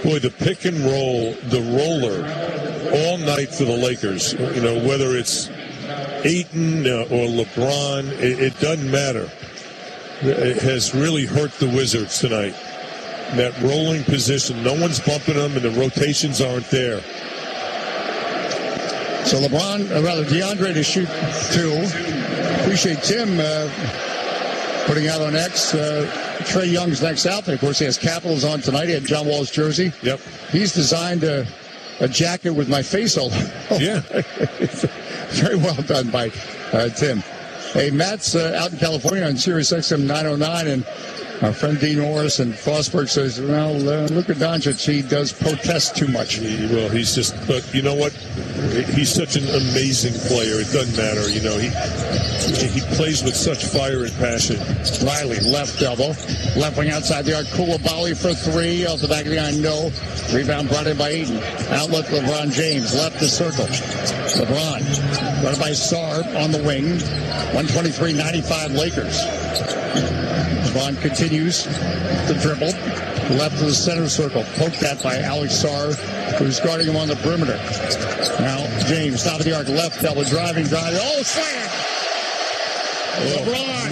Boy, the pick and roll, the roller, all night for the Lakers. Whether it's Ayton or LeBron, it doesn't matter. It has really hurt the Wizards tonight. That rolling position, no one's bumping them, and the rotations aren't there. So DeAndre to shoot 2. Appreciate Tim putting out on X. Trae Young's next outfit. Of course, he has Capitals on tonight. He had John Wall's jersey. Yep. He's designed a jacket with my face all over. Yeah. Very well done by Tim. Hey, Matt's out in California on Sirius XM 909, and our friend Dean Norris and Frostberg says, Luka Doncic, he does protest too much. He's just, but you know what? He's such an amazing player. It doesn't matter. He plays with such fire and passion. Riley, left double. Left wing outside the arc. Coulibaly for 3. Off the back of the iron, no. Rebound brought in by Aiden. Outlet LeBron James. Left the circle. LeBron. Brought by Sarr on the wing. 123-95 Lakers. LeBron continues to dribble. Left to the center circle. Poked at by Alex Sarr, who's guarding him on the perimeter. Now, James, top of the arc, left double, driving. Oh, slam! LeBron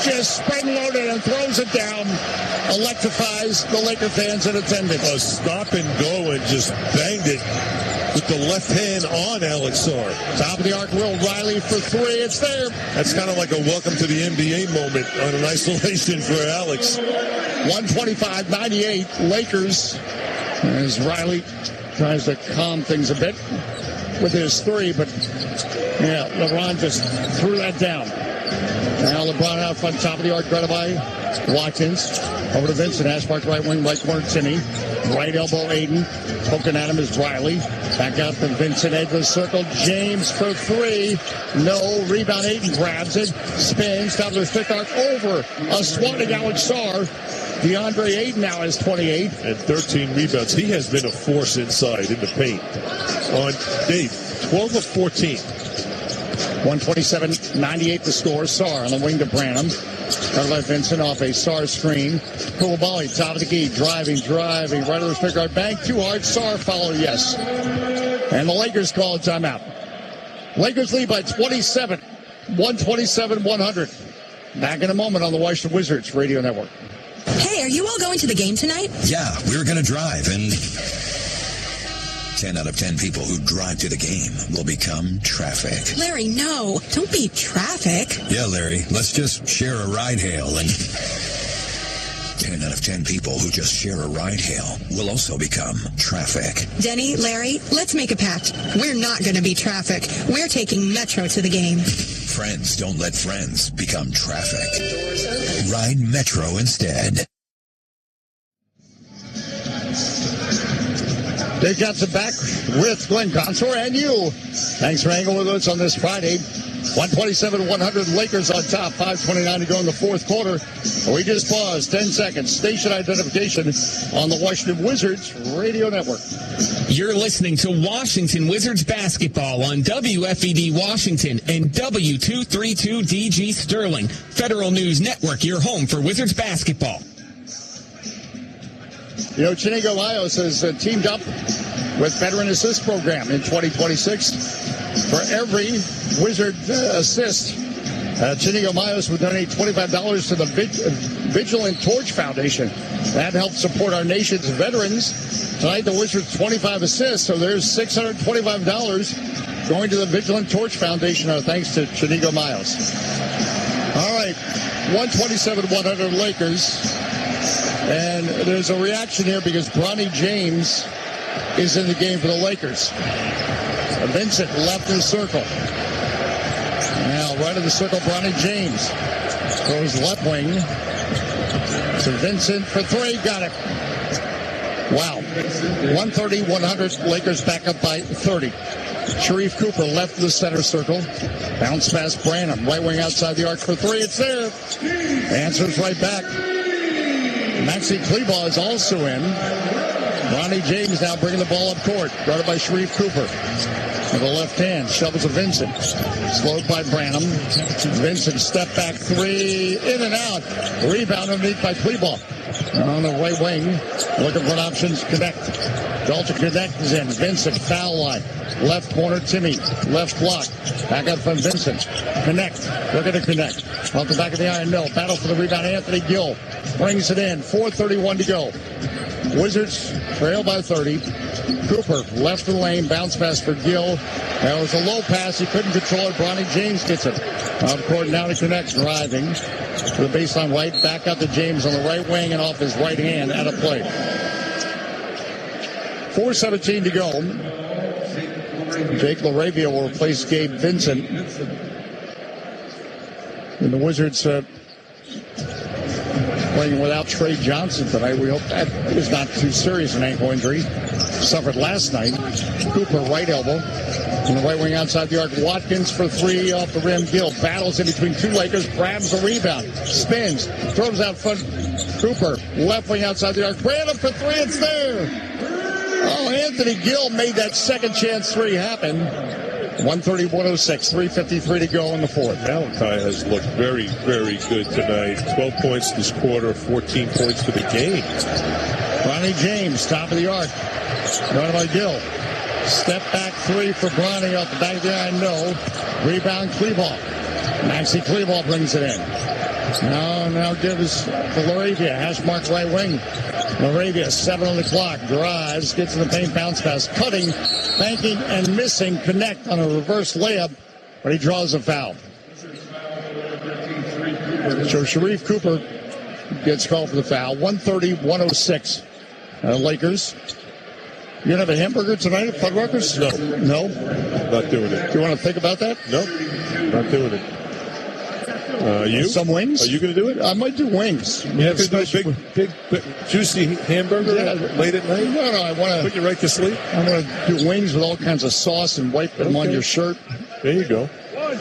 just spring-loaded and throws it down. Electrifies the Laker fans in attendance. A stop and go and just banged it with the left hand on Alex Sarr. Top of the arc, Will Riley for 3. It's there. That's kind of like a welcome to the NBA moment on an isolation for Alex. 125-98 Lakers, as Riley tries to calm things a bit with his 3, but yeah, LeBron just threw that down. Now LeBron out front, top of the arc, guarded by Watkins. Over to Vincent, Ashmark right wing, right corner Timmy. Right elbow Aiden. Poking at him is Riley. Back out to Vincent, edge of the circle. James for 3. No. Rebound Aiden grabs it. Spins, top of the stick arc over a swatting Alex Sarr. DeAndre Ayton now has 28. And 13 rebounds. He has been a force inside in the paint. On Dave, 12 of 14. 127-98 the score. Sarr on the wing to Branham. Covered by Vincent off a Sarr screen. Koulibaly, top of the key, driving. Right over the pick guard bank. Too hard. Sarr follow, yes. And the Lakers call a timeout. Lakers lead by 27. 127-100. Back in a moment on the Washington Wizards Radio Network. Hey, are you all going to the game tonight? Yeah, we were going to drive, and 10 out of 10 people who drive to the game will become traffic. Larry, no. Don't be traffic. Yeah, Larry, let's just share a ride hail, and 10 out of 10 people who just share a ride hail will also become traffic. Denny, Larry, let's make a pact. We're not going to be traffic. We're taking Metro to the game. Friends don't let friends become traffic. Ride Metro instead. Dave Johnson back with Glenn Consor and you. Thanks for hanging with us on this Friday. 127-100 Lakers on top. 5:29 to go in the fourth quarter. We just paused 10 seconds. Station identification on the Washington Wizards Radio Network. You're listening to Washington Wizards basketball on WFED Washington and W232DG Sterling. Federal News Network, your home for Wizards basketball. You know, Chinigo Laios has teamed up with Veteran Assist Program in 2026. For every Wizard assist, Chinigo Laios would donate $25 to the Vigilant Torch Foundation. That helps support our nation's veterans. Tonight, the Wizards 25 assists, so there's $625 going to the Vigilant Torch Foundation. Our thanks to Chinigo Laios. All right, 127-100 Lakers. And there's a reaction here because Bronny James is in the game for the Lakers. Vincent left in the circle. Now right of the circle, Bronny James throws left wing to Vincent for three. Got it. Wow. 130-100. Lakers back up by 30. Sharif Cooper left of the center circle. Bounce past Branham. Right wing outside the arc for three. It's there. Answers right back. Maxi Kleber is also in. Bronny James now bringing the ball up court. Guarded by Sharif Cooper. With the left hand, shovels to Vincent. Slowed by Branham. Vincent step back three. In and out. Rebound underneath by Kleber. On the right wing. Looking for an options. Connect. Dalton Connect is in. Vincent foul line. Left corner, Timmy. Left block. Back up from Vincent. Connect. Looking to connect. Off the back of the iron. No. Battle for the rebound. Anthony Gill brings it in. 4:31 to go. Wizards trail by 30. Cooper left the lane. Bounce pass for Gill. That was a low pass. He couldn't control it. Bronny James gets it. Off court now to Connect. Driving to the baseline right. Back out to James on the right wing and off his right hand. Out of play. 4:17 to go. Jake LaRavia will replace Gabe Vincent. And the Wizards playing without Trey Johnson tonight. We hope that is not too serious an ankle injury. Suffered last night. Cooper, right elbow. On the right wing outside the arc. Watkins for three off the rim. Gill battles in between two Lakers. Grabs the rebound. Spins. Throws out front. Cooper, left wing outside the arc. Branham for three. It's there. Oh, Anthony Gill made that second chance three happen. 130-106, 3:53 to go in the fourth. Malachi has looked very, very good tonight. 12 points this quarter, 14 points for the game. Bronny James, top of the arc. Run by Gill. Step back three for Bronny off the back of the iron. No. Rebound, Kleber. Maxi Kleber brings it in. Now gives to LaRavia. Hash mark right wing. LaRavia, 7 on the clock. Drives, gets in the paint, bounce pass. Cutting, banking, and missing. Connect on a reverse layup, but he draws a foul. So Sharif Cooper gets called for the foul. 130-106. Lakers. You going to have a hamburger tonight at Fuddruckers? No. No? Not doing it. Do you want to think about that? No. Not doing it. You? Some wings? Are you going to do it? I might do wings. You have a big, juicy hamburger late at night? No, I want to put you right to sleep. I'm going to do wings with all kinds of sauce and wipe them on your shirt. There you go.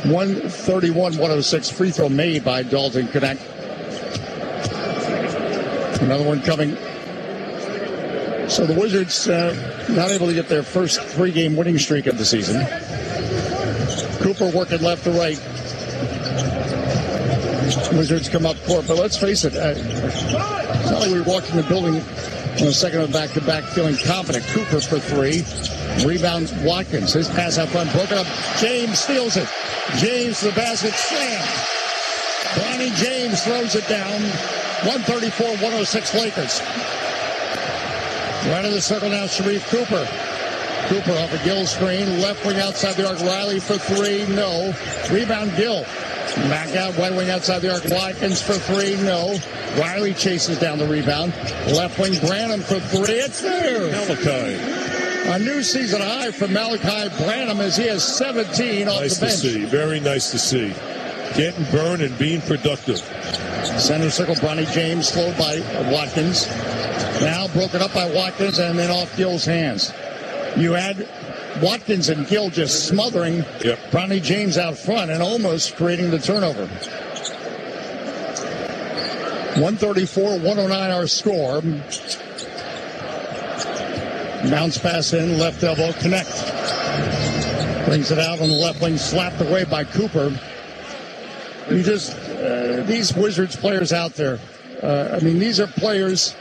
131-106. Free throw made by Dalton Connect. Another one coming. So the Wizards not able to get their first 3-game winning streak of the season. Cooper working left to right. Wizards come up court, but let's face it, it's not like we walked in the building on a second of back-to-back feeling confident. Cooper for 3. Rebound Watkins. His pass out front broken up. James steals it. James to the basket. Slam. Bronny James throws it down. 134-106 Lakers. Right of the circle now, Sharif Cooper. Cooper off a Gill screen. Left wing outside the arc. Riley for 3. No. Rebound Gill. Back out. Right wing outside the arc. Watkins for 3. No. Riley chases down the rebound. Left wing Branham for 3. It's there. Malachi. A new season high for Malachi Branham as he has 17 off the bench. Nice to see. Very nice to see. Getting burned and being productive. Center circle, Bronny James slowed by Watkins. Now broken up by Watkins and then off Gill's hands. You add Watkins and Gill just smothering Bronny James out front and almost creating the turnover. 134-109 our score. Bounce pass in, left elbow, connect. Brings it out on the left wing, slapped away by Cooper. You just, these Wizards players out there, these are players,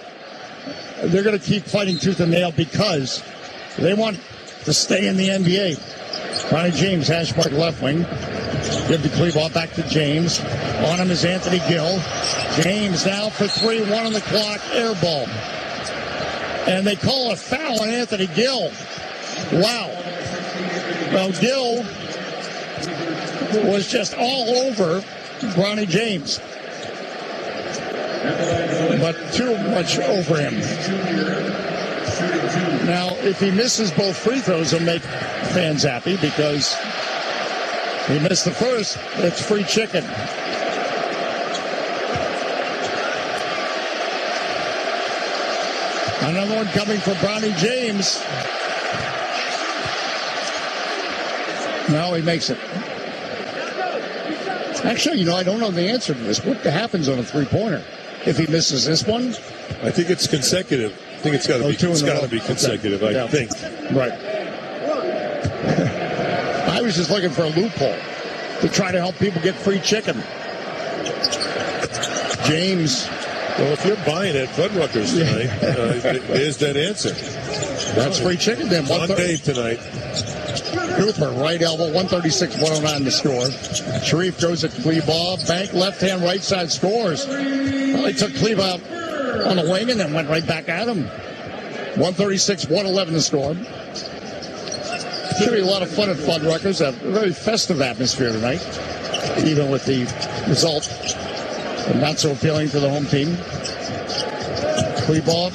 they're going to keep fighting tooth and nail because they want to stay in the NBA. Bronny James, hash mark left wing. Give the Cleveland back to James. On him is Anthony Gill. James now for 3, 1 on the clock, air ball. And they call a foul on Anthony Gill. Wow. Well, Gill was just all over Bronny James. But too much over him. Now, if he misses both free throws, it'll make fans happy because he missed the first. It's free chicken. Another one coming for Bronny James. No, he makes it. Actually, I don't know the answer to this. What happens on a three-pointer if he misses this one? I think it's consecutive. I think it's got to be consecutive. Okay. I think. Right. I was just looking for a loophole to try to help people get free chicken. James. Well, if you're buying at Fuddruckers tonight, there's that answer. That's free chicken then. On Dave tonight. Cooper, right elbow, 136-109 to score. Sharif goes at Kleber. Bank left hand, right side scores. Well, he took Kleber out on the wing and then went right back at him. 136-111 to score. Should be a lot of fun at Fuddruckers. A very festive atmosphere tonight, even with the result. Not so appealing to the home team. Kleber,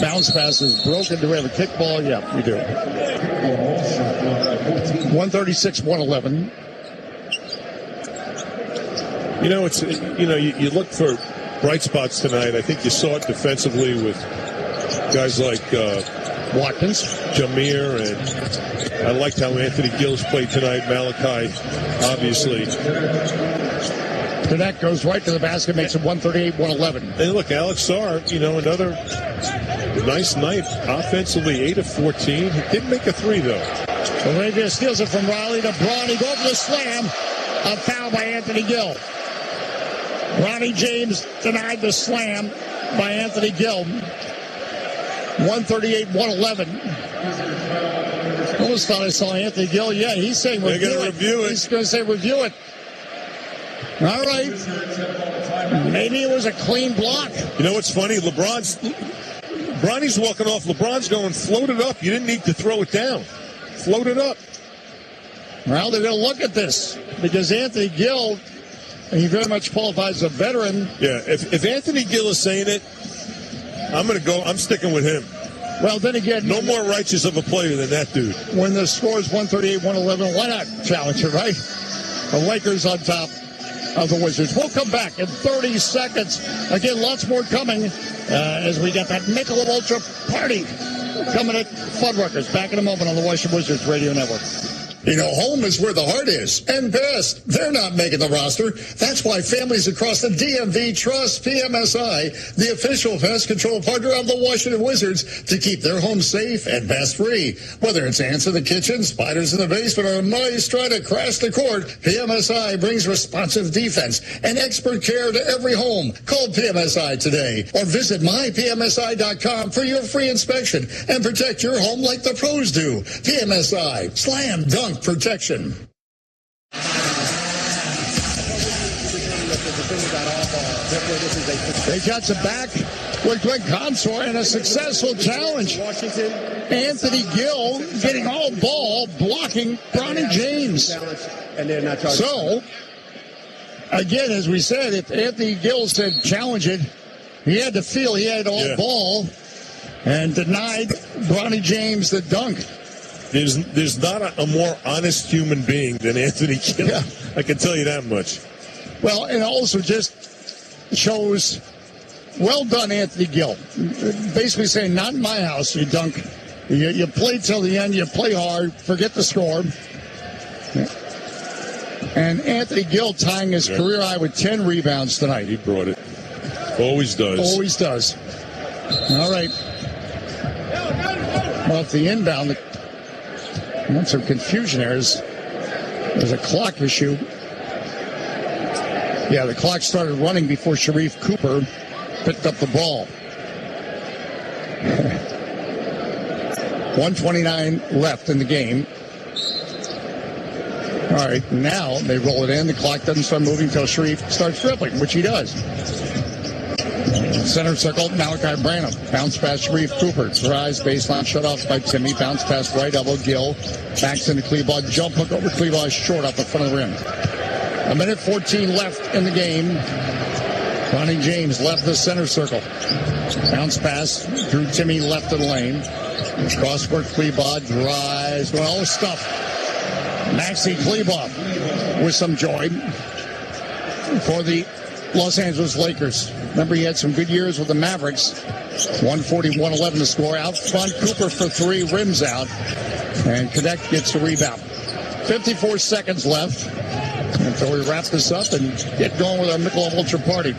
bounce pass is broken. Do we have a kickball? Yeah, we do. 136-111. You look for bright spots tonight. I think you saw it defensively with guys like Watkins, Jameer, and I liked how Anthony Gills played tonight. Malachi, obviously. Connect goes right to the basket, makes it 138-111. And look, Alex Sarr, another nice night offensively, 8 of 14. He did make a 3, though. Arabia steals it from Riley to Bronny. Go for the slam. A foul by Anthony Gill. Bronny James denied the slam by Anthony Gill. 138-111. Almost thought I saw Anthony Gill. Yeah, he's saying review it. They're going to review it. He's going to say review it. All right. Maybe it was a clean block. You know what's funny? Bronny's walking off. LeBron's going, float it up. You didn't need to throw it down. Float it up. Well, they're going to look at this because Anthony Gill, and he very much qualifies as a veteran. Yeah, if Anthony Gill is saying it, I'm sticking with him. Well, then again, no more righteous of a player than that dude. When the score is 138-111, why not challenge it, right? The Lakers on top of the Wizards. We'll come back in 30 seconds. Again, lots more coming as we get that Michelob Ultra party coming at Fuddruckers. Back in a moment on the Washington Wizards Radio Network. You know, home is where the heart is. And best, they're not making the roster. That's why families across the DMV trust PMSI, the official pest control partner of the Washington Wizards, to keep their home safe and pest-free. Whether it's ants in the kitchen, spiders in the basement, or mice trying to crash the court, PMSI brings responsive defense and expert care to every home. Call PMSI today or visit mypmsi.com for your free inspection and protect your home like the pros do. PMSI, slam dunk protection. They got it back with Greg Consor and a successful challenge. Anthony Gill getting all ball, blocking Bronny James. So, again, as we said, if Anthony Gill said challenge it, he had to feel he had all ball and denied Bronny James the dunk. There's not a more honest human being than Anthony Gill. Yeah. I can tell you that much. Well, and also just shows, well done, Anthony Gill. Basically saying, not in my house, you dunk. You play till the end, you play hard, forget the score. And Anthony Gill tying his career high with 10 rebounds tonight. He brought it. Always does. Always does. All right. Off the inbound, that's some confusion there. There's a clock issue. Yeah, the clock started running before Sharif Cooper picked up the ball. 1:29 left in the game. All right, now they roll it in. The clock doesn't start moving until Sharif starts dribbling, which he does. Center circle, Malachi Branham. Bounce pass, Sharif Cooper. Rise, baseline, shut off by Timmy. Bounce pass, right elbow, Gill. Backs into Cleveland. Jump hook over Cleveland, short off the front of the rim. 1:14 left in the game. Bronny James left the center circle. Bounce pass, Drew Timmy left of the lane. Crossword, Cleveland drives. Well, stuff. Maxi Kleber with some joy for the Los Angeles Lakers. Remember, he had some good years with the Mavericks. 140-111 to score. Out front, Cooper for three, rims out. And Cadet gets the rebound. 54 seconds left until we wrap this up and get going with our Michelob Ultra party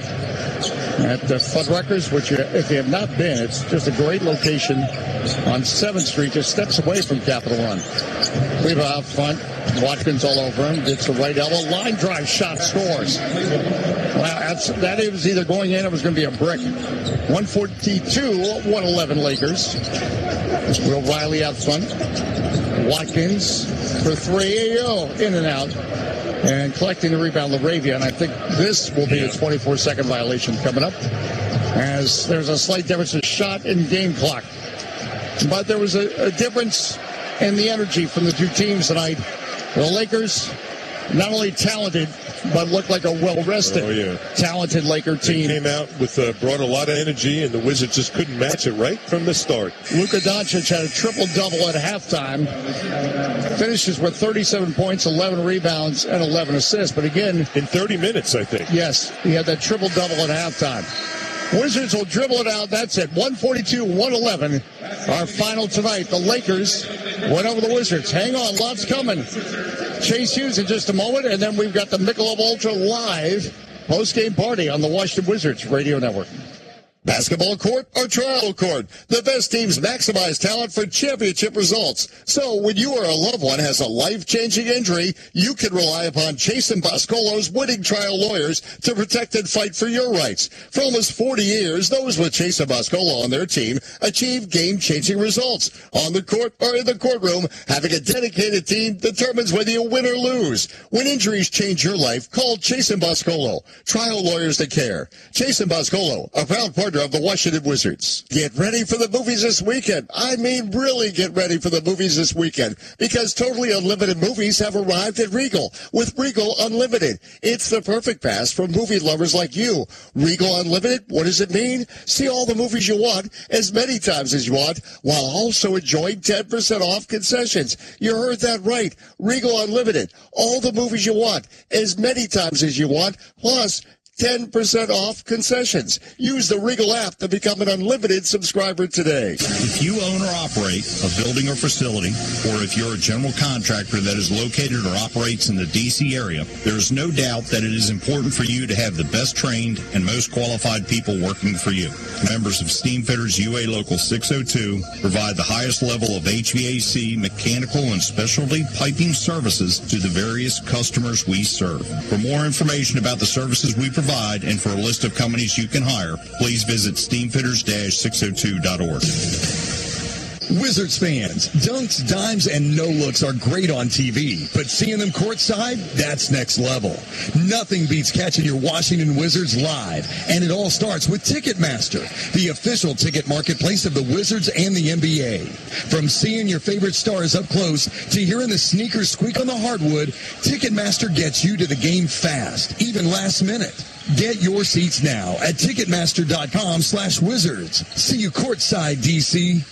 at Fuddruckers, which, if you have not been, it's just a great location on 7th Street, just steps away from Capitol One. Cleaver out front, Watkins all over him, gets the right elbow, line drive shot, scores. Wow, that was either going in or it was going to be a brick. 142-111 Lakers. Will Riley out front. Watkins for three, in and out. And collecting the rebound, LaRavia. And I think this will be a 24-second violation coming up, as there's a slight difference in shot and game clock. But there was a difference in the energy from the two teams tonight. The Lakers, not only talented, but looked like a well-rested, talented Laker team. They came out with brought a lot of energy, and the Wizards just couldn't match it right from the start. Luka Doncic had a triple-double at halftime. Finishes with 37 points, 11 rebounds, and 11 assists. But again, in 30 minutes, I think. Yes, he had that triple-double at halftime. Wizards will dribble it out. That's it. 142-111. Our final tonight. The Lakers went over the Wizards. Hang on, lots coming. Chase Hughes in just a moment, and then we've got the Michelob Ultra live post-game party on the Washington Wizards Radio Network. Basketball court or trial court? The best teams maximize talent for championship results. So when you or a loved one has a life-changing injury, you can rely upon Chase & Boscolo's winning trial lawyers to protect and fight for your rights. For almost 40 years, those with Chase & Boscolo on their team achieve game-changing results. On the court or in the courtroom, having a dedicated team determines whether you win or lose. When injuries change your life, call Chase & Boscolo. Trial lawyers that care. Chase & Boscolo, a proud partner of the Washington Wizards. Get ready for the movies this weekend. I mean, really get ready for the movies this weekend, because totally unlimited movies have arrived at Regal with Regal Unlimited. It's the perfect pass for movie lovers like you. Regal Unlimited, what does it mean? See all the movies you want as many times as you want, while also enjoying 10% off concessions. You heard that right. Regal Unlimited. All the movies you want as many times as you want, plus 10% off concessions. Use the Regal app to become an unlimited subscriber today. If you own or operate a building or facility, or if you're a general contractor that is located or operates in the D.C. area, there is no doubt that it is important for you to have the best trained and most qualified people working for you. Members of Steamfitters UA Local 602 provide the highest level of HVAC, mechanical, and specialty piping services to the various customers we serve. For more information about the services we provide and for a list of companies you can hire, please visit steamfitters-602.org. Wizards fans, dunks, dimes, and no-looks are great on TV, but seeing them courtside, that's next level. Nothing beats catching your Washington Wizards live, and it all starts with Ticketmaster, the official ticket marketplace of the Wizards and the NBA. From seeing your favorite stars up close to hearing the sneakers squeak on the hardwood, Ticketmaster gets you to the game fast, even last minute. Get your seats now at Ticketmaster.com/Wizards. See you courtside, DC.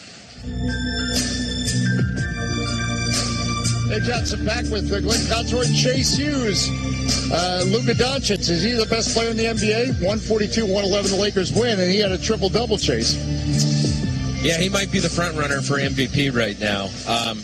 Hey, Johnson back with Glenn Consor and Chase Hughes. Luka Doncic, is he the best player in the NBA? 142-111, the Lakers win, and he had a triple-double, Chase. Yeah, he might be the front runner for MVP right now.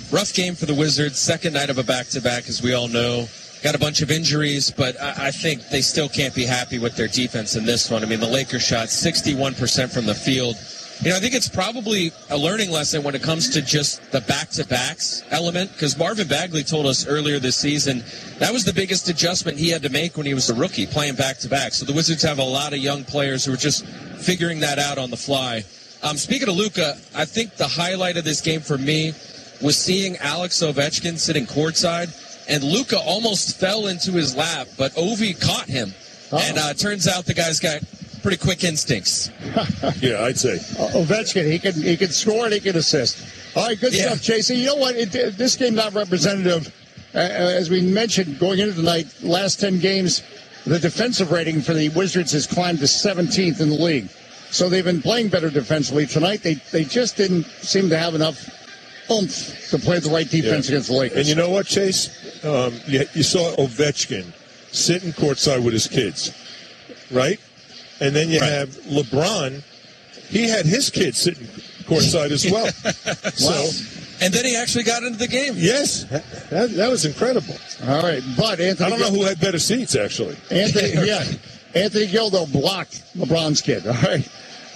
Rough game for the Wizards, second night of a back-to-back, as we all know. Got a bunch of injuries, but I think they still can't be happy with their defense in this one. I mean, the Lakers shot 61% from the field. You know, I think it's probably a learning lesson when it comes to just the back-to-backs element, because Marvin Bagley told us earlier this season that was the biggest adjustment he had to make when he was a rookie, playing back-to-back. So the Wizards have a lot of young players who are just figuring that out on the fly. Speaking of Luka, I think the highlight of this game for me was seeing Alex Ovechkin sitting courtside, and Luka almost fell into his lap, but Ovi caught him. And turns out the guy's got pretty quick instincts. Yeah, I'd say. Ovechkin, he can score and he can assist. All right, good stuff, Chase. You know what? This game not representative. As we mentioned, going into tonight, last 10 games, the defensive rating for the Wizards has climbed to 17th in the league. So they've been playing better defensively. Tonight, they just didn't seem to have enough oomph to play the right defense against the Lakers. And you know what, Chase? You saw Ovechkin sitting courtside with his kids, right? And then you have LeBron. He had his kids sitting courtside as well. Wow. And then he actually got into the game. Yes. That was incredible. All right. But Anthony, I don't know who had better seats, actually. Anthony Gildo blocked LeBron's kid. All right.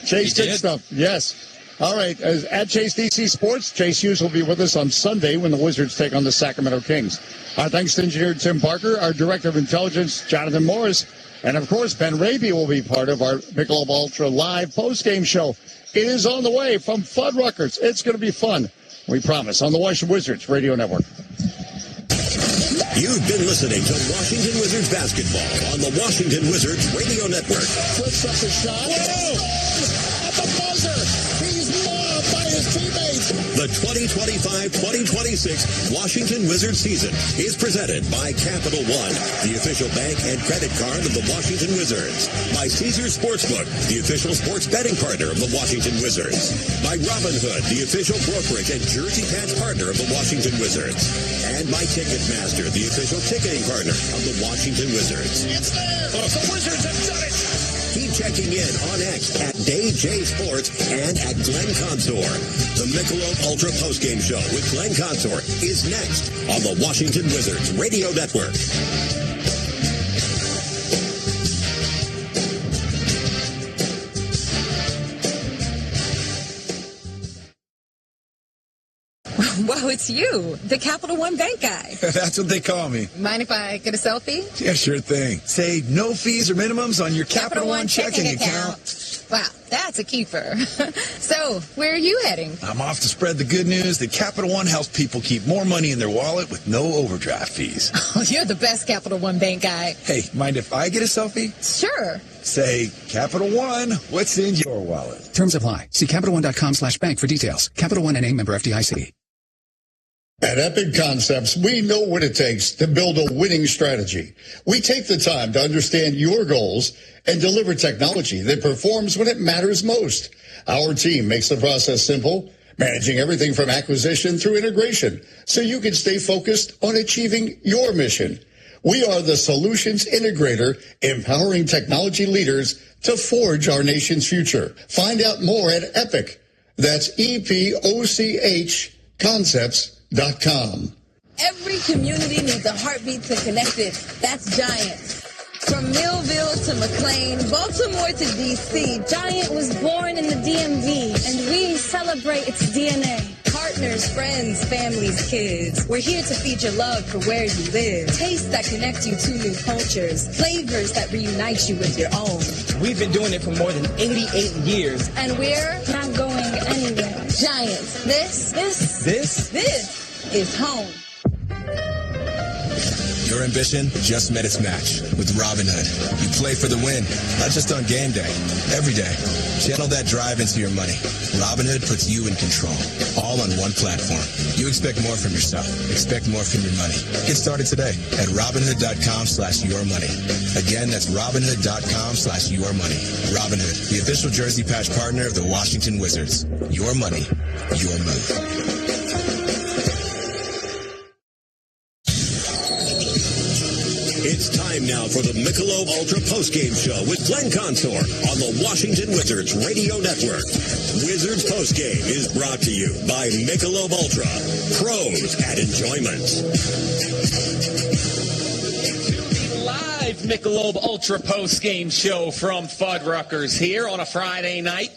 Chase did stuff. Yes. All right. At Chase DC Sports, Chase Hughes will be with us on Sunday when the Wizards take on the Sacramento Kings. Our thanks to engineer Tim Parker, our director of intelligence, Jonathan Morris. And, of course, Ben Raby will be part of our Michelob Ultra live post-game show. It is on the way from Fuddruckers. It's going to be fun, we promise, on the Washington Wizards Radio Network. You've been listening to Washington Wizards basketball on the Washington Wizards Radio Network. Flips up the shot. Whoa! At the buzzer! He's mobbed by his teammates! The 2025-2026 Washington Wizards season is presented by Capital One, the official bank and credit card of the Washington Wizards. By Caesars Sportsbook, the official sports betting partner of the Washington Wizards. By Robinhood, the official brokerage and jersey patch partner of the Washington Wizards. And by Ticketmaster, the official ticketing partner of the Washington Wizards. It's there! The Wizards have done it! Keep checking in on X at Dave J Sports and at Glenn Consor. The Michelob Ultra postgame show with Glenn Consor is next on the Washington Wizards Radio Network. Wow, it's you, the Capital One Bank guy. That's what they call me. Mind if I get a selfie? Yeah, sure thing. Say no fees or minimums on your Capital One checking account. Wow, that's a keeper. So, where are you heading? I'm off to spread the good news that Capital One helps people keep more money in their wallet with no overdraft fees. Oh, you're the best Capital One Bank guy. Hey, mind if I get a selfie? Sure. Say, Capital One, what's in your wallet? Terms apply. See CapitalOne.com/bank for details. Capital One N.A. member FDIC. At Epic Concepts, we know what it takes to build a winning strategy. We take the time to understand your goals and deliver technology that performs when it matters most. Our team makes the process simple, managing everything from acquisition through integration, so you can stay focused on achieving your mission. We are the solutions integrator, empowering technology leaders to forge our nation's future. Find out more at EPOCH. That's EPOCH concepts.com. Every community needs a heartbeat to connect it. That's Giants. From Millville to McLean, Baltimore to D.C., Giant was born in the DMV, and we celebrate its DNA. Partners, friends, families, kids. We're here to feed your love for where you live. Tastes that connect you to new cultures. Flavors that reunite you with your own. We've been doing it for more than 88 years. And we're not going anywhere. Giants. This is home. Your ambition just met its match with Robinhood. You play for the win, not just on game day, every day. Channel that drive into your money. Robinhood puts you in control, all on one platform. You expect more from yourself. Expect more from your money. Get started today at Robinhood.com/yourmoney. Again, that's Robinhood.com/yourmoney. Robinhood, the official jersey patch partner of the Washington Wizards. Your money, your move. It's time now for the Michelob Ultra postgame show with Glenn Consor on the Washington Wizards Radio Network. Wizards postgame is brought to you by Michelob Ultra. Pros at enjoyment. Live Michelob Ultra postgame show from Fuddruckers here on a Friday night.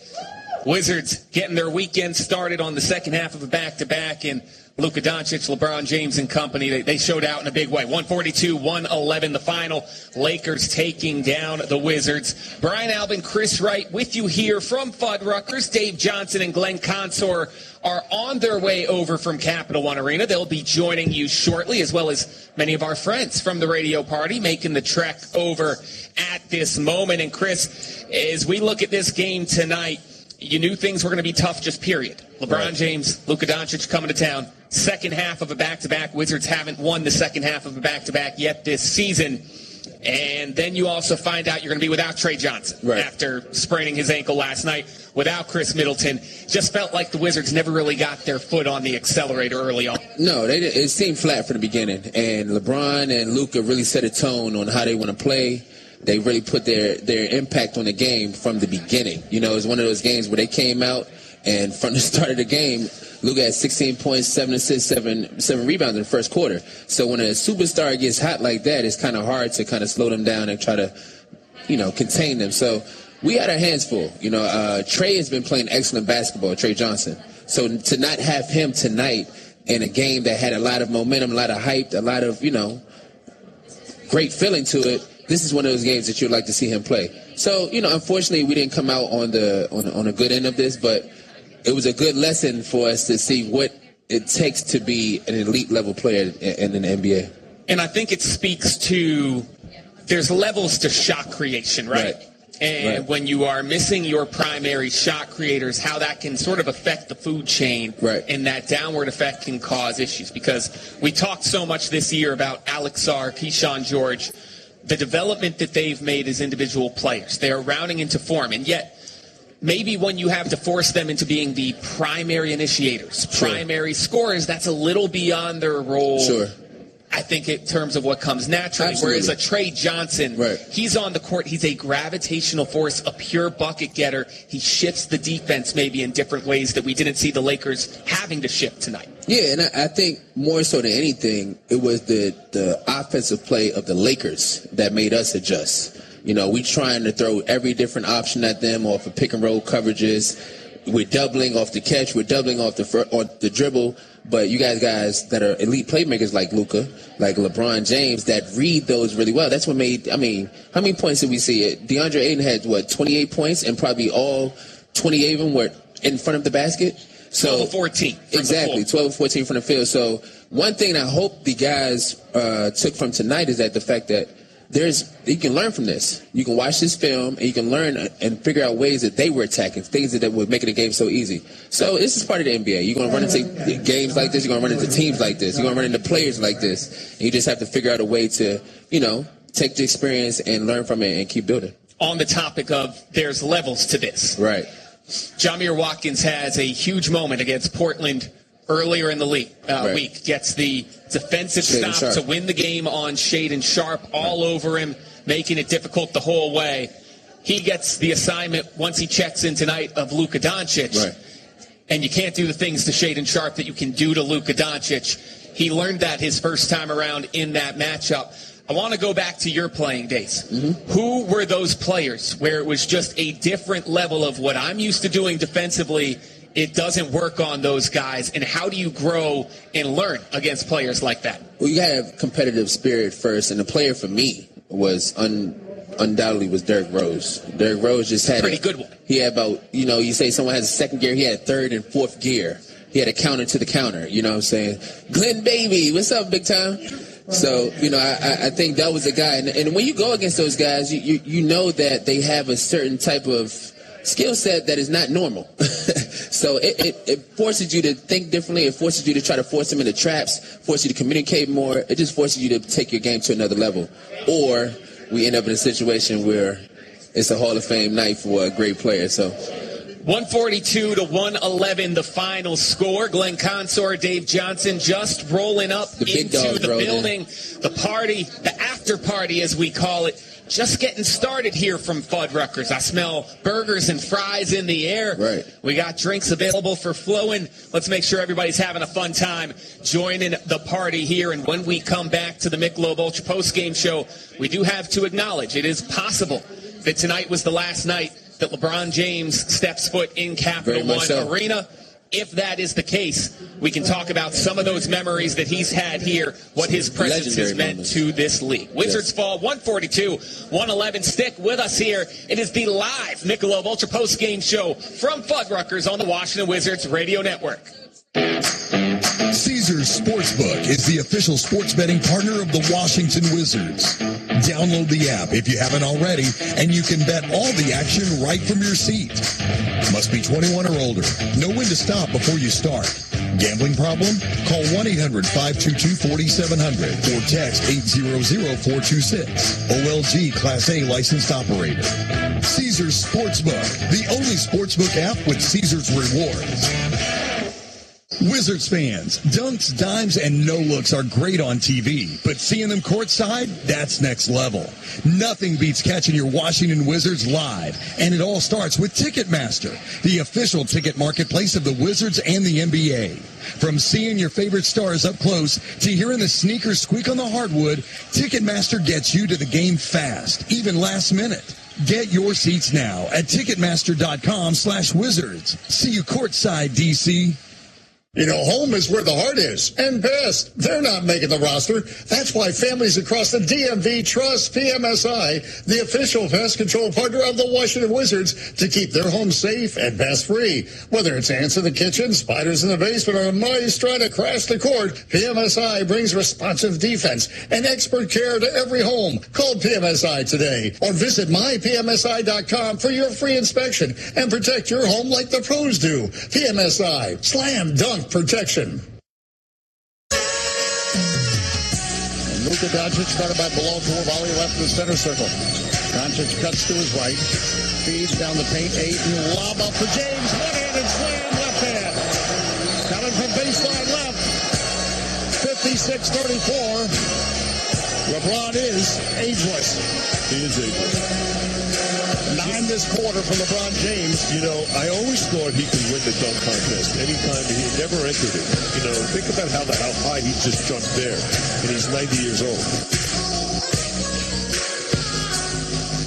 Wizards getting their weekend started on the second half of a back-to-back, and Luka Doncic, LeBron James and company, they showed out in a big way. 142-111 the final. Lakers taking down the Wizards. Brian Albin, Chris Wright with you here from Fuddruckers. Dave Johnson and Glenn Consor are on their way over from Capital One Arena. They'll be joining you shortly, as well as many of our friends from the radio party making the trek over at this moment. And Chris, as we look at this game tonight, you knew things were going to be tough, just period. LeBron James, Luka Doncic coming to town. Second half of a back-to-back. Wizards haven't won the second half of a back-to-back yet this season. And then you also find out you're going to be without Trey Johnson after spraining his ankle last night, without Chris Middleton. Just felt like the Wizards never really got their foot on the accelerator early on. No, it seemed flat from the beginning. And LeBron and Luka really set a tone on how they want to play. They really put their impact on the game from the beginning. You know, it was one of those games where they came out, and from the start of the game, Luka had 16 points, 7 assists, 7 rebounds in the first quarter. So when a superstar gets hot like that, it's kind of hard to kind of slow them down and try to, contain them. So we had our hands full. Trey has been playing excellent basketball, Trey Johnson. So to not have him tonight in a game that had a lot of momentum, a lot of hype, a lot of, great feeling to it, this is one of those games that you'd like to see him play. So, unfortunately, we didn't come out on a good end of this, but it was a good lesson for us to see what it takes to be an elite level player in the NBA. And I think it speaks to there's levels to shot creation, right? And when you are missing your primary shot creators, how that can sort of affect the food chain, and that downward effect can cause issues. Because we talked so much this year about Alex Sarr, Keyshawn George, the development that they've made as individual players. They are rounding into form, and yet maybe when you have to force them into being the primary initiators, primary scorers, that's a little beyond their role. I think in terms of what comes naturally. Whereas a Trey Johnson, he's on the court, he's a gravitational force, a pure bucket getter. He shifts the defense maybe in different ways that we didn't see the Lakers having to shift tonight. Yeah, and I think more so than anything, it was the offensive play of the Lakers that made us adjust. We trying to throw every different option at them off of pick and roll coverages. We're doubling off the catch. We're doubling off the dribble. But you guys that are elite playmakers like Luka, like LeBron James, that read those really well. That's what made, how many points did we see? DeAndre Ayton had, 28 points, and probably all 28 of them were in front of the basket. So 12 or 14. Exactly, 12 or 14 from the field. So one thing I hope the guys took from tonight is that the fact that you can learn from this. You can watch this film, and you can learn and figure out ways that they were attacking, things that would make the game so easy. So this is part of the NBA. You're going to run into games like this. You're going to run into teams like this. You're going to run into players like this. And you just have to figure out a way to, take the experience and learn from it and keep building. On the topic of there's levels to this. Right. Jamir Watkins has a huge moment against Portland earlier in the week. Gets the defensive stop to win the game on Shaedon Sharpe, all over him, making it difficult the whole way. He gets the assignment once he checks in tonight of Luka Doncic. Right. And you can't do the things to Shaedon Sharpe that you can do to Luka Doncic. He learned that his first time around in that matchup. I want to go back to your playing days. Mm-hmm. Who were those players where it was just a different level of what I'm used to doing defensively? It doesn't work on those guys. And how do you grow and learn against players like that? Well, you got to have competitive spirit first. And the player for me was undoubtedly was Derrick Rose. Derrick Rose just had pretty good one. He had about, you say someone has a second gear, he had a third and fourth gear. He had a counter to the counter, you know what I'm saying? Glenn Baby, what's up, big time? So, I think that was a guy. And when you go against those guys, you know that they have a certain type of skill set that is not normal. So it forces you to think differently. It forces you to try to force them into traps, force you to communicate more. It just forces you to take your game to another level. Or we end up in a situation where it's a Hall of Fame night for a great player. So 142-111, the final score. Glenn Consor, Dave Johnson just rolling up into the building. The party, the after party as we call it, just getting started here from Fuddruckers. I smell burgers and fries in the air. Right. We got drinks available for flowing. Let's make sure everybody's having a fun time joining the party here. And when we come back to the Michelob Ultra post-game show, we do have to acknowledge it is possible that tonight was the last night that LeBron James steps foot in Capital One Arena. If that is the case, we can talk about some of those memories that he's had here, what his presence has meant to this league. Wizards fall 142-111. Stick with us here. It is the live Michelob Ultra post-game show from Fuddruckers on the Washington Wizards Radio Network. Caesars Sportsbook is the official sports betting partner of the Washington Wizards. Download the app if you haven't already, and you can bet all the action right from your seat. Must be 21 or older. Know when to stop before you start. Gambling problem? Call 1-800-522-4700 or text 800-426. OLG Class A licensed operator. Caesars Sportsbook, the only sportsbook app with Caesars Rewards. Wizards fans, dunks, dimes, and no-looks are great on TV, but seeing them courtside, that's next level. Nothing beats catching your Washington Wizards live, and it all starts with Ticketmaster, the official ticket marketplace of the Wizards and the NBA. From seeing your favorite stars up close to hearing the sneakers squeak on the hardwood, Ticketmaster gets you to the game fast, even last minute. Get your seats now at Ticketmaster.com/Wizards. See you courtside, DC. Home is where the heart is. And Pest, they're not making the roster. That's why families across the DMV trust PMSI, the official pest control partner of the Washington Wizards, to keep their home safe and pest-free. Whether it's ants in the kitchen, spiders in the basement, or mice trying to crash the court, PMSI brings responsive defense and expert care to every home. Call PMSI today or visit mypmsi.com for your free inspection and protect your home like the pros do. PMSI, slam dunk protection. Luka Doncic started by below to a volley left in the center circle. Doncic cuts to his right, feeds down the paint, 8, and lob up for James. One-handed slam, left hand. Coming from baseline left. 56-34. LeBron is ageless. He is ageless. 9 this quarter for LeBron James. I always thought he could win the dunk contest anytime. He never entered it. Think about how high he just jumped there. And he's 90 years old.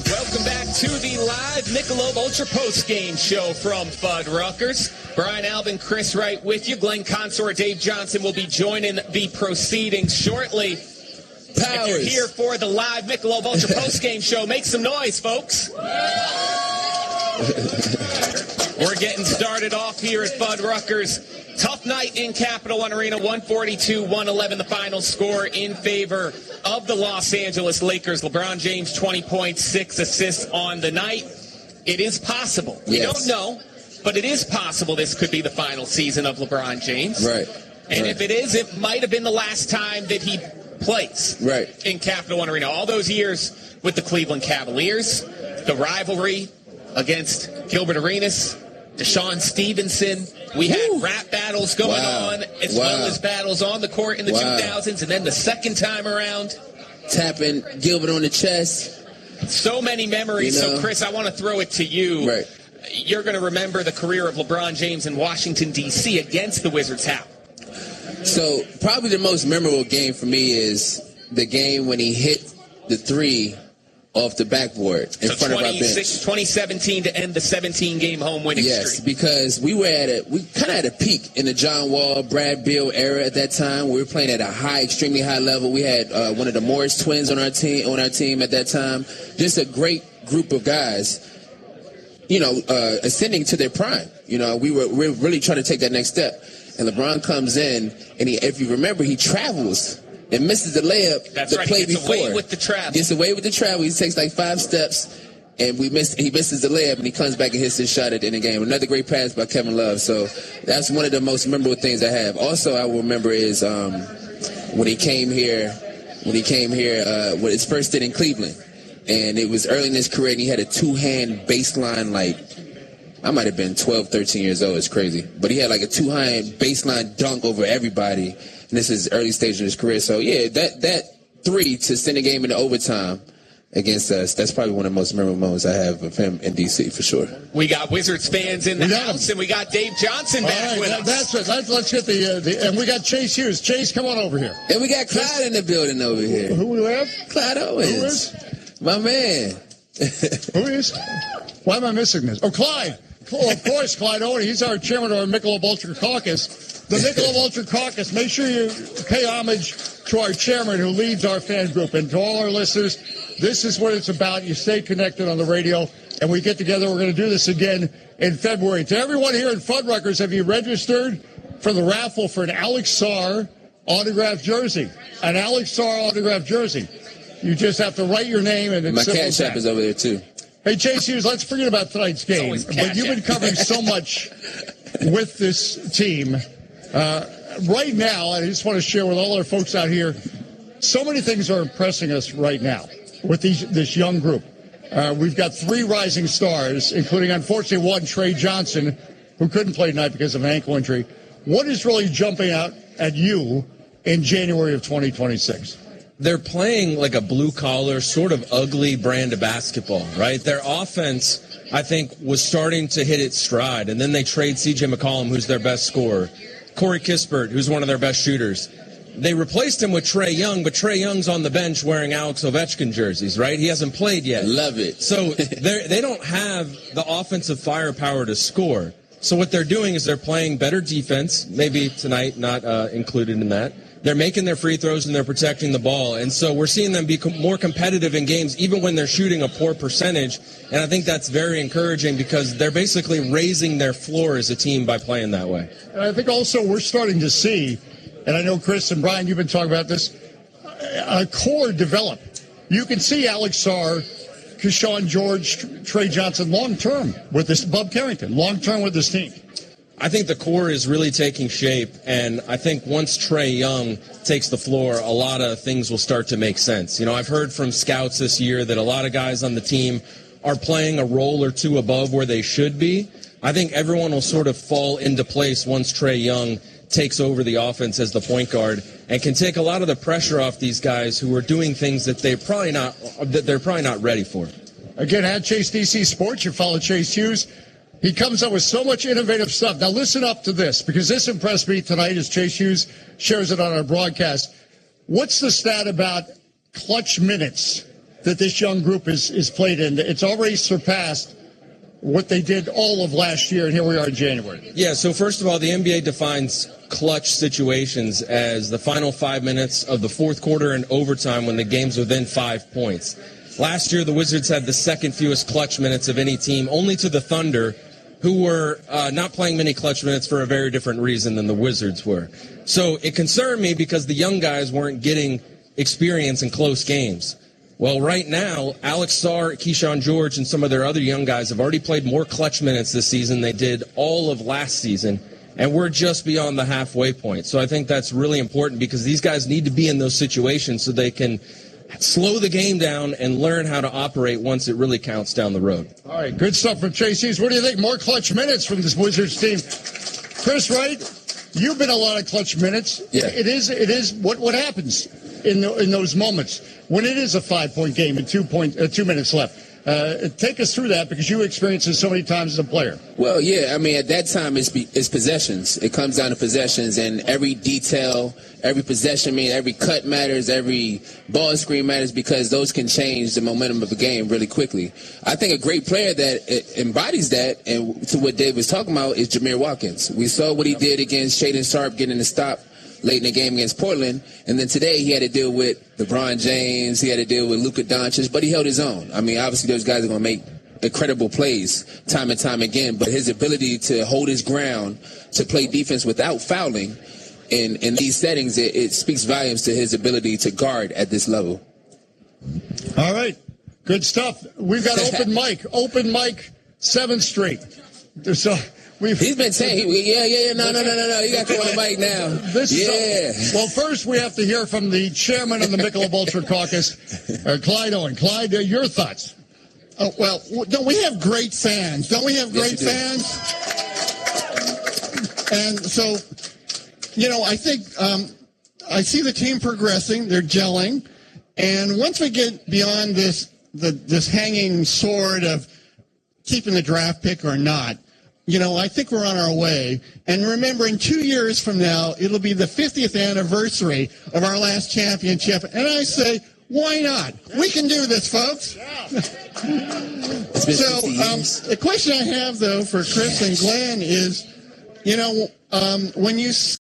Welcome back to the live Michelob Ultra post-game show from Fuddruckers. Brian Alvin, Chris Wright with you. Glenn Consor, Dave Johnson will be joining the proceedings shortly. If you're here for the live Michelob Ultra post-game show, make some noise, folks. We're getting started off here at Fuddruckers. Tough night in Capital One Arena, 142-111, the final score in favor of the Los Angeles Lakers. LeBron James, 20 points, 6 assists on the night. It is possible. We don't know, but it is possible this could be the final season of LeBron James. Right. And if it is, it might have been the last time that he plays in Capital One Arena. All those years with the Cleveland Cavaliers, the rivalry against Gilbert Arenas, Deshaun Stevenson. We had rap battles going on, as well as battles on the court in the 2000s. And then the second time around, tapping Gilbert on the chest. So many memories. So, Chris, I want to throw it to you. Right. You're going to remember the career of LeBron James in Washington, D.C. against the Wizards. How? So probably the most memorable game for me is the game when he hit the three off the backboard in front of our bench. 2017 to end the 17-game home winning streak. Yes, because we kind of had a peak in the John Wall, Brad Beal era at that time. We were playing at a extremely high level. We had one of the Morris twins on our team at that time. Just a great group of guys, ascending to their prime. We're really trying to take that next step. And LeBron comes in, and if you remember, he travels and misses the layup. That's right. He gets away with the travel. Gets away with the travel. He takes like 5 steps, and he misses the layup, and he comes back and hits his shot at the end of the game. Another great pass by Kevin Love. So that's one of the most memorable things I have. Also, I will remember is when he came here with his first stint in Cleveland, and it was early in his career, and he had a 2-hand baseline, I might have been 12, 13 years old. It's crazy. But he had like a 2-hand baseline dunk over everybody. And this is early stage in his career. So, yeah, that 3 to send the game into overtime against us, that's probably one of the most memorable moments I have of him in D.C. for sure. We got Wizards fans in the house, and we got Dave Johnson back with us. That's it. Let's get and we got Chase Hughes. Chase, come on over here. And we got Clyde in the building over here. Who we have? Clyde Owens. Who is? My man. Who is? Why am I missing this? Oh, Clyde. Oh, of course, Clyde Owen. He's our chairman of our Michelob Ultra Caucus. The Michelob Ultra Caucus. Make sure you pay homage to our chairman who leads our fan group. And to all our listeners, this is what it's about. You stay connected on the radio, and we get together. We're going to do this again in February. To everyone here in Fuddruckers, have you registered for the raffle for an Alex Sarr autographed jersey? An Alex Sarr autographed jersey. You just have to write your name and it's my cash app is over there, too. Hey, Chase Hughes, let's forget about tonight's game. But you've been covering so much with this team. Right now, I just want to share with all our folks out here, so many things are impressing us right now with this young group. We've got 3 rising stars, including, unfortunately, one, Trey Johnson, who couldn't play tonight because of an ankle injury. What is really jumping out at you in January of 2026? They're playing like a blue-collar, sort of ugly brand of basketball, right? Their offense, I think, was starting to hit its stride, and then they trade C.J. McCollum, who's their best scorer, Corey Kispert, who's one of their best shooters. They replaced him with Trae Young, but Trae Young's on the bench wearing Alex Ovechkin jerseys, right? He hasn't played yet. Love it. So they don't have the offensive firepower to score. So what they're doing is they're playing better defense, maybe tonight not included in that. They're making their free throws and they're protecting the ball. And so we're seeing them be more competitive in games, even when they're shooting a poor percentage. And I think that's very encouraging because they're basically raising their floor as a team by playing that way. And I think also we're starting to see, and I know Chris and Brian, you've been talking about this, a core develop. You can see Alex Sarr, Keyshawn George, Trey Johnson long-term with this, Bub Carrington, long-term with this team. I think the core is really taking shape, and I think once Trae Young takes the floor, a lot of things will start to make sense. You know, I've heard from scouts this year that a lot of guys on the team are playing a role or two above where they should be. I think everyone will sort of fall into place once Trae Young takes over the offense as the point guard and can take a lot of the pressure off these guys who are doing things that they're probably not ready for. Again, at Chase DC Sports, you follow Chase Hughes. He comes up with so much innovative stuff. Now listen up to this, because this impressed me tonight as Chase Hughes shares it on our broadcast. What's the stat about clutch minutes that this young group is played in? It's already surpassed what they did all of last year, and here we are in January. Yeah, so first of all, the NBA defines clutch situations as the final 5 minutes of the fourth quarter and overtime when the game's within 5 points. Last year, the Wizards had the second fewest clutch minutes of any team, only to the Thunder, who were not playing many clutch minutes for a very different reason than the Wizards were. So it concerned me because the young guys weren't getting experience in close games. Well, right now, Alex Sarr, Keyshawn George, and some of their other young guys have already played more clutch minutes this season than they did all of last season, and we're just beyond the halfway point. So I think that's really important because these guys need to be in those situations so they can slow the game down and learn how to operate once it really counts down the road. All right, good stuff from Chase Hughes. What do you think? More clutch minutes from this Wizards team. Chris Wright, you've been a lot of clutch minutes. Yeah. It is what happens in those moments when it is a 5-point game and 2 minutes left. Take us through that because you experienced it so many times as a player. Well, yeah, I mean, at that time, it's possessions. It comes down to possessions, and every detail, every possession, every cut matters, every ball screen matters because those can change the momentum of a game really quickly. I think a great player that embodies that, and to what Dave was talking about, is Jameer Watkins. We saw what he did against Shaedon Sharpe getting the stop late in the game against Portland, and then today he had to deal with LeBron James, he had to deal with Luka Doncic, but he held his own. I mean, obviously those guys are going to make incredible plays time and time again, but his ability to hold his ground, to play defense without fouling in these settings, it speaks volumes to his ability to guard at this level. All right, good stuff. We've got open mic 7th Street. So he's been saying, no. You got to go on the mic now. Well, first we have to hear from the chairman of the Michelob Ultra Caucus, Clyde Owen. Clyde, your thoughts? Oh, well, don't we have great fans? Don't we have great fans? And so, I think I see the team progressing. They're gelling. And once we get beyond this hanging sword of keeping the draft pick or not, I think we're on our way. And remember, in 2 years from now, it'll be the 50th anniversary of our last championship. And I say, why not? We can do this, folks. So the question I have, though, for Chris and Glenn is, when you see,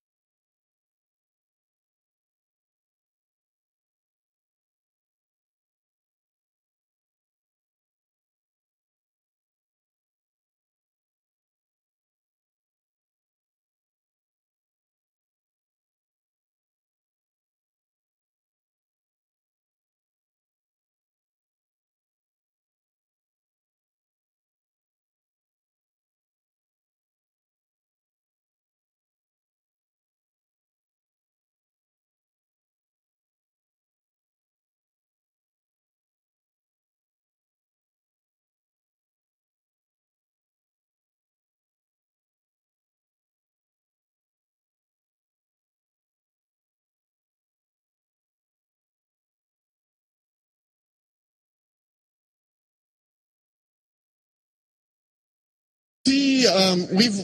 we've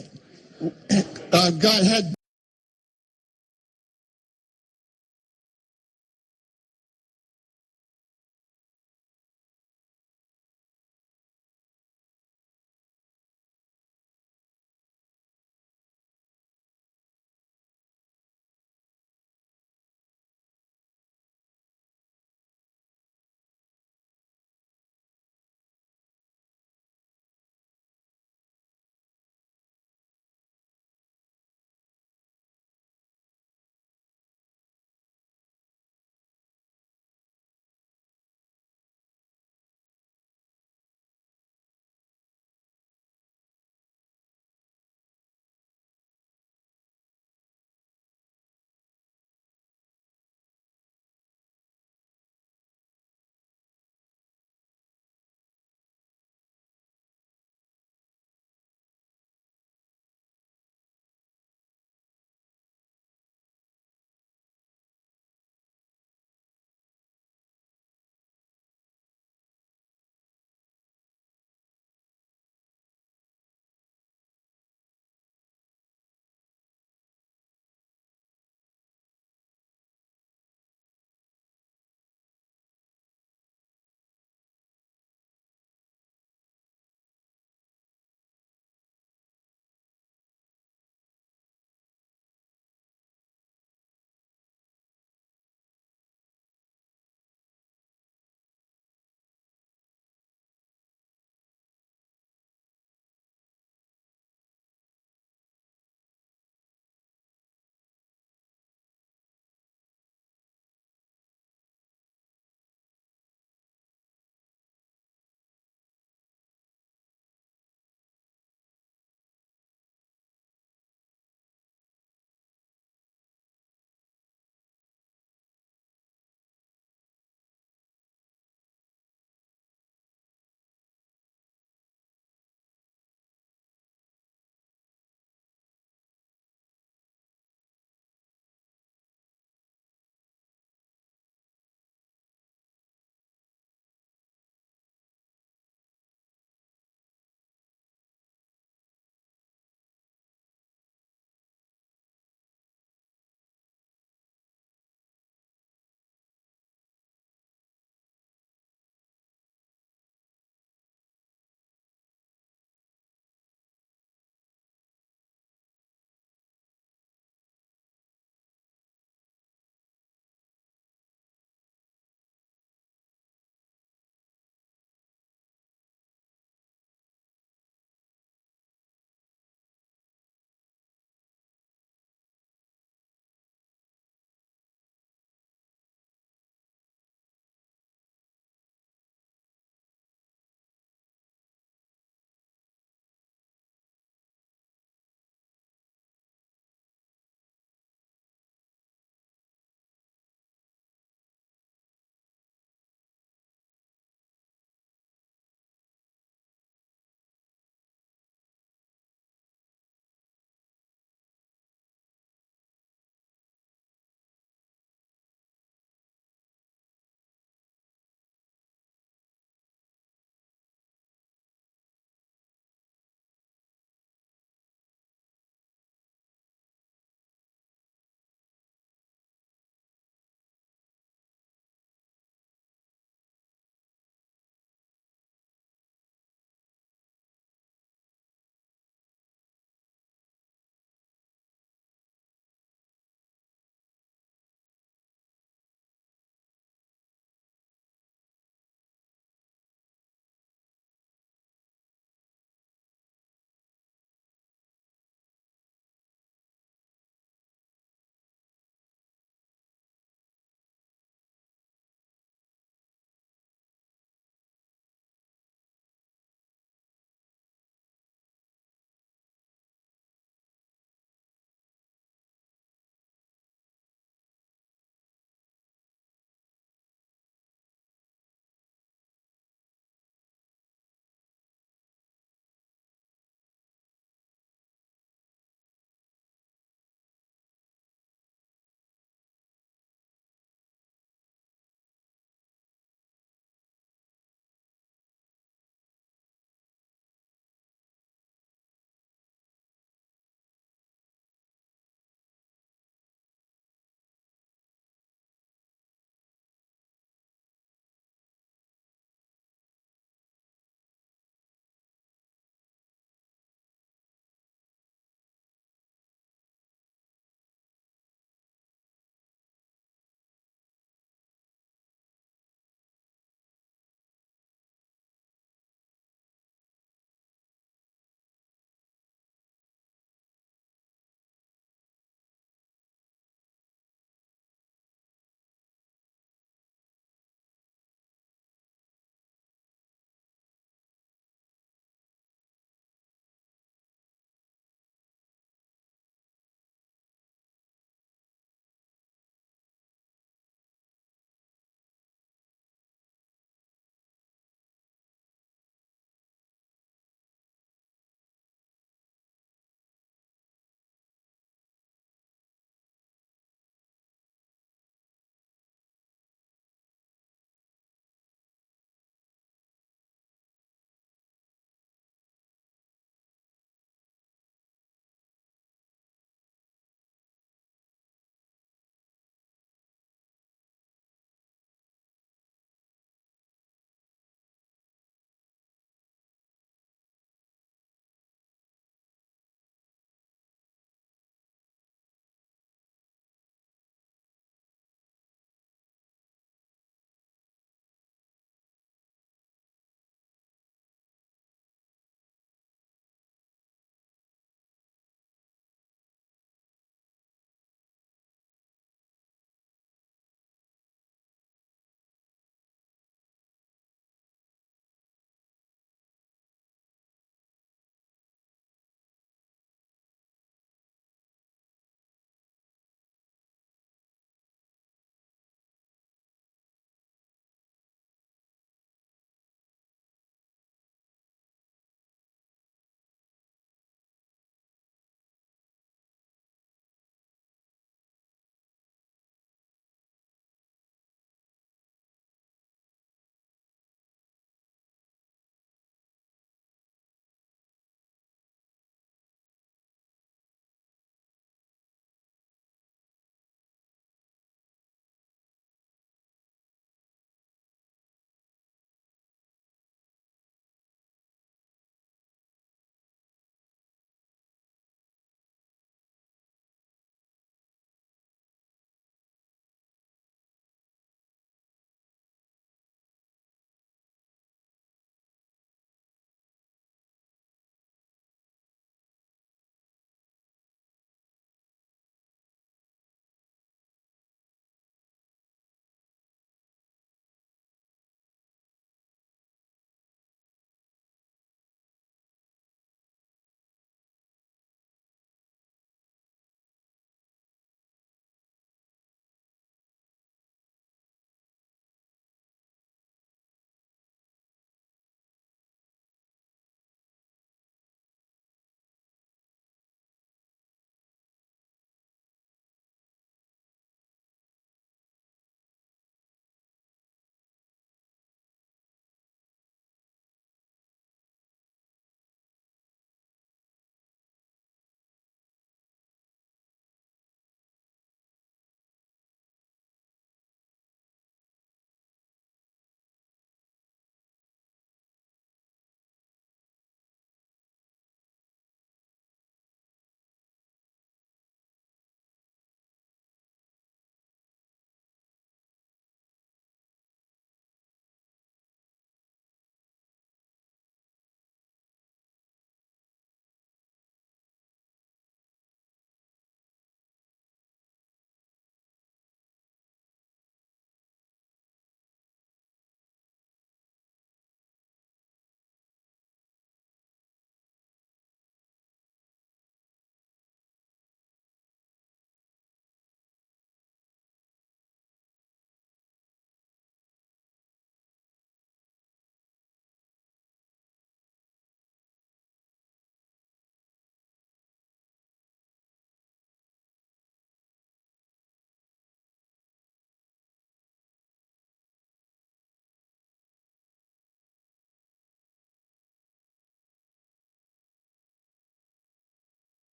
had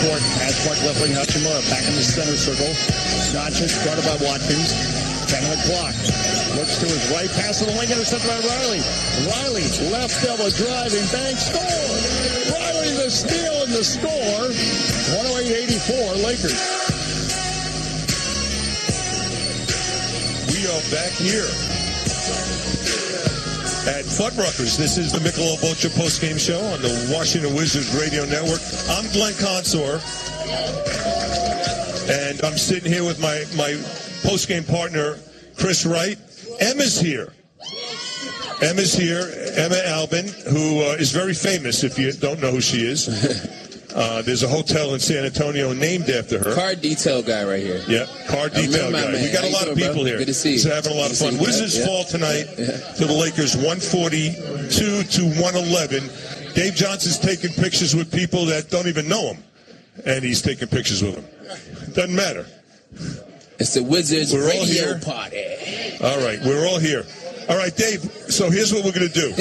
court as Mark Leffling Hachimura back in the center circle. Johnson guarded by Watkins. 10 on the clock. Looks to his right, pass to the wing, intercepted by Riley. Riley, left elbow driving, bang, score! Riley the steal and the score. 108-84 Lakers. We are back here at Fuddruckers. This is the Michelob Ultra postgame show on the Washington Wizards Radio Network. I'm Glenn Consor, and I'm sitting here with my postgame partner, Chris Wright. Emma's here. Emma Albin, who is very famous if you don't know who she is. There's a hotel in San Antonio named after her. Car detail guy right here. Yeah, car detail guy. We got a lot of people here. Good to see you. So having a lot of fun. Wizards fall tonight to the Lakers 142 to 111. Dave Johnson's taking pictures with people that don't even know him. And he's taking pictures with them. Doesn't matter. It's the Wizards We're all radio here. party. All right, we're all here. All right, Dave, so here's what we're going to do.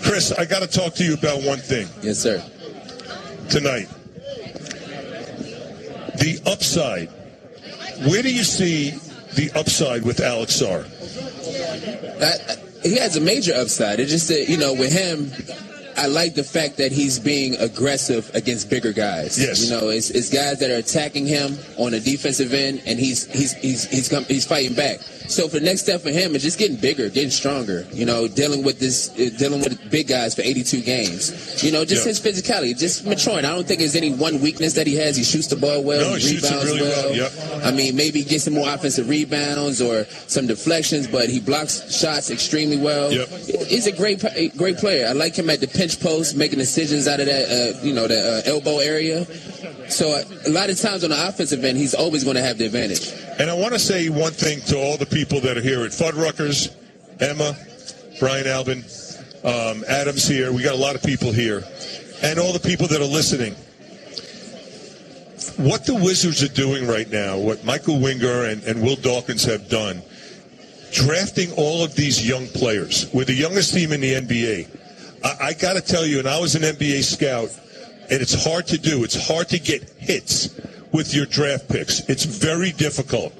Chris, I got to talk to you about one thing. Yes, sir. Tonight. The upside. Where do you see the upside with Alex Sarr? He has a major upside. It's just that, with him, I like the fact that he's being aggressive against bigger guys. Yes. It's guys that are attacking him on the defensive end, and he's fighting back. So for the next step for him is just getting bigger, getting stronger. Dealing with big guys for 82 games. His physicality, just maturing. I don't think there's any one weakness that he has. He shoots the ball well. No, he rebounds shoots it really well. Yep. I mean, maybe get some more offensive rebounds or some deflections, but he blocks shots extremely well. Yep. He's a great player. I like him at the pinch post, making decisions out of that, the elbow area. So a lot of times on the offensive end, he's always going to have the advantage. And I want to say one thing to all the people that are here at Fuddruckers, Emma, Brian Albin, Adam's here. We got a lot of people here. And all the people that are listening. What the Wizards are doing right now, what Michael Winger and Will Dawkins have done, drafting all of these young players. We're the youngest team in the NBA. I got to tell you, and I was an NBA scout, and it's hard to do. It's hard to get hits with your draft picks. It's very difficult.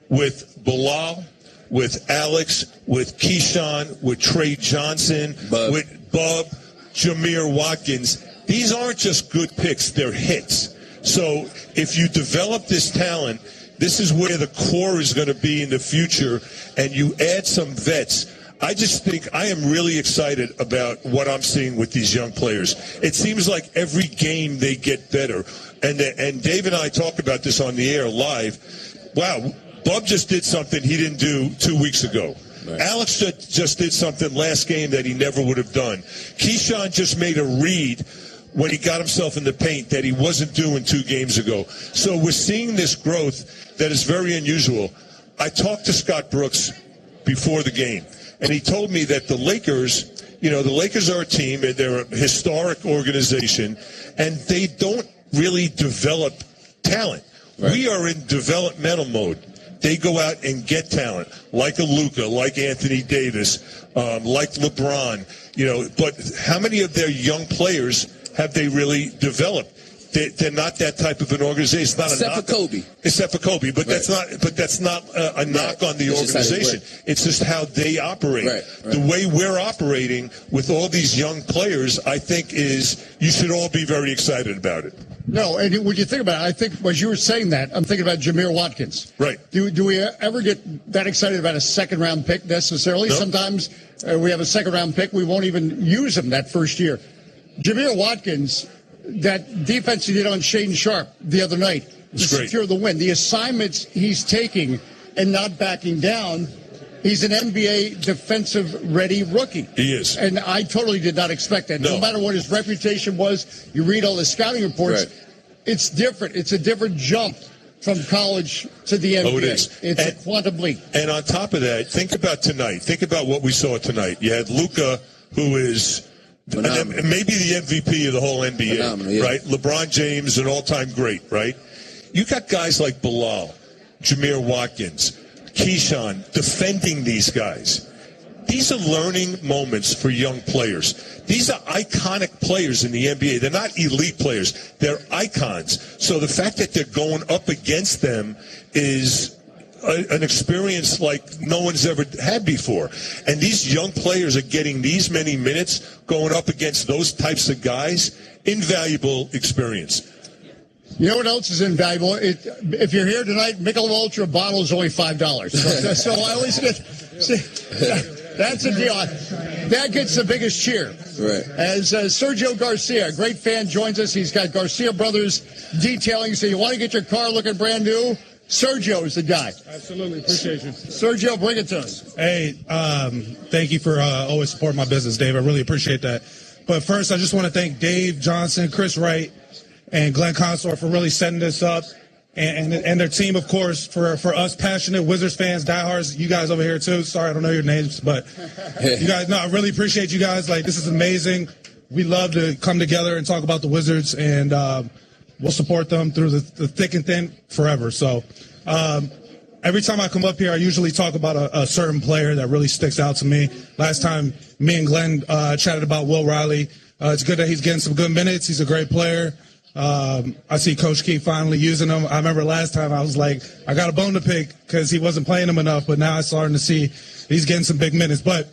With Bilal, with Alex, with Keyshawn, with Trey Johnson, with Bub, Jameer Watkins, these aren't just good picks, they're hits. So if you develop this talent, this is where the core is going to be in the future, and you add some vets. I just think I am really excited about what I'm seeing with these young players. It seems like every game they get better. And Dave and I talked about this on the air live. Wow, Bub just did something he didn't do 2 weeks ago. Right. Alex just did something last game that he never would have done. Keyshawn just made a read when he got himself in the paint that he wasn't doing 2 games ago. So we're seeing this growth that is very unusual. I talked to Scott Brooks before the game, and he told me that the Lakers, the Lakers are a team, and they're a historic organization, and they don't really develop talent. Right. We are in developmental mode. They go out and get talent, like a Luka, like Anthony Davis, like LeBron. But how many of their young players have they really developed? They're not that type of an organization. It's not except for Kobe. Except for Kobe, but right. that's not a knock on the organization. It's just how they operate. Right. The way we're operating with all these young players, I think, is you should all be very excited about it. No, and when you think about it, I think as you were saying that, I'm thinking about Jameer Watkins. Right. Do we ever get that excited about a second-round pick necessarily? Nope. Sometimes we have a second-round pick, we won't even use him that first year. Jameer Watkins, that defense he did on Shaedon Sharpe the other night to secure the win. The assignments he's taking and not backing down, he's an NBA defensive-ready rookie. He is. And I totally did not expect that. No matter what his reputation was, you read all the scouting reports, it's different. It's a different jump from college to the NBA. Oh, it is. It's a quantum leap. And on top of that, think about tonight. Think about what we saw tonight. You had Luka, who is maybe the MVP of the whole NBA, right? LeBron James, an all-time great, right? You got guys like Bilal, Jameer Watkins, Keyshawn defending these guys. these are learning moments for young players. These are iconic players in the NBA. They're not elite players. They're icons. So the fact that they're going up against them is an experience like no one's ever had before. And these young players are getting these many minutes going up against those types of guys. Invaluable experience. You know what else is invaluable? If you're here tonight, Michelob Ultra bottle is only $5. So I always get... That's a deal. That gets the biggest cheer. Right. As Sergio Garcia, a great fan, joins us. He's got Garcia Brothers Detailing. So you want to get your car looking brand new? Sergio is the guy. Absolutely. Appreciate you. Sergio, bring it to us. Hey, thank you for always supporting my business, Dave. I really appreciate that. But first, I just want to thank Dave Johnson, Chris Wright, and Glenn Consor for really setting this up. And their team, of course, for us passionate Wizards fans, diehards, you guys over here too. Sorry, I don't know your names, but you guys, no, I really appreciate you guys. Like, this is amazing. We love to come together and talk about the Wizards, and we'll support them through the thick and thin forever. So every time I come up here, I usually talk about a certain player that really sticks out to me. Last time, me and Glenn chatted about Will Riley. It's good that he's getting some good minutes. He's a great player. I see Coach Key finally using him. I remember last time I was like, I got a bone to pick because he wasn't playing him enough, but now I'm starting to see he's getting some big minutes. But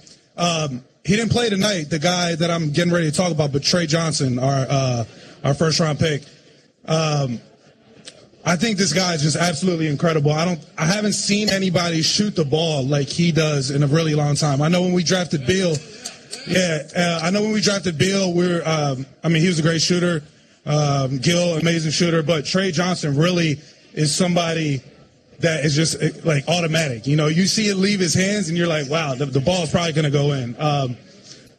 he didn't play tonight, the guy that I'm getting ready to talk about, but Trey Johnson, our first-round pick. I think this guy is just absolutely incredible. I haven't seen anybody shoot the ball like he does in a really long time. I know when we drafted Beal, he was a great shooter. Gil, amazing shooter, but Trey Johnson really is somebody that is just like automatic. You know, you see it leave his hands and you're like, wow, the ball is probably going to go in.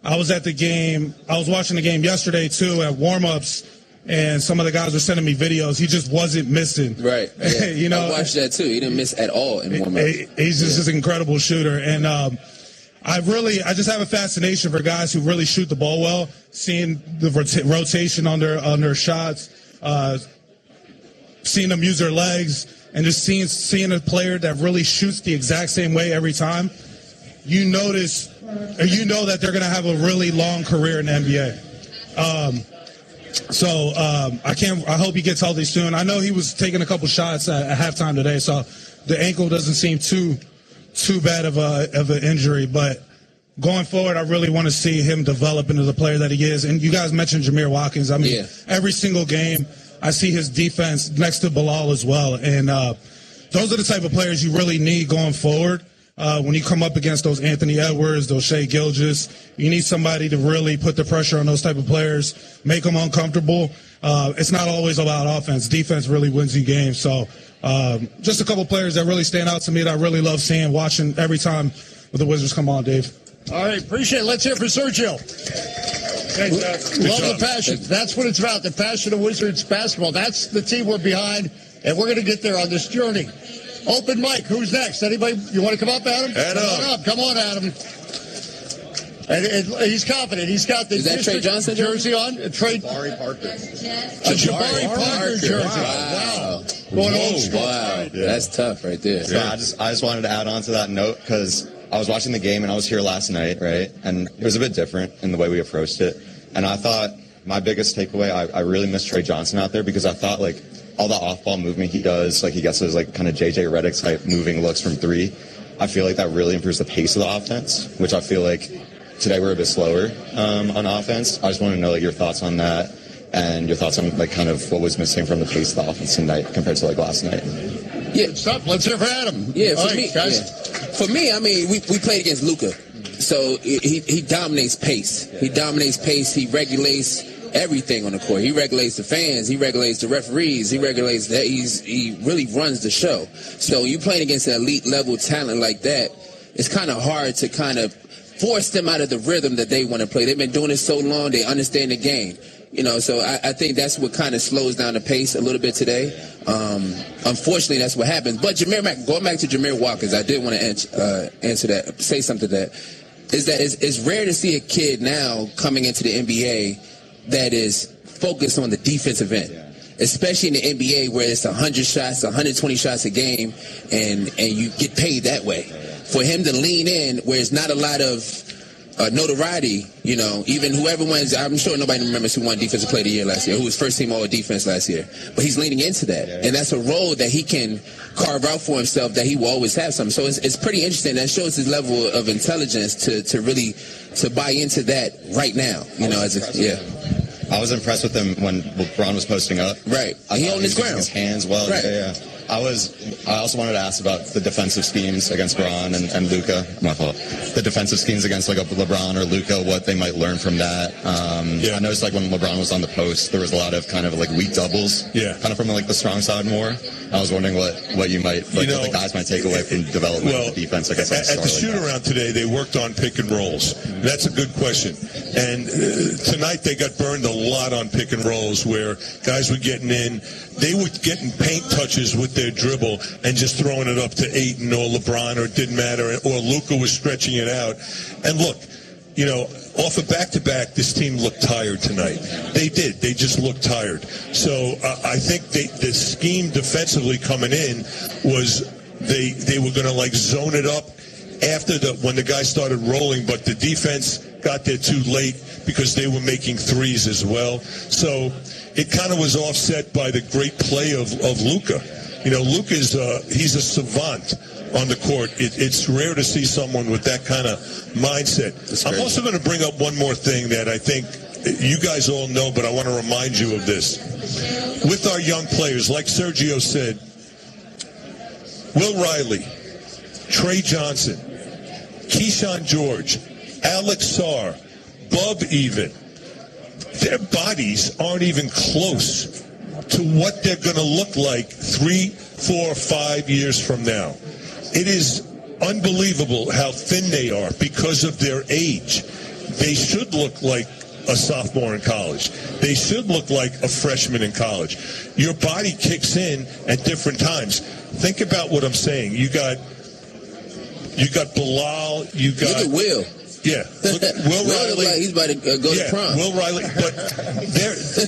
I was at the game. I was watching the game yesterday too at warm-ups, and some of the guys were sending me videos. He just wasn't missing. Right. Yeah. You know, I watched that too. He didn't miss at all in warm-ups. He's just an incredible shooter, and I just have a fascination for guys who really shoot the ball well, seeing the rotation on their shots, seeing them use their legs, and just seeing a player that really shoots the exact same way every time. You notice, or you know that they're going to have a really long career in the NBA. I hope he gets healthy soon. I know he was taking a couple shots at halftime today, so the ankle doesn't seem too bad of an injury, but going forward, I really want to see him develop into the player that he is. And you guys mentioned Jameer Watkins. I mean, every single game, I see his defense next to Bilal as well. And those are the type of players you really need going forward. When you come up against those Anthony Edwards, those Shai Gilgeous, you need somebody to really put the pressure on those type of players, make them uncomfortable. It's not always about offense. Defense really wins you games. So just a couple players that really stand out to me that I really love seeing, watching every time the Wizards come on, Dave. All right, appreciate it. Let's hear for Sergio. Thanks, love the passion. That's what it's about, the passion of Wizards basketball. That's the team we're behind, and we're going to get there on this journey. Open mic. Who's next? Anybody? You want to come up, Adam? Come on, Adam. And he's confident. He's got the Trey Johnson jersey on. Jabari Parker. Jabari Parker jersey. Wow. Going old school. Wow. Yeah. That's tough right there. Yeah, I just wanted to add on to that note because I was watching the game and I was here last night, right? And it was a bit different in the way we approached it. And I thought my biggest takeaway, I really miss Trey Johnson out there because I thought like all the off-ball movement he does, like he gets those like kind of JJ Redick type moving looks from three. I feel like that really improves the pace of the offense, which I feel like today we're a bit slower on offense. I just want to know like your thoughts on that and your thoughts on like kind of what was missing from the pace of the offense tonight compared to like last night. Yeah, good stuff. Let's hear for Adam. Yeah, for me, guys. Yeah. For me, I mean, we played against Luka, so he dominates pace. He dominates pace. He regulates everything on the court. He regulates the fans. He regulates the referees. He regulates that. He really runs the show. So you playing against an elite level talent like that, it's kind of hard to kind of force them out of the rhythm that they want to play. They've been doing it so long, they understand the game. You know, so I think that's what kind of slows down the pace a little bit today. Unfortunately, that's what happens. But going back to Jameer Watkins, I did want to answer that, say something to that. Is that it's rare to see a kid now coming into the NBA that is focused on the defensive end, especially in the NBA where it's 100 shots, 120 shots a game, and you get paid that way. for him to lean in where it's not a lot of notoriety, even whoever wins, I'm sure nobody remembers who won Defensive Player of the Year last year, who was first team all-defense last year. But he's leaning into that, and that's a role that he can carve out for himself that he will always have something. So it's pretty interesting. That shows his level of intelligence to really buy into that right now. I was impressed with him when LeBron was posting up. Right. He owned his ground. His hands well. Right. Yeah. I also wanted to ask about the defensive schemes against Bron and Luka. My fault. The defensive schemes against like a LeBron or Luka, what they might learn from that. I noticed like when LeBron was on the post, there was a lot of kind of like weak doubles. Yeah. Kind of from like the strong side more. I was wondering what you might, what the guys might take away from development of the defense against at the shoot-around today, they worked on pick and rolls. That's a good question. And tonight they got burned a lot on pick and rolls where guys were getting in. They were getting paint touches with their dribble and just throwing it up to Ayton or LeBron, or it didn't matter, or Luka was stretching it out. And look, off a back-to-back, this team looked tired tonight. They did. They just looked tired. So I think the scheme defensively coming in was they were going to like zone it up after when the guys started rolling, but the defense got there too late because they were making threes as well. So it kind of was offset by the great play of Luka. Luka's he's a savant on the court. It's rare to see someone with that kind of mindset. I'm also going to bring up one more thing that I think you guys all know, but I want to remind you of this. With our young players, like Sergio said, Will Riley, Trey Johnson, Keyshawn George, Alex Sarr, Bub even, their bodies aren't even close to what they're going to look like 3, 4, 5 years from now. It is unbelievable how thin they are because of their age. They should look like a sophomore in college. They should look like a freshman in college. Your body kicks in at different times. Think about what I'm saying. You got Bilal. You got. Look at Will. Yeah, look, Will Riley. Like he's about to go to prom. Will Riley, but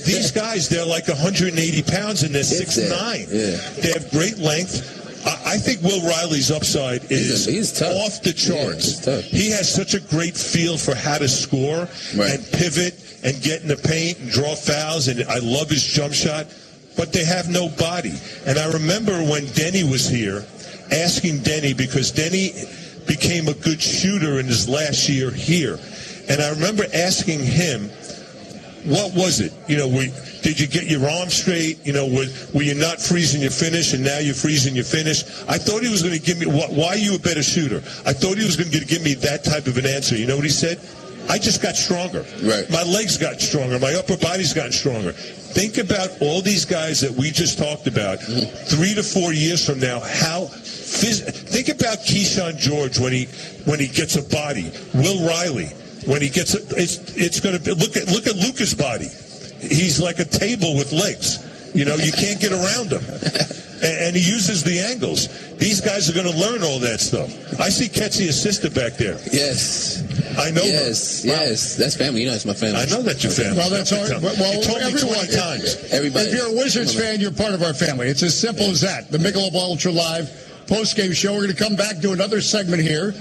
these guys, they're like 180 pounds and they're 6'9". Yeah. They have great length. I think Will Riley's upside is off the charts. He has such a great feel for how to score and pivot and get in the paint and draw fouls, and I love his jump shot, but they have no body. And I remember when Denny was here, asking Denny, because Denny became a good shooter in his last year here. And I remember asking him, what was it? Did you get your arm straight? Were you not freezing your finish and now you're freezing your finish? I thought he was going to give me, why are you a better shooter? I thought he was going to give me that type of an answer. You know what he said? I just got stronger. Right. My legs got stronger. My upper body's gotten stronger. Think about all these guys that we just talked about 3 to 4 years from now, think about Keyshawn George when he gets a body. Will Riley, when he gets it's going to be, look at Luka's body. He's like a table with legs. You can't get around him. And he uses the angles. These guys are going to learn all that stuff. I see Ketsy's sister back there. Yes. I know her. Yes. That's family. It's my family. I know that's your family. Well, that's all. Well, you told me everyone, 20 times. Everybody. If you're a Wizards fan, you're part of our family. It's as simple as that. The Michelob Ultra Live post-game show. We're going to come back, do another segment here.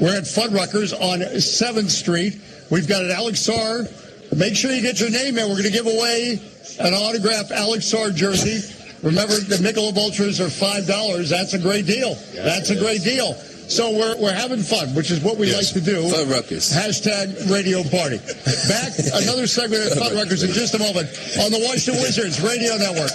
We're at Fuddruckers on 7th Street. We've got an Alex Sarr. Make sure you get your name in. We're going to give away an autographed Alex Sarr jersey. Remember, the Michelob Ultras are $5. That's a great deal. That's a great deal. So we're having fun, which is what we like to do. Fuddruckers. Hashtag Radio Party. Back, another segment of Fuddruckers in just a moment on the Washington Wizards Radio Network.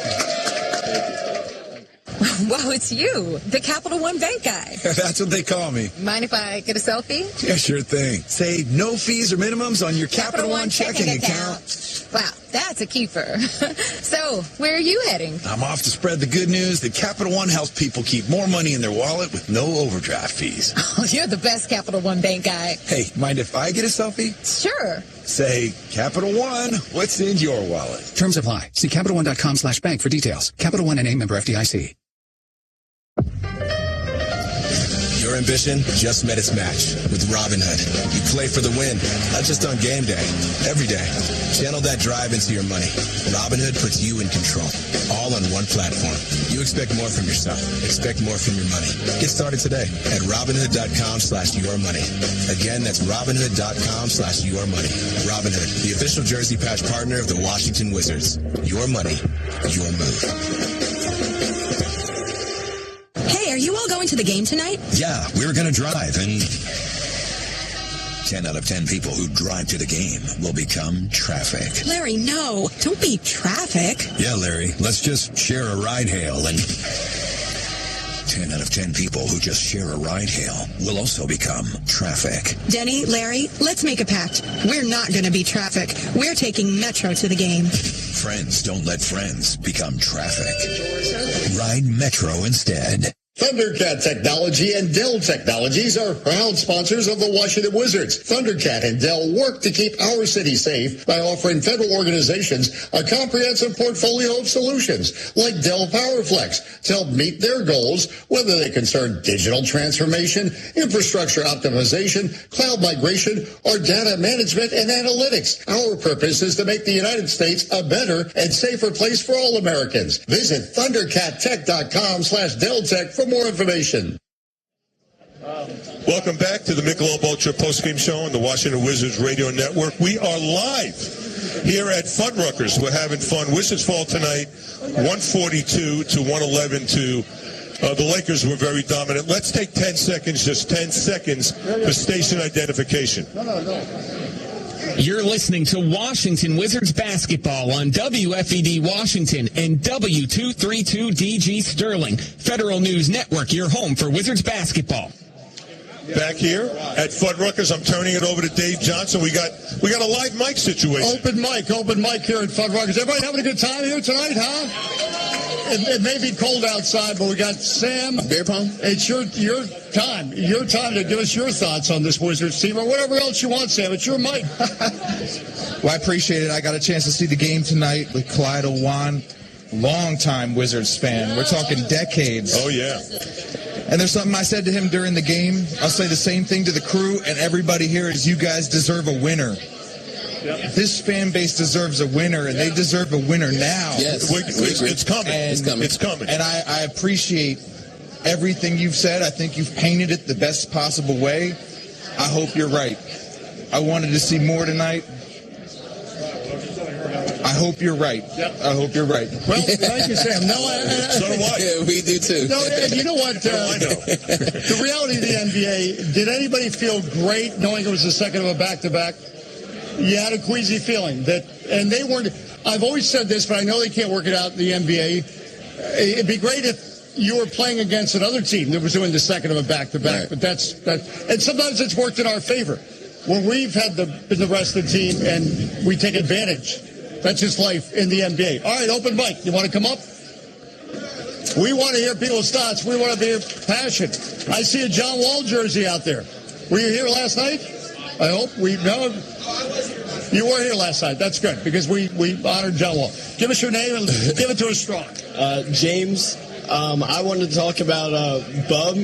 Wow, it's you, the Capital One Bank guy. That's what they call me. Mind if I get a selfie? Yeah, sure thing. Say no fees or minimums on your Capital One checking account. Wow, that's a keeper. So, where are you heading? I'm off to spread the good news that Capital One helps people keep more money in their wallet with no overdraft fees. Oh, you're the best Capital One Bank guy. Hey, mind if I get a selfie? Sure. Say, Capital One, what's in your wallet? Terms apply. See CapitalOne.com/bank for details. Capital One NA, member FDIC. You're Your ambition just met its match with Robinhood. You play for the win, not just on game day, every day. Channel that drive into your money. Robinhood puts you in control, all on one platform. You expect more from yourself. Expect more from your money. Get started today at Robinhood.com/yourmoney. Again, that's Robinhood.com/yourmoney. Robinhood, the official jersey patch partner of the Washington Wizards. Your money, your move. Hey, are you all going to the game tonight? Yeah, we were going to drive, and 10 out of 10 people who drive to the game will become traffic. Larry, no. Don't be traffic. Yeah, Larry, let's just share a ride hail, and 10 out of 10 people who just share a ride hail will also become traffic. Denny, Larry, let's make a pact. We're not going to be traffic. We're taking Metro to the game. Friends don't let friends become traffic. Ride Metro instead. Thundercat Technology and Dell Technologies are proud sponsors of the Washington Wizards. Thundercat and Dell work to keep our city safe by offering federal organizations a comprehensive portfolio of solutions like Dell PowerFlex to help meet their goals, whether they concern digital transformation, infrastructure optimization, cloud migration, or data management and analytics. Our purpose is to make the United States a better and safer place for all Americans. Visit thundercattech.com/DellTech for more information. Welcome back to the Michelob Ultra postgame show on the Washington Wizards Radio Network. We are live here at Fuddruckers. We're having fun. Wizards fall tonight, 142-111 to the Lakers were very dominant. Let's take 10 seconds, just 10 seconds for station identification. You're listening to Washington Wizards basketball on WFED Washington and W232DG Sterling. Federal News Network, your home for Wizards basketball. Back here at Fuddruckers, I'm turning it over to Dave Johnson. We got a live mic situation. Open mic here at Fuddruckers. Everybody having a good time here tonight, huh? It may be cold outside, but we got Sam. Beer pong? It's your time. Your time to give us your thoughts on this Wizards team or whatever else you want, Sam. It's your mic. Well, I appreciate it. I got a chance to see the game tonight with Clyde Owan, longtime Wizards fan. We're talking decades. Oh, yeah. And there's something I said to him during the game. I'll say the same thing to the crew and everybody here is you guys deserve a winner. Yep. This fan base deserves a winner, and they deserve a winner now. Yes, it's coming. It's coming. And I appreciate everything you've said. I think you've painted it the best possible way. I hope you're right. I wanted to see more tonight. I hope you're right. Yep. I hope you're right. Well, thank you, Sam. No, so do I. Yeah, we do too. No, you know what? The reality of the NBA, did anybody feel great knowing it was the second of a back-to-back? You had a queasy feeling and they weren't. I've always said this, but I know they can't work it out in the NBA. It'd be great if you were playing against another team that was doing the second of a back-to-back, right. But that's and sometimes it's worked in our favor when we've had been the rest of the team and we take advantage. That's just life in the NBA. All right, open mic. You want to come up? We want to hear people's thoughts. We want to hear passion. I see a John Wall jersey out there. Were you here last night? I hope you were here last night. That's good because we honored John Wall. Give us your name and give it to us strong. James. I wanted to talk about Bub,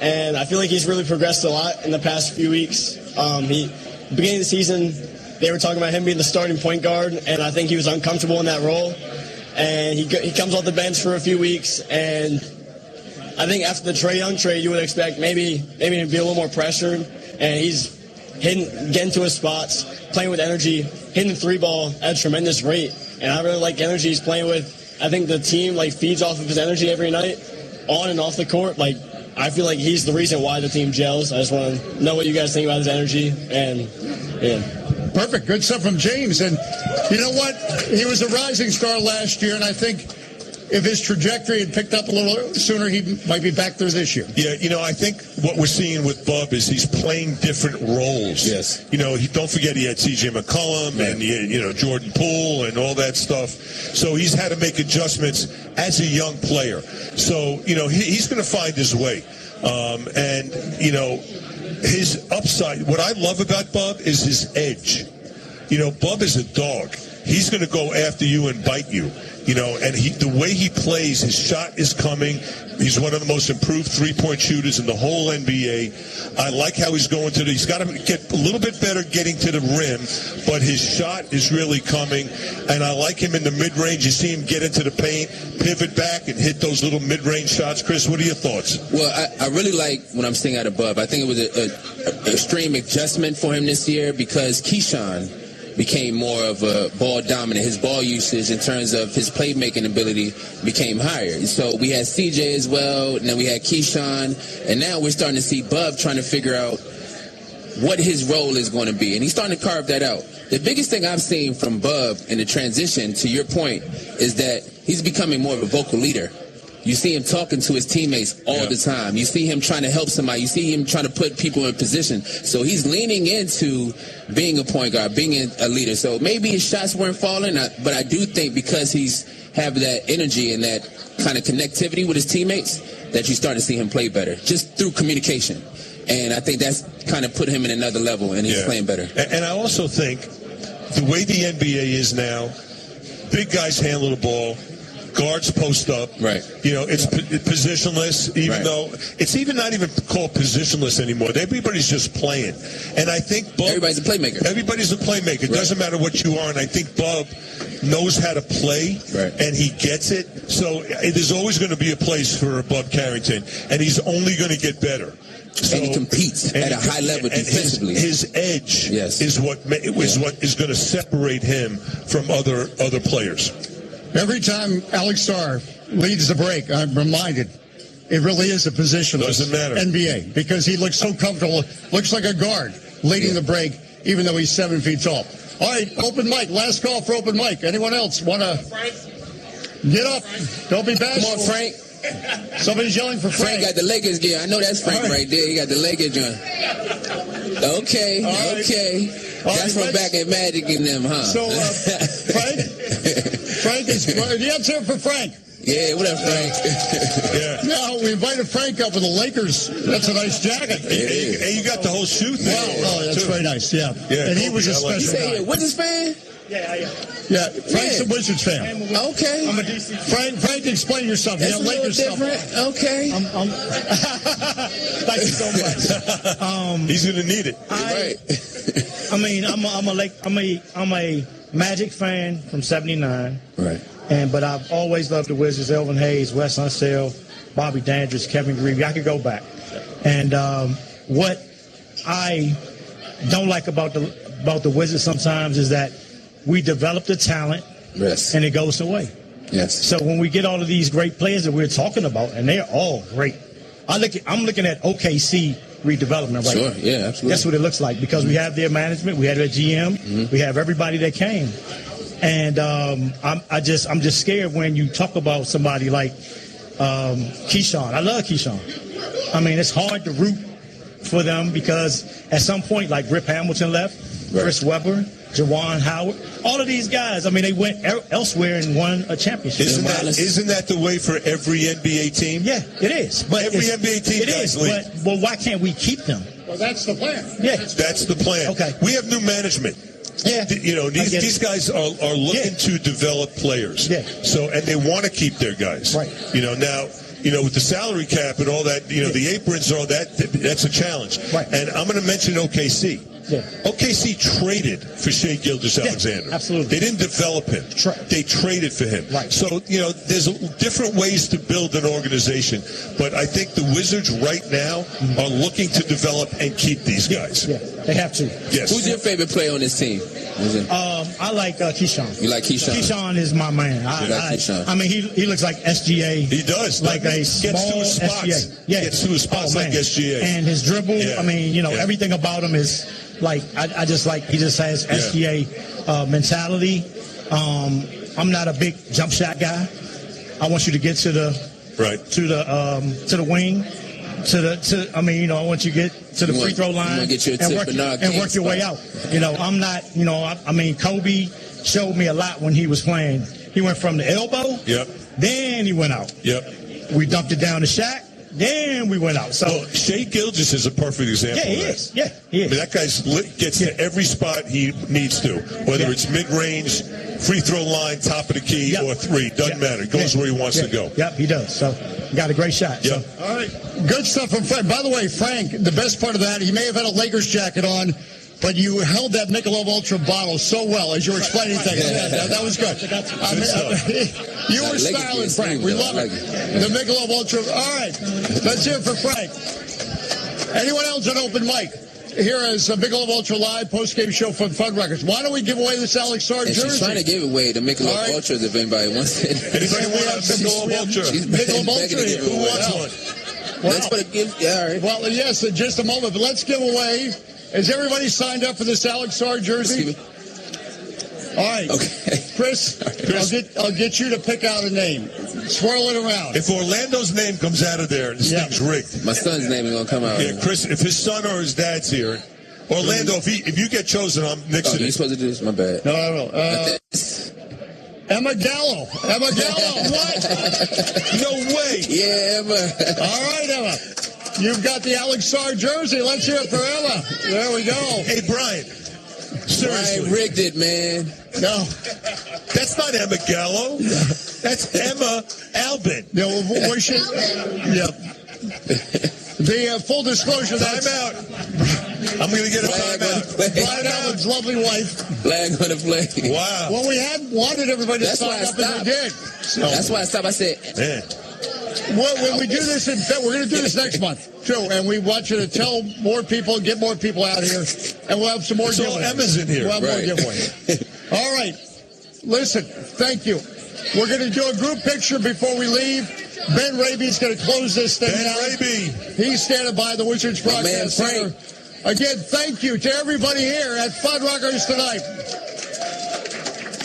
and I feel like he's really progressed a lot in the past few weeks. Beginning of the season, they were talking about him being the starting point guard, and I think he was uncomfortable in that role. And he comes off the bench for a few weeks, and I think after the Trae Young trade, you would expect maybe to be a little more pressured, and he's getting to his spots, playing with energy, hitting the three ball at a tremendous rate. And I really like the energy he's playing with. I think the team feeds off of his energy every night, on and off the court. I feel like he's the reason why the team gels. I just want to know what you guys think about his energy. And yeah. Perfect. Good stuff from James. And you know what? He was a rising star last year, and I think if his trajectory had picked up a little sooner, he might be back there this year. Yeah, I think what we're seeing with Bub is he's playing different roles. Yes. Don't forget he had C.J. McCollum and he had, Jordan Poole and all that stuff. So he's had to make adjustments as a young player. So, he's going to find his way. His upside, what I love about Bub is his edge. Bub is a dog. he's going to go after you and bite you. You know, and the way he plays, his shot is coming. He's one of the most improved three-point shooters in the whole NBA. I like how he's going to he's got to get a little bit better getting to the rim, but his shot is really coming. And I like him in the mid-range. You see him get into the paint, pivot back, and hit those little mid-range shots. Chris, what are your thoughts? Well, I really like what I'm seeing out of Bub. I think it was an extreme adjustment for him this year because Keyshawn became more of a ball dominant. His ball usage in terms of his playmaking ability became higher. So we had CJ as well, and then we had Keyshawn, and now we're starting to see Bub trying to figure out what his role is going to be, and he's starting to carve that out. The biggest thing I've seen from Bub in the transition, to your point, is that he's becoming more of a vocal leader. You see him talking to his teammates all the time. You see him trying to help somebody. You see him trying to put people in position. So he's leaning into being a point guard, being a leader. So maybe his shots weren't falling, but I do think because he's have that energy and that kind of connectivity with his teammates that you start to see him play better just through communication. And I think that's kind of put him in another level, and he's playing better. And I also think the way the NBA is now, big guys handle the ball. Guards post up. Right. You know, it's positionless, even though it's even not even called positionless anymore. Everybody's just playing. And I think Bub... Everybody's a playmaker. Everybody's a playmaker. It doesn't matter what you are. And I think Bub knows how to play, and he gets it. So there's always going to be a place for Bub Carrington, and he's only going to get better. So, and he competes at a high level defensively. His edge is what is going to separate him from other players. Every time Alex Starr leads the break, I'm reminded it really is a positionless NBA because he looks so comfortable, looks like a guard leading the break, even though he's 7 feet tall. All right, open mic. Last call for open mic. Anyone else want to get up? Don't be bashful. Come on, Frank. Somebody's yelling for Frank. Frank got the Lakers gear. I know that's Frank right there. He got the Lakers on. Okay. That's from back at Magic and them, huh? So, Frank is... Let's hear it for Frank. Yeah, what up, Frank? No, we invited Frank up with the Lakers. That's a nice jacket. Hey, you got the whole shoe thing. Wow, that's very nice, yeah. And he was a special guy. Wizards fan? Yeah, Frank's a Wizards fan. Okay. I'm a DC fan. Frank, explain yourself. That's a little different. Okay. Thank you so much. He's going to need it. I mean, I'm a Magic fan from '79. Right. But I've always loved the Wizards. Elvin Hayes, Wes Unseld, Bobby Dandridge, Kevin Greavy. I could go back. And what I don't like about the Wizards sometimes is that we develop the talent, and it goes away. Yes. So when we get all of these great players that we're talking about, and they're all great, I'm looking at OKC redevelopment right now. Yeah, absolutely. That's what it looks like because we have their management, we have their GM, we have everybody that came, and I'm just scared when you talk about somebody like Keyshawn. I love Keyshawn. I mean, it's hard to root for them because at some point, like Rip Hamilton left, Chris Webber, Juwan Howard, all of these guys, I mean, they went elsewhere and won a championship. Isn't that the way for every NBA team? Yeah, it is. But every NBA team does leave. But why can't we keep them? Well, that's the plan. Yeah. That's the plan. Okay. We have new management. Yeah. You know, these guys are looking to develop players. Yeah. So, and they want to keep their guys. Right. You know, now, with the salary cap and all that, the aprons and all that, that's a challenge. Right. And I'm going to mention OKC. Yeah. OKC traded for Shai Gilgeous-Alexander. Absolutely. They didn't develop him. They traded for him. Right. So, there's different ways to build an organization. But I think the Wizards right now are looking to develop and keep these guys. Yeah, they have to. Yes. Who's your favorite player on this team? I like Keyshawn. You like Keyshawn? Keyshawn is my man. I mean, he looks like SGA. He does. Like a gets to small his spots. SGA. Yeah. Gets to his spots like SGA. And his dribble, I mean, everything about him is like, I just like, he just has SGA mentality. I'm not a big jump shot guy. I want you to get to the wing. I want you to get to the free throw line and work your way out. I'm not, I mean, Kobe showed me a lot when he was playing. He went from the elbow, then he went out. Yep. We dumped it down to Shaq, then we went out. So Shea Gilgeous is a perfect example. Yeah, he of that. is. Yeah, he is. I mean, that guy gets to every spot he needs to, whether it's mid-range, free throw line, top of the key, or three. Doesn't matter. Goes where he wants to go. Yep, he does. So got a great shot. Yep. So. All right. Good stuff from Frank. By the way, Frank, the best part of that, he may have had a Lakers jacket on, but you held that Michelob Ultra bottle so well as you were explaining things. Yeah, that was good. You were styling, Frank. We love it. The Michelob Ultra. All right. Let's hear it for Frank. Anyone else on open mic? Here is a Michelob Ultra Live post-game show from Fun Records. Why don't we give away this Alex Sarge jersey? She's trying to give away the Michelob Ultras if anybody wants it. Anybody want a Michelob Ultra? Michelob Ultra. Who wants one? Let's put a gift. Yeah, all right. Well, yes, in just a moment, but let's give away. Is everybody signed up for this Alex Sarge jersey? All right. Okay. Chris, I'll get you to pick out a name. Swirl it around. If Orlando's name comes out of there, this thing's rigged. My son's name is going to come out. Yeah, Chris, if his son or his dad's here. Orlando, if you get chosen, I'm next to you. You're supposed to do this? My bad. No. Emma Gallo. Emma Gallo. What? No way. Yeah, Emma. All right, Emma. You've got the Alex Sarge jersey. Let's hear it for Emma. There we go. Hey, Brian. Seriously. Brian rigged it, man. No. That's not Emma Gallo. That's Emma Albin. No, we should. Yeah. The full disclosure. Timeout. I'm going to get a timeout. Brian Allen's lovely wife. Flag on the play. Wow. Well, we had wanted everybody to sign up, and they did. So. That's why I stopped. I said, man. Well, when we do this, we're going to do this next month, too. And we want you to tell more people, get more people out here, and we'll have some more giveaways. So Emma's in here. We'll have more giveaways. All right. Listen, thank you. We're going to do a group picture before we leave. Ben Raby's going to close this thing out. Ben Raby. He's standing by the Wizards Broadcast Center. Again, thank you to everybody here at Fuddruckers tonight.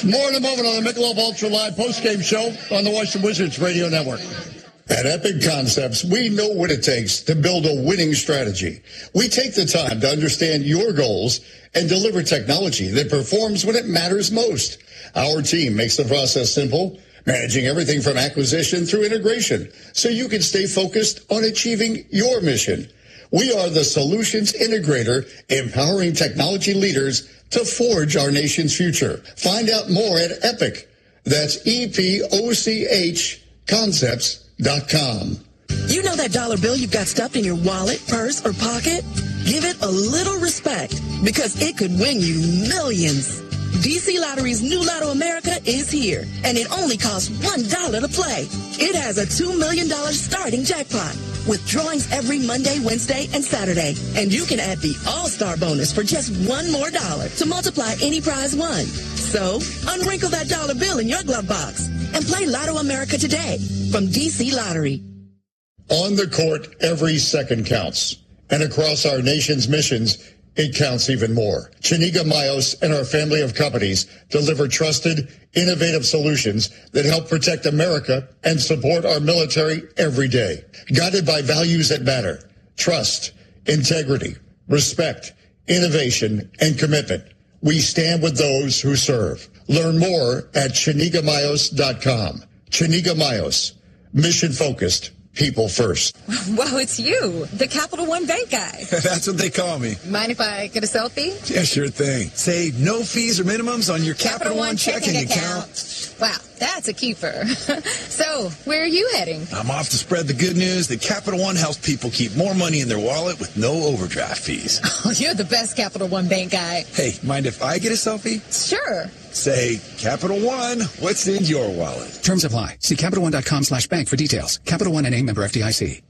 More in a moment on the Michelob Ultra Live postgame show on the Washington Wizards Radio Network. At Epic Concepts, we know what it takes to build a winning strategy. We take the time to understand your goals and deliver technology that performs when it matters most. Our team makes the process simple, managing everything from acquisition through integration, so you can stay focused on achieving your mission. We are the solutions integrator, empowering technology leaders to forge our nation's future. Find out more at Epic. That's EPOCH Concepts.com. You know that dollar bill you've got stuffed in your wallet, purse, or pocket? Give it a little respect, because it could win you millions. DC Lottery's new Lotto America is here, and it only costs $1 to play. It has a $2 million starting jackpot with drawings every Monday, Wednesday, and Saturday. And you can add the All-Star bonus for just $1 more to multiply any prize won. So, unwrinkle that dollar bill in your glove box and play Lotto America today from DC Lottery. On the court, every second counts. And across our nation's missions, it counts even more. Chiniga Mayos and our family of companies deliver trusted, innovative solutions that help protect America and support our military every day. Guided by values that matter: trust, integrity, respect, innovation, and commitment. We stand with those who serve. Learn more at ChinigaMayos.com. Chiniga Mayos, mission-focused, people first. Wow, it's you, the Capital One Bank guy. That's what they call me. Mind if I get a selfie? Yeah, sure thing. Save no fees or minimums on your Capital One checking account. Wow, that's a keeper. So, where are you heading? I'm off to spread the good news that Capital One helps people keep more money in their wallet with no overdraft fees. Oh, you're the best Capital One Bank guy. Hey, mind if I get a selfie? Sure. Say, Capital One, what's in your wallet? Terms apply. See CapitalOne.com/bank for details. Capital One N.A. member FDIC.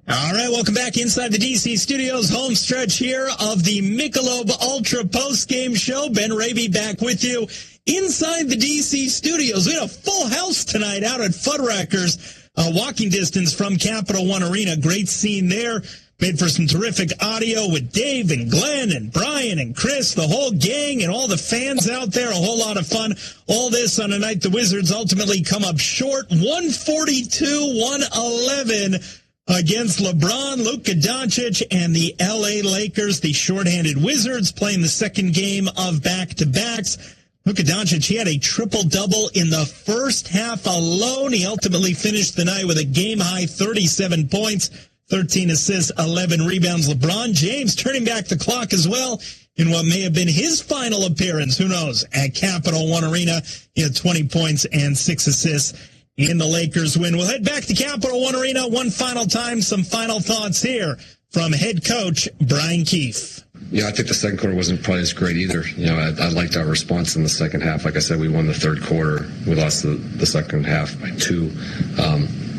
All right, welcome back inside the DC studios. Home stretch here of the Michelob Ultra post-game show. Ben Raby back with you inside the DC studios. We had a full house tonight out at Fuddruckers, walking distance from Capital One Arena. Great scene there. Made for some terrific audio with Dave and Glenn and Brian and Chris, the whole gang and all the fans out there. A whole lot of fun. All this on a night the Wizards ultimately come up short, 142-111 against LeBron, Luka Doncic, and the L.A. Lakers. The shorthanded Wizards playing the second game of back-to-backs. Luka Doncic, he had a triple-double in the first half alone. He ultimately finished the night with a game-high 37 points, 13 assists, 11 rebounds. LeBron James turning back the clock as well in what may have been his final appearance, who knows, at Capital One Arena. He had 20 points and 6 assists in the Lakers win. We'll head back to Capital One Arena one final time. Some final thoughts here from head coach Brian Keefe. Yeah, I think the second quarter wasn't probably as great either. You know, I liked our response in the second half. Like I said, we won the third quarter. We lost the second half by 2.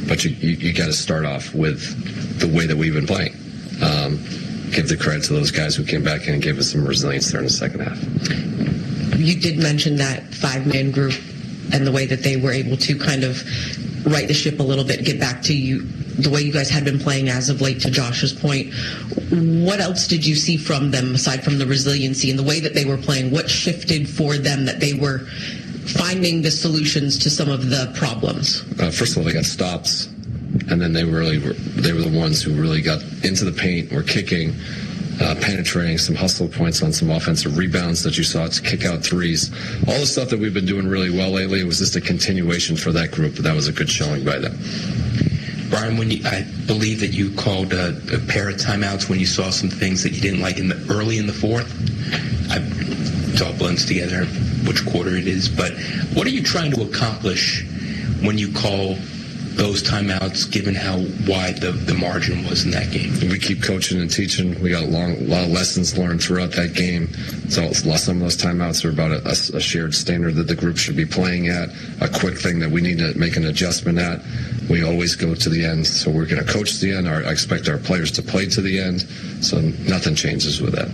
But you got to start off with the way that we've been playing. Give the credit to those guys who came back in and gave us some resilience there in the second half. You did mention that 5-man group and the way that they were able to kind of right the ship a little bit, get back to you, the way you guys had been playing as of late, to Josh's point. What else did you see from them aside from the resiliency and the way that they were playing? What shifted for them that they were finding the solutions to some of the problems? First of all, they got stops, and then they were the ones who really got into the paint, were kicking, penetrating, some hustle points on some offensive rebounds that you saw, to kick out threes. All the stuff that we've been doing really well lately, it was just a continuation for that group, but that was a good showing by them. Brian, I believe that you called a pair of timeouts when you saw some things that you didn't like early in the fourth. It all blends together which quarter it is, but what are you trying to accomplish when you call those timeouts, given how wide the margin was in that game? We keep coaching and teaching. We got a lot of lessons learned throughout that game. So some of those timeouts are about a shared standard that the group should be playing at, a quick thing that we need to make an adjustment at. We always go to the end, so we're going to coach to the end. I expect our players to play to the end, so nothing changes with that.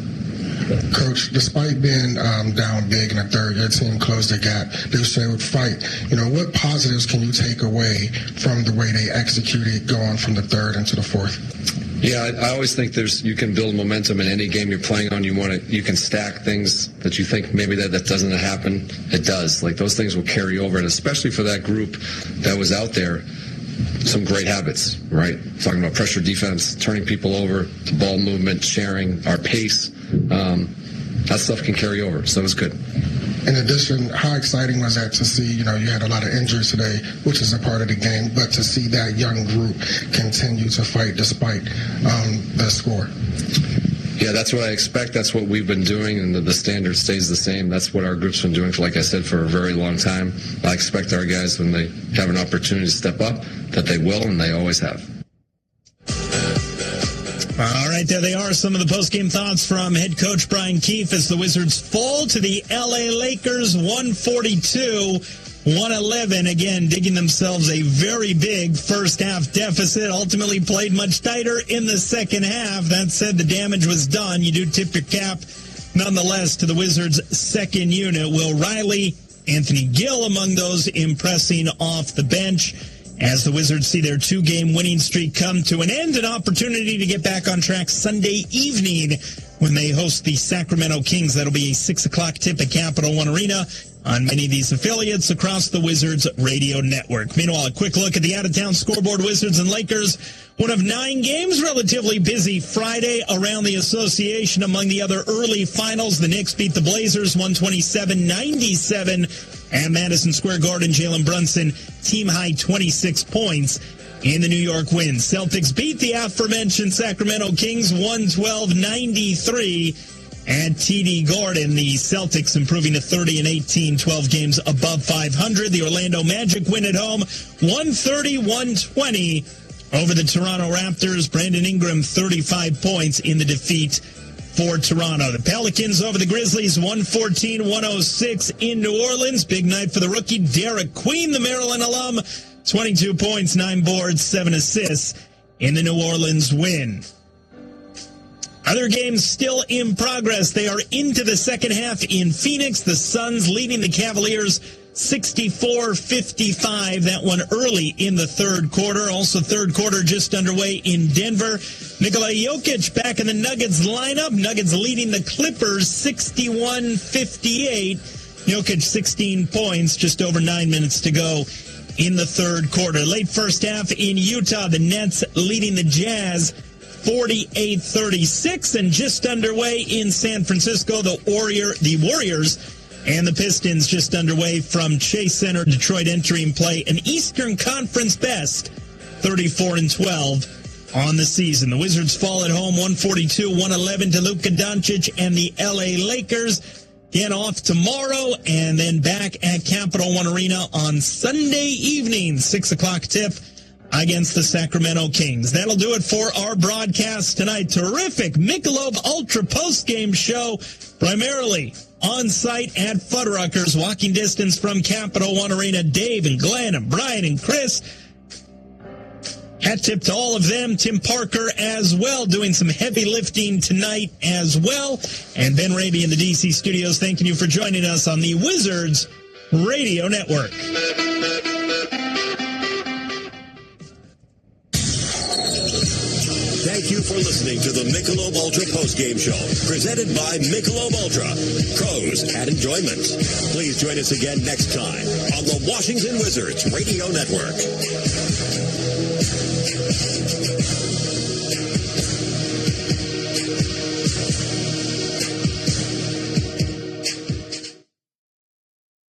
Coach, despite being down big in the third, your team closed the gap. They showed fight. You know, what positives can you take away from the way they executed going from the third into the fourth? Yeah, I always think you can build momentum in any game you're playing on. You can stack things that you think maybe that doesn't happen. It does. Like, those things will carry over, and especially for that group that was out there, some great habits, right? Talking about pressure defense, turning people over, the ball movement, sharing, our pace. That stuff can carry over, so it was good. In addition, how exciting was that to see, you had a lot of injuries today, which is a part of the game, but to see that young group continue to fight despite the score? Yeah, that's what I expect. That's what we've been doing, and the standard stays the same. That's what our group's been doing, like I said, for a very long time. I expect our guys, when they have an opportunity to step up, that they will, and they always have. All right, there they are, some of the post-game thoughts from head coach Brian Keefe as the Wizards fall to the L.A. Lakers 142-111. Again, digging themselves a very big first-half deficit. Ultimately played much tighter in the second half. That said, the damage was done. You do tip your cap, nonetheless, to the Wizards' second unit. Will Riley, Anthony Gill among those impressing off the bench, as the Wizards see their 2-game winning streak come to an end. An opportunity to get back on track Sunday evening when they host the Sacramento Kings. That'll be a 6 o'clock tip at Capital One Arena on many of these affiliates across the Wizards radio network. Meanwhile, a quick look at the out-of-town scoreboard. Wizards and Lakers, one of 9 games, relatively busy Friday around the association. Among the other early finals, the Knicks beat the Blazers 127-97 at Madison Square Garden. Jalen Brunson, team-high 26 points in the New York win. Celtics beat the aforementioned Sacramento Kings 112-93 at TD Garden. The Celtics improving to 30-18, 12 games above 500. The Orlando Magic win at home 130-120 over the Toronto Raptors. Brandon Ingram, 35 points in the defeat for Toronto. The Pelicans over the Grizzlies 114-106 in New Orleans. Big night for the rookie Derek Queen, the Maryland alum. 22 points, 9 boards, 7 assists in the New Orleans win. Other games still in progress. They are into the second half in Phoenix. The Suns leading the Cavaliers 64-55. That one early in the third quarter. Also third quarter just underway in Denver. Nikola Jokic back in the Nuggets lineup. Nuggets leading the Clippers 61-58. Jokic 16 points, just over 9 minutes to go in the third quarter. Late first half in Utah, the Nets leading the Jazz 48-36, and just underway in San Francisco, the Warriors And the Pistons just underway from Chase Center, Detroit, entering play an Eastern Conference best, 34-12 on the season. The Wizards fall at home 142-111 to Luka Doncic and the LA Lakers. Get off tomorrow and then back at Capital One Arena on Sunday evening, 6 o'clock tip against the Sacramento Kings. That'll do it for our broadcast tonight. Terrific Michelob Ultra postgame show, primarily on site at Fuddruckers, walking distance from Capital One Arena. Dave and Glenn and Brian and Chris. Hat tip to all of them. Tim Parker as well, doing some heavy lifting tonight as well. And Ben Raby in the DC studios, thanking you for joining us on the Wizards Radio Network. Thank you for listening to the Michelob Ultra postgame show, presented by Michelob Ultra. Pros add enjoyment. Please join us again next time on the Washington Wizards Radio Network.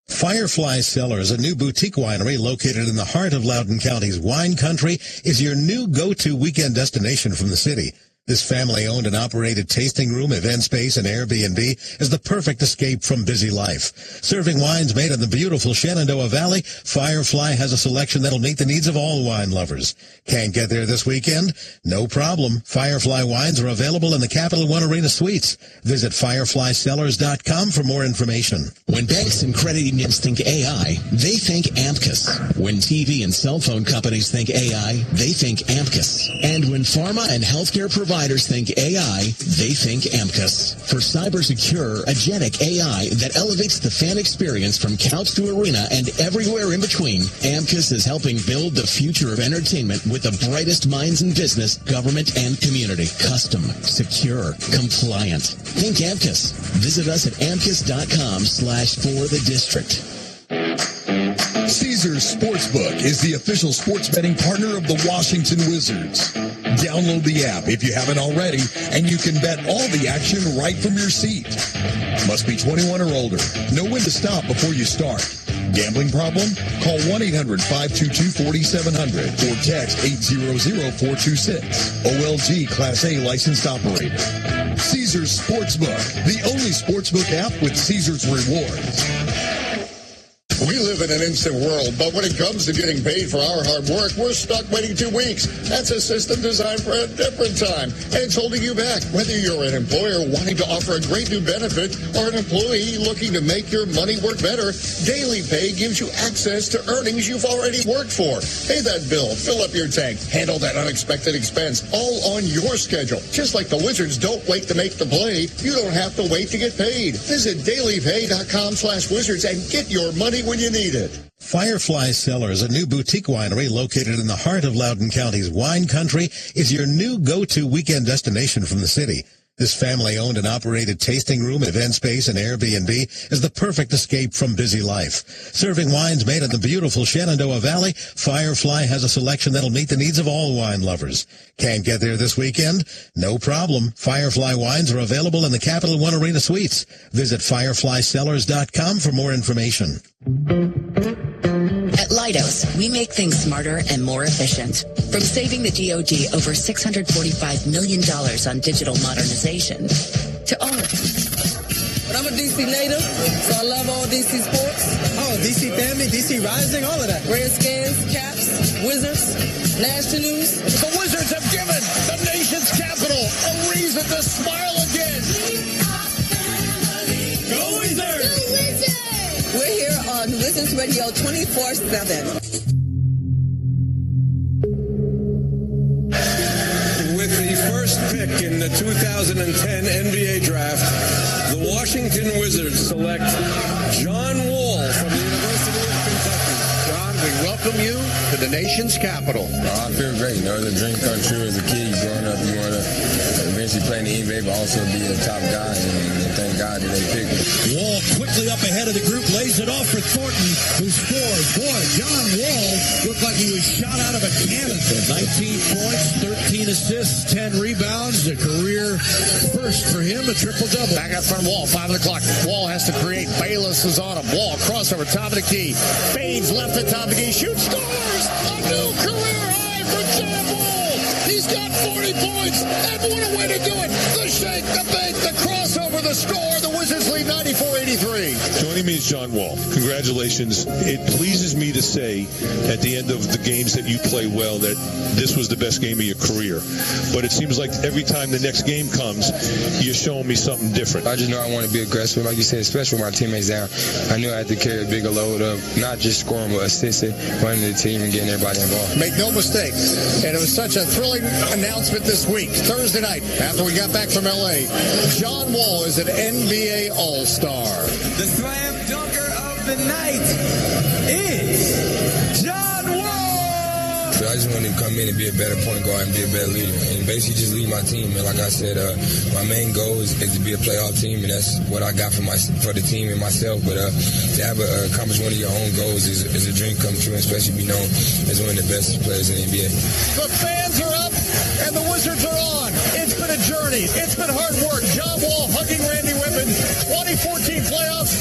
Firefly Cellars, a new boutique winery located in the heart of Loudoun County's wine country, is your new go-to weekend destination from the city. This family-owned and operated tasting room, event space, and Airbnb is the perfect escape from busy life. Serving wines made in the beautiful Shenandoah Valley, Firefly has a selection that'll meet the needs of all wine lovers. Can't get there this weekend? No problem. Firefly wines are available in the Capital One Arena Suites. Visit fireflycellars.com for more information. When banks and credit unions think AI, they think Amicus. When TV and cell phone companies think AI, they think Amicus. And when pharma and healthcare providers think AI, they think Amicus. For cyber-secure, agentic AI that elevates the fan experience from couch to arena and everywhere in between, Amicus is helping build the future of entertainment with the brightest minds in business, government, and community. Custom, secure, compliant. Think Amicus. Visit us at amicus.com/forthedistrict. Caesars Sportsbook is the official sports betting partner of the Washington Wizards. Download the app if you haven't already, and you can bet all the action right from your seat. Must be 21 or older. Know when to stop before you start. Gambling problem? Call 1-800-522-4700 or text 800-426. OLG Class A licensed operator. Caesars Sportsbook, the only sportsbook app with Caesars Rewards. We live in an instant world, but when it comes to getting paid for our hard work, we're stuck waiting 2 weeks. That's a system designed for a different time, and it's holding you back. Whether you're an employer wanting to offer a great new benefit or an employee looking to make your money work better, Daily Pay gives you access to earnings you've already worked for. Pay that bill, fill up your tank, handle that unexpected expense, all on your schedule. Just like the Wizards don't wait to make the play, you don't have to wait to get paid. Visit dailypay.com/wizards and get your money when you need it. Firefly Cellars, a new boutique winery located in the heart of Loudoun County's wine country, is your new go-to weekend destination from the city. This family-owned and operated tasting room, event space, and Airbnb is the perfect escape from busy life. Serving wines made in the beautiful Shenandoah Valley, Firefly has a selection that'll meet the needs of all wine lovers. Can't get there this weekend? No problem. Firefly wines are available in the Capital One Arena Suites. Visit fireflycellars.com for more information. At Leidos, we make things smarter and more efficient. From saving the DoD over $645 million on digital modernization to all of it. But I'm a DC native, so I love all DC sports. Oh, DC family, DC rising, all of that. Redskins, Caps, Wizards, National News. The Wizards have given the nation's capital a reason to smile again. Go Wizards! Go Wizards! We're here on Wizards Radio 24/7. With the first pick in the 2010 NBA Draft, the Washington Wizards select John Wall from the University of Kentucky. John, we welcome welcome you to the nation's capital. I feel great. You know, it's a dream come true as a kid. Growing up, you want to eventually play in the NBA, but also be a top guy. And thank God that they picked me. Wall quickly up ahead of the group, lays it off for Thornton, who scores. Boy, John Wall looked like he was shot out of a cannon. 19 points, 13 assists, 10 rebounds, a career first for him, a triple-double. Back out front, Wall, 5 o'clock. Wall has to create. Bayless is on him. Wall, crossover, top of the key. Fades left at top of the key. Shoots, scores! A new career high for John Wall! He's got 40 points, and what a way to do it! The shake, the bake, the crossover, the score. The Wizards lead 94-83. Joining me is John Wall. Congratulations. It pleases me to say at the end of the games that you play well that this was the best game of your career. But it seems like every time the next game comes, you're showing me something different. I just know I want to be aggressive. Like you said, especially with my teammates down. I knew I had to carry a bigger load of not just scoring, but assisting, running the team, and getting everybody involved. Make no mistake, and it was such a thrilling announcement this week, Thursday night, after we got back from L.A. John Wall is an NBA All-Star. The slam dunker of the night is John Wall! So I just wanted to come in and be a better point guard and be a better leader, and basically just lead my team. And like I said, my main goal is to be a playoff team, and that's what I got for the team and myself. But to have accomplish one of your own goals is a dream come true, and especially be known as one of the best players in the NBA. The fans are up, and the Wizards are on. It's been a journey. It's been hard work. John Wall hugging Randy Whitman. 2014 playoffs.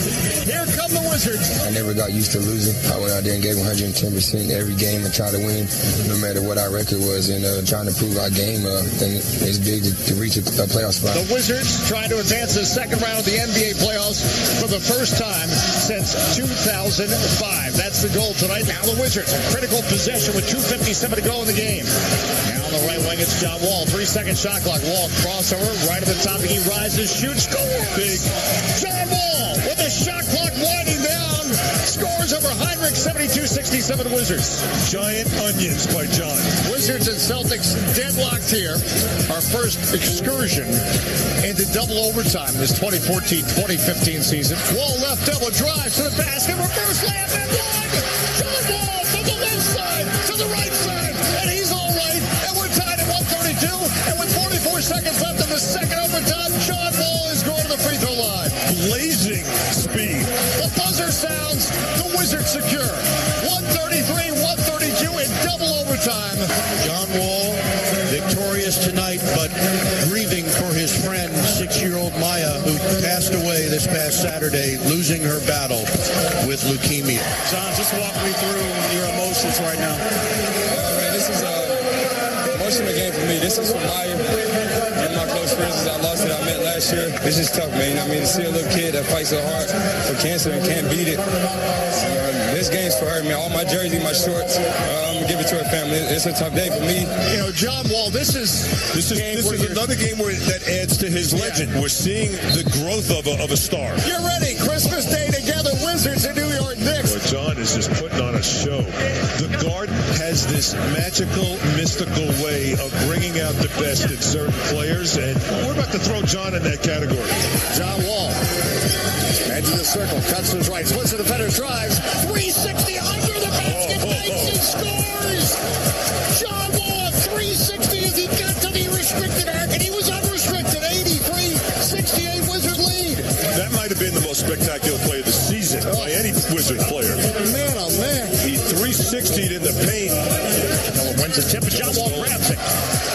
Here come the Wizards. I never got used to losing. I went out there and gave 110% every game and tried to win, no matter what our record was. And trying to prove our game, and it's big to reach a playoff spot. The Wizards trying to advance the second round of the NBA playoffs for the first time since 2005. That's the goal tonight. Now the Wizards, a critical possession with 2:57 to go in the game. Now on the right wing, it's John Wall. 3-second shot clock. Wall crossover right at the top. He rises, shoots, scores. Big. John Wall with the shot clock winding down. Scores over Heinrich, 72-67 Wizards. Giant onions by John. Wizards and Celtics deadlocked here. Our first excursion into double overtime this 2014-2015 season. Wall left double drive to the basket. Reverse layup and one. John Wall from the left side to the right side. And he's all right. And we're tied at 132. And with 44 seconds left in the second overtime, John Wall is going to the free throw line. Blazing speed. The buzzer sounds. The Wizards secure. 133-132 in double overtime. John Wall, victorious tonight, but grieving for his friend, 6-year-old Maya, who passed away this past Saturday, losing her battle with leukemia. John, just walk me through your emotions right now. Man, this is an emotional game for me. This is for Maya and my close friends I lost that I met last year. This is tough, man. I mean, to see a little kid that fights so hard for cancer and can't beat it. This game's for her, man. All my jerseys, my shorts, I'm going to give it to her family. It's a tough day for me. You know, John Wall, this is another game where that adds to his legend. We're seeing the growth of a star. You're ready. Christmas Day together, Wizards and New York Knicks. Well, John is just putting on a show. The Garden has this magical, mystical way of bringing out the best in certain players, and we're about to throw John in that category. John Wall, edge of the circle, cuts to his right, splits the defender, drives, 360 under the basket, makes and scores! John Wall, 360 as he got to the restricted arc, and he was unrestricted, 83-68 Wizard lead. That might have been the most spectacular play of the season by any Wizard player. Man, oh man. He 360'd in the paint. Wins the tip, and John Wall grabs it.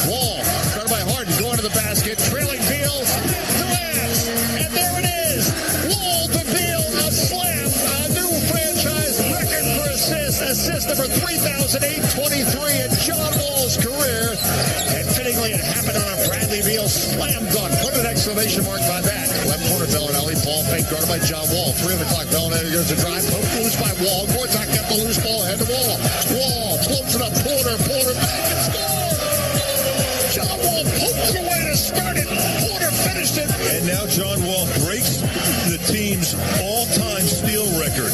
Wall, guarded by Harden, going to the basket, trailing Beal, Durant, and there it is. Wall to Beal, a slam, a new franchise record for assists. Assist number 3,823 in John Wall's career. And fittingly, it happened on a Bradley Beal slam dunk. Put an exclamation mark by that. Left corner, Bellinelli, ball fake, guarded by John Wall. 3 on the clock, Bellinelli goes to drive, poked loose by Wall. Gortat got the loose ball, head to Wall. Wall floats it up, Porter back and score! John Wall poked it away to start it. Porter finished it. And now John Wall breaks the team's all-time steal record.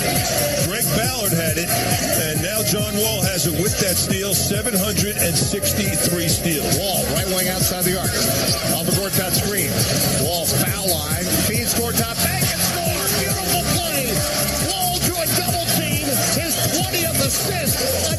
Greg Ballard had it, and now John Wall has it with that steal, 763 steals. Wall, right wing outside the arc. On the Gortat screen. Wall foul line, feeds Gortat back and scores. Beautiful play. Wall to a double team. His 20th assist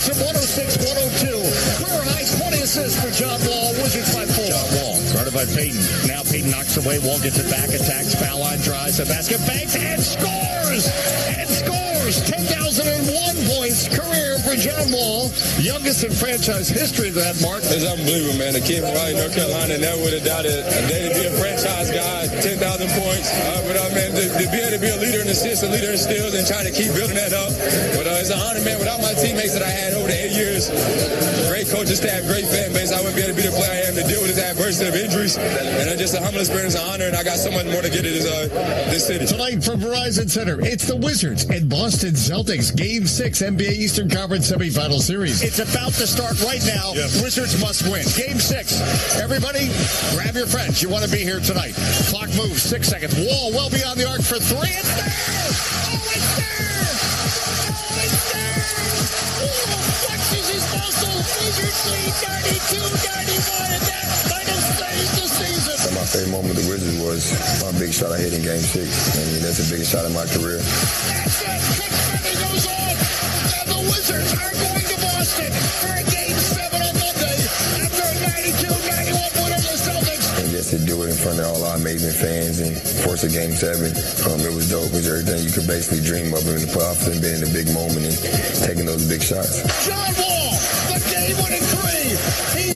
Makes it 106-102. Career high 20 assists for John Wall. Wizards by 4. John Wall, guarded by Payton. Now Payton knocks away. Wall gets it back, attacks, foul line, drives the basket, banks, and scores! And scores! 10,001 points. Career for John Wall. Youngest in franchise history, that mark. It's unbelievable, man. The kid from Raleigh, North Carolina, never would have doubted a day to be a franchise guy, 10,000 points. But, man, to be able to be a leader in assists, a leader in steals, and trying to keep building that up. But it's an honor, man. Without my teammates that I had over the 8 years, great coaching staff, great fan base, I wouldn't be able to be the player I am to deal with this adversity of injuries. And it's just a humble experience, an honor, and I got so much more to get at this city. Tonight from Verizon Center, it's the Wizards and Boston Celtics. Game 6 NBA Eastern Conference semifinal series. It's about to start right now. Yep. Wizards must win. Game 6. Everybody, grab your friends. You want to be here tonight. Clock moves. 6 seconds. Wall well beyond the arc for 3. It's there! Oh, it's there! Oh, it's there! Oh, flexes his muscle. Wizards lead 92-91, and that might have saved the season. My favorite moment of the Wizards was my big shot I hit in Game 6. I mean, that's the biggest shot of my career. That's it. Kick goes off, and the Wizards are going to Boston for a Game 7 on Monday after a 92-91 win over the Celtics. And just to do it in front of all our amazing fans and force a Game 7, it was dope. It was everything you could basically dream of in the playoffs and being in a big moment and taking those big shots. John Wall, the game-winning 3.